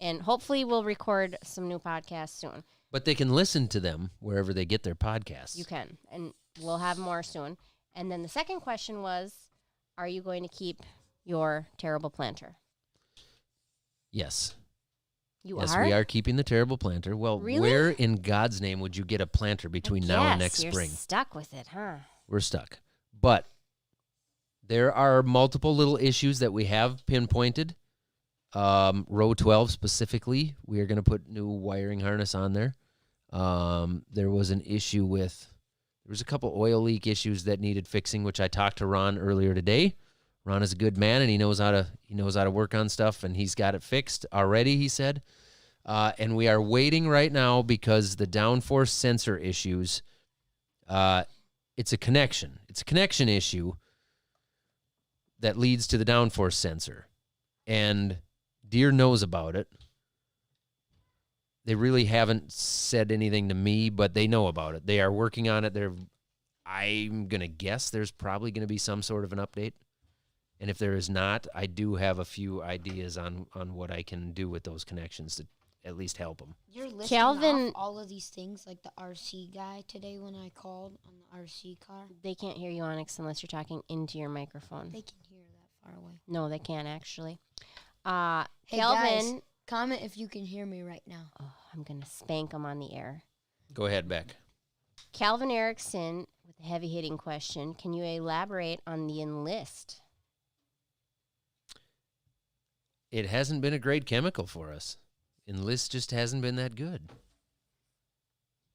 And hopefully we'll record some new podcasts soon. But they can listen to them wherever they get their podcasts. You can. And we'll have more soon. And then the second question was, are you going to keep your terrible planter? Yes. Yes, we are keeping the terrible planter. Well, Really? where in God's name would you get a planter between now and next you're spring? Stuck with it, huh? We're stuck. But there are multiple little issues that we have pinpointed. Row 12 specifically, we are going to put new wiring harness on there. There was an issue with, there was a couple oil leak issues that needed fixing, which I talked to Ron earlier today. Ron is a good man, and he knows how to work on stuff, and he's got it fixed already, he said. And we are waiting right now because the downforce sensor issues, it's a connection. It's a connection issue that leads to the downforce sensor. And Deere knows about it. They really haven't said anything to me, but they know about it. They are working on it. I'm going to guess there's probably going to be some sort of an update. And if there is not, I do have a few ideas on what I can do with those connections to at least help them. You're listing off all of these things like the RC guy today when I called on the RC car. They can't hear you, Onyx, unless you're talking into your microphone. They can hear that far away. No, they can't, actually. Hey, Kelvin. guys, comment if you can hear me right now. Oh, I'm going to spank them on the air. Go ahead, Beck. Calvin Erickson with a heavy-hitting question. Can you elaborate on the Enlist? It hasn't been a great chemical for us. Enlist just hasn't been that good.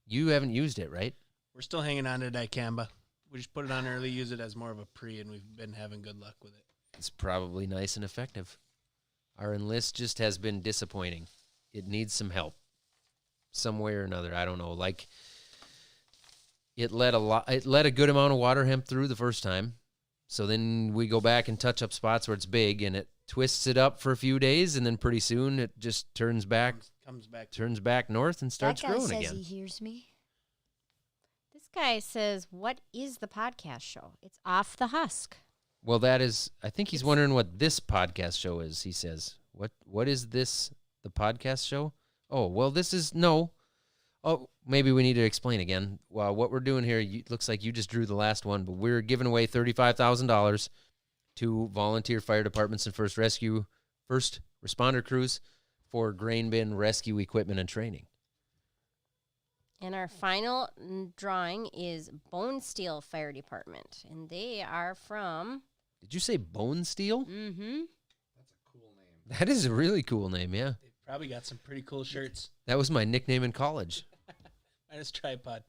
You haven't used it, right? We're still hanging on to dicamba. We just put it on early, use it as more of a pre, and we've been having good luck with it. It's probably nice and effective. Our Enlist just has been disappointing. It needs some help. Some way or another. I don't know. Like, it let a good amount of water hemp through the first time. So then we go back and touch up spots where it's big, and it twists it up for a few days, and then pretty soon it just turns back north and starts growing again. That guy says he hears me. This guy says, what is the podcast show? It's Off the Husk. Well, I think he's wondering what this podcast show is, he says. What is this, the podcast show? Oh, well, this is, no. Oh, maybe we need to explain again. Well, what we're doing here, it looks like you just drew the last one, but we're giving away $35,000 to volunteer fire departments and first responder crews for grain bin rescue equipment and training. And our final drawing is Bone Steel Fire Department, and they are from... Did you say Bone Steel? Mm-hmm. That's a cool name. That is a really cool name, yeah. They probably got some pretty cool shirts. That was my nickname in college. Minus tripod.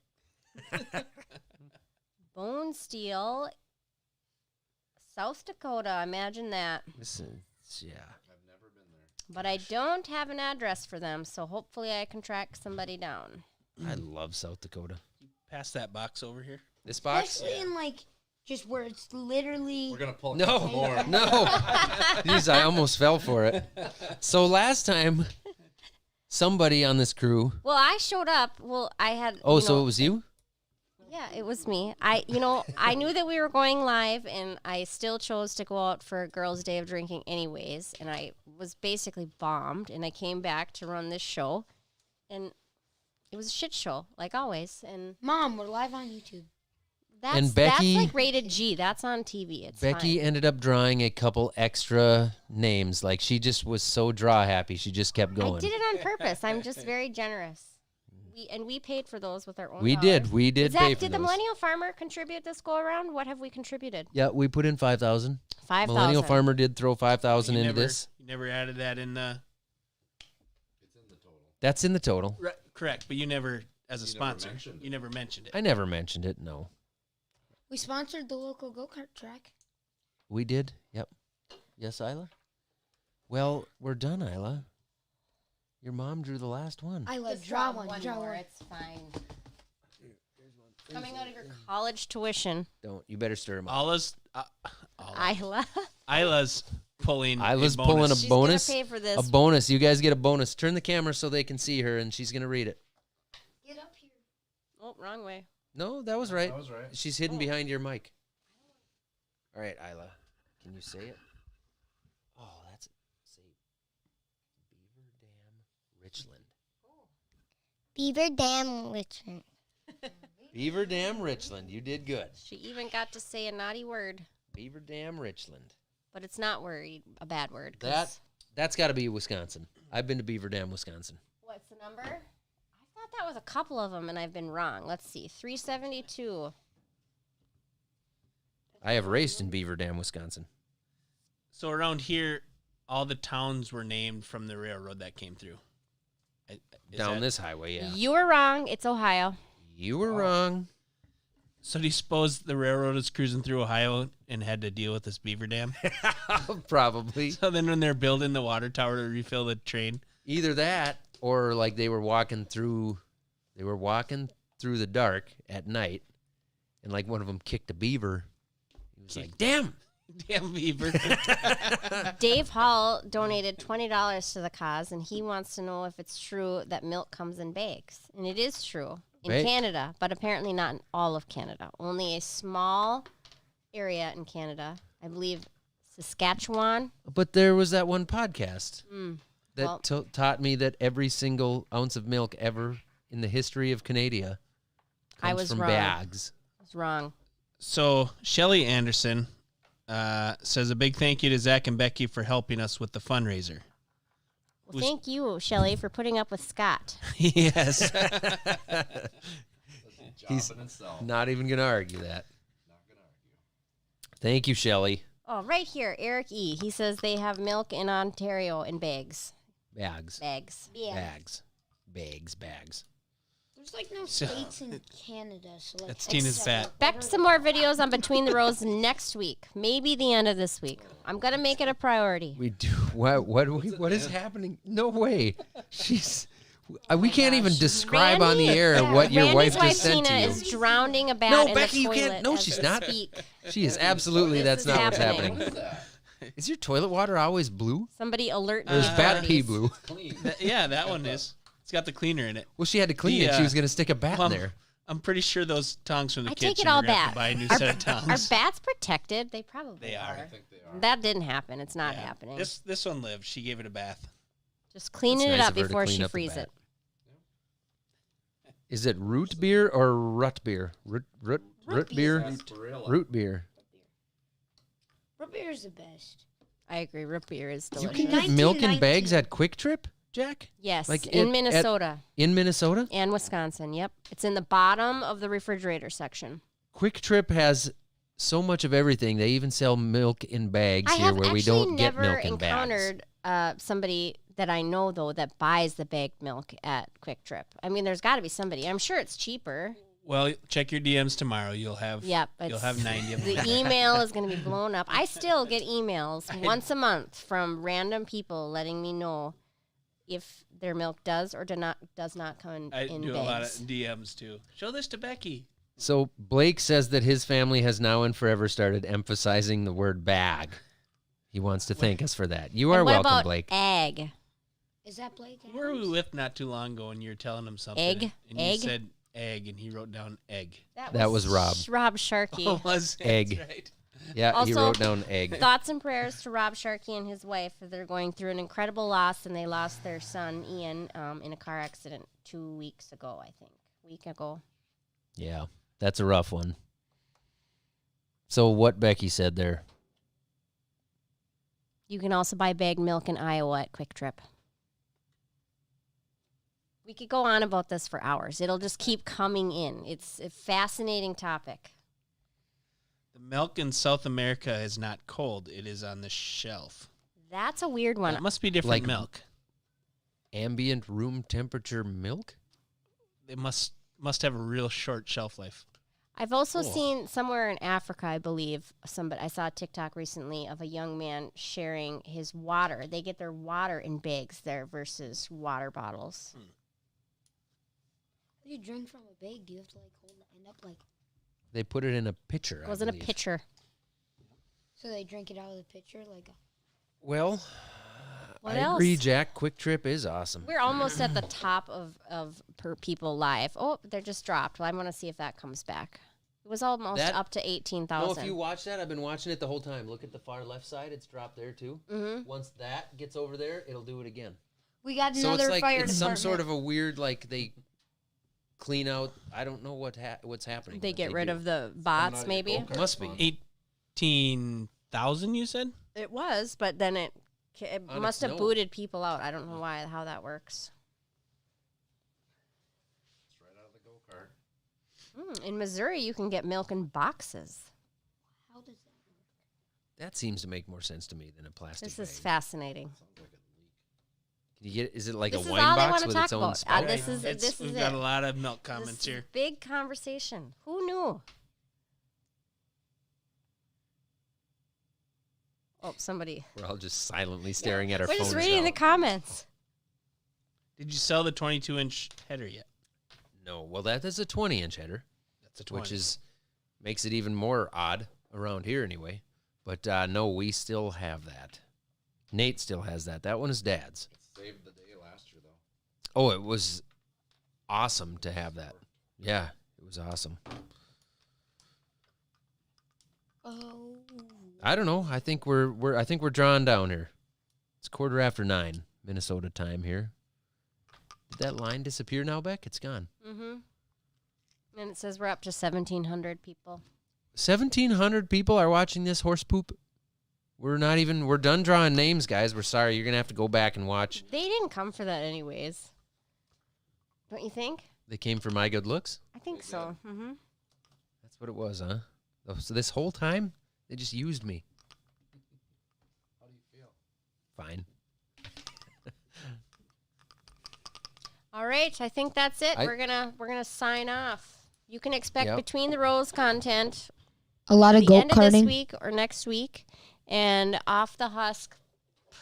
Bone Steel, South Dakota. Imagine that. Yeah. I've never been there. But I don't have an address for them, so hopefully I can track somebody down. I love South Dakota. Pass that box over here. This box? Especially in like just where it's literally. We're gonna pull a No, couple more. no. Jeez, I almost fell for it. So last time, somebody on this crew. Well, I showed up. Well, I had. Oh, so it was you? Yeah, it was me. I knew that we were going live, and I still chose to go out for Girls' Day of Drinking anyways, and I was basically bombed, and I came back to run this show, and it was a shit show, like always. And Mom, we're live on YouTube. And Becky- that's like rated G. That's on TV. It's Becky fine. ended up drawing a couple extra names. Like, she just was so draw happy. She just kept going. I did it on purpose. I'm just very generous. We paid for those with our own We dollars. did. We did pay for Did the those. Millennial Farmer contribute this go around? What have we contributed? Yeah, we put in 5,000. 5,000. Millennial Farmer did throw 5,000 into this. You never added that in the. It's in the total. That's in the total. Correct, but you never, as a You never sponsor, mentioned it. you never mentioned it. I never mentioned it, no. We sponsored the local go-kart track. We did? Yep. Yes, Isla? Well, we're done, Isla. Your mom drew the last one. Isla, Just draw one one. Draw more. one. It's fine. Coming out of your college tuition. Don't. You better stir him up. Isla's pulling. Isla's a pulling bonus. a She's bonus. gonna pay for this. A bonus. You guys get a bonus. Turn the camera so they can see her, and she's going to read it. Get up here. Oh, wrong way. No, that was right. That was right. She's hidden behind your mic. All right, Isla. Can you say it? Oh, that's say Beaver Dam Richland. Beaver Dam, Richland. Beaver Dam Richland. You did good. She even got to say a naughty word, Beaver Dam Richland. but it's not a bad word. 'Cause- That's got to be Wisconsin. I've been to Beaver Dam, Wisconsin. What's the number? I thought that was a couple of them, and I've been wrong. Let's see, 372. I have raced in Beaver Dam, Wisconsin. So around here, all the towns were named from the railroad that came through. Down this highway, yeah. You were wrong. It's Ohio. You were wrong. So do you suppose the railroad is cruising through Ohio and had to deal with this beaver dam? Probably. So then when they're building the water tower to refill the train, Either that, or like they were walking through the dark at night, and like one of them kicked a beaver. He was like, "Damn, damn beaver. Dave Hall donated $20 to the cause, and he wants to know if it's true that milk comes in bags. And it is true in Canada, but apparently not in all of Canada. Only a small area in Canada, I believe Saskatchewan. But there was that one podcast that Well- taught me that every single ounce of milk ever in the history of Canada I comes was from wrong. bags. I was wrong. So Shelly Anderson says a big thank you to Zach and Becky for helping us with the fundraiser. Well, thank you, Shelley, for putting up with Scott. Yes. He's in itself. not even going to argue that. Not gonna argue. Thank you, Shelley. Oh, right here, Eric E. He says they have milk in Ontario in bags. Bags. Bags. Bags. Bags. There's like no So- states in Canada, so like That's Tina's fat. Expect some more videos on Between the Rows next week. Maybe the end of this week. I'm going to make it a priority. We do. What is happening? No way. She's. We can't even describe on the air what your Randy's wife just said Tina to you. is drowning a bat No, in Becky, the you toilet can't- no, as she's we not. speak. She is absolutely. This That's is not what's happening. happening. Is your toilet water always blue? Somebody alert Or is the bat pee authorities. blue? Clean. Yeah, that one is. It's got the cleaner in it. Well, she had to clean it. She was going to stick a bat in there. I'm pretty sure those tongs from the I kitchen. take it all we're gonna have back. to buy a new Are, set of tongs. are bats protected? They probably They are. I think they are. That didn't happen. It's not Yeah. happening. This one lived. She gave it a bath. Just cleaning It's it nice up of her to before clean she up the frees bat. it. Is it root beer or rut beer? Root beer? Sarsaparilla. Root beer. root beer is the best. I agree. Root beer is You delicious. can get milk in 1919. bags at Quick Trip, Jack? Yes, Like in at- Minnesota In Minnesota? and Wisconsin. Yep. It's in the bottom of the refrigerator section. Quick Trip has so much of everything. They even sell milk in bags I here have where we actually don't get never milk in bags. encountered somebody that I know, though, that buys the bagged milk at Quick Trip. I mean, there's got to be somebody. I'm sure it's cheaper. Well, check your DMs tomorrow. You'll have Yep. you'll it's- have 90 of them. The email is going to be blown up. I still get emails once a month from random people letting me know if their milk does or does not come I in do bags. a lot of DMs too. Show this to Becky. So Blake says that his family has now and forever started emphasizing the word bag. He wants to thank us for that. You are And what welcome, about Blake. egg? Is that Blake? Who were we with not too long ago and you were telling him something? Egg? And Egg? you said egg and he wrote down egg. That was Rob. Rob Sharkey. Oh, was it? Egg. That's right. Yeah, he Also, wrote down egg. Thoughts and prayers to Rob Sharkey and his wife. They're going through an incredible loss, and they lost their son, Ian, in a car accident 2 weeks ago, I think. Week ago. Yeah, that's a rough one. So what Becky said there. You can also buy bagged milk in Iowa at Quick Trip. We could go on about this for hours. It'll just keep coming in. It's a fascinating topic. The milk in South America is not cold. It is on the shelf. That's a weird one. That must be different Like- milk. Ambient room temperature milk? They must have a real short shelf life. I've also seen somewhere in Africa, I believe, I saw a TikTok recently of a young man sharing his water. They get their water in bags there versus water bottles. If you drink from a bag, do you have to like end up like? They put it in a pitcher. It was in a pitcher. So they drink it out of the pitcher like. Well, What I else? agree, Jack. Quick Trip is awesome. We're almost at the top of per people live. Oh, they're just dropped. Well, I want to see if that comes back. It was almost up to 18,000. No, if you watch that, I've been watching it the whole time. Look at the far left side; it's dropped there too. Mm-hmm. Once that gets over there, it'll do it again. We got So another it's like fire it's some department. sort of a weird like they clean out. I don't know what's happening. They but get rid do. of the bots, out of maybe. your go-kart Must be. spawn. 18,000, you said? It was, but then it On must its have own. booted people out. I don't know how that works. It's right out of the go-kart. In Missouri, you can get milk in boxes. How does that? That seems to make more sense to me than a plastic This bag. is fascinating. Sounds like a leak. Can you get? Is it like This a is wine all they box wanna with talk its own about. spout? This is We've it. got a lot of milk This comments is here. big conversation. Who knew? Oh, somebody. We're all just silently staring at our We're phones. just reading now. the comments. Did you sell the 22-inch header yet? No, well, that is a 20-inch header, That's a 20. which is makes it even more odd around here anyway. But no, we still have that. Nate still has that. That one is Dad's. Saved the day last year, though. Oh, it was awesome to have that. Yeah, it was awesome. Oh. I don't know. I think we're drawing down here. It's 9:15 Minnesota time here. Did that line disappear now, Beck? It's gone. Mm-hmm. And it says we're up to 1,700 people. 1,700 people are watching this horse poop. We're done drawing names, guys. We're sorry. You're going to have to go back and watch. They didn't come for that anyways. Don't you think? They came for my good looks. I think so. Mm-hmm. That's what it was, huh? So this whole time, they just used me. How do you feel? Fine. All right, I think that's it. We're gonna sign off. You can expect Between the Rows content A lot of the end of this go-karting. week or next week, and Off the Husk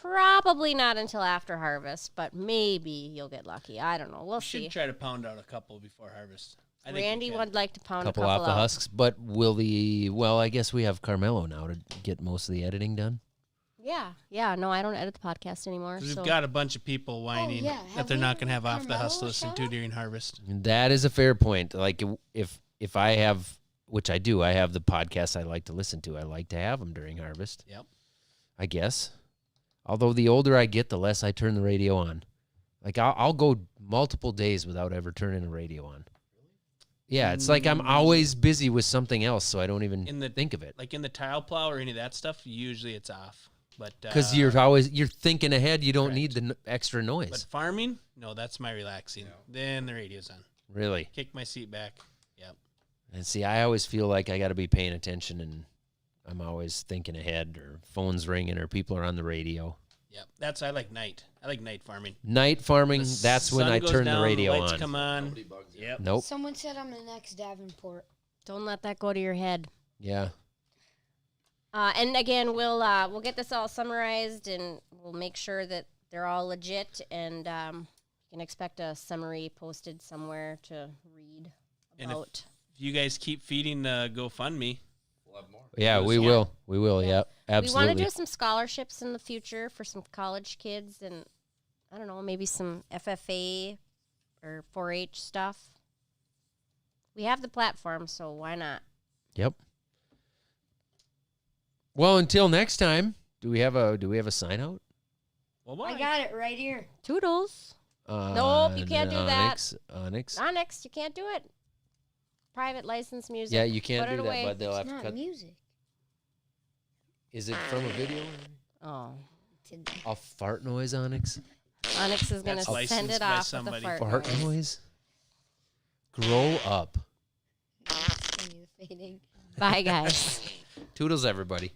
probably not until after harvest, but maybe you'll get lucky. I don't know. We'll We see. should try to pound out a couple before harvest. I think we Randy can. would like to pound Couple a couple off the out. husks, but I guess we have Carmelo now to get most of the editing done. Yeah. No, I don't edit the podcast anymore. 'Cause we've So got a bunch of people whining yeah. that Have they're we not going to ever have off the husk to Carmelo listen shout to out? during harvest. That is a fair point. Like if I have, which I do, I have the podcasts I like to listen to. I like to have them during harvest. Yep. I guess. Although the older I get, the less I turn the radio on. Like I'll go multiple days without ever turning the radio on. Yeah, it's like I'm always busy with something else, so I don't even think of it. Like in the tile plow or any of that stuff, usually it's off. But Because you're thinking ahead. You don't need the extra noise. But farming, no, that's my relaxing. Then the radio's on. Really. Kick my seat back. Yep. And see, I always feel like I got to be paying attention, and I'm always thinking ahead, or phones ringing, or people are on the radio. Yep. I like night. I like night farming. Night farming, The that's when sun I goes turn down, the radio lights on. come on. Nobody bugs you. Yep. Nope. Someone said I'm the next Davenport. don't let that go to your head. Yeah. And again, we'll get this all summarized, and we'll make sure that they're all legit. And you can expect a summary posted somewhere to read And about. If you guys keep feeding the GoFundMe, We'll have more. Yeah, we will. We will. Yeah, We want absolutely. to do some scholarships in the future for some college kids, and I don't know, maybe some FFA or 4-H stuff. We have the platform, so why not? Yep. Well, until next time, do we have a sign out? well, bye. I got it right here. Toodles. Nope, you can't do that. Onyx. Onyx, you can't do it. Private license music. Yeah, you can't Put do it that, away. but they'll It's have to not cut. music. Is it from a video? Oh. A fart noise, Onyx. Onyx is going to That's send licensed it by off with somebody. the Fart noise. Grow up. It's gonna be the fading. Bye, guys. Toodles, everybody.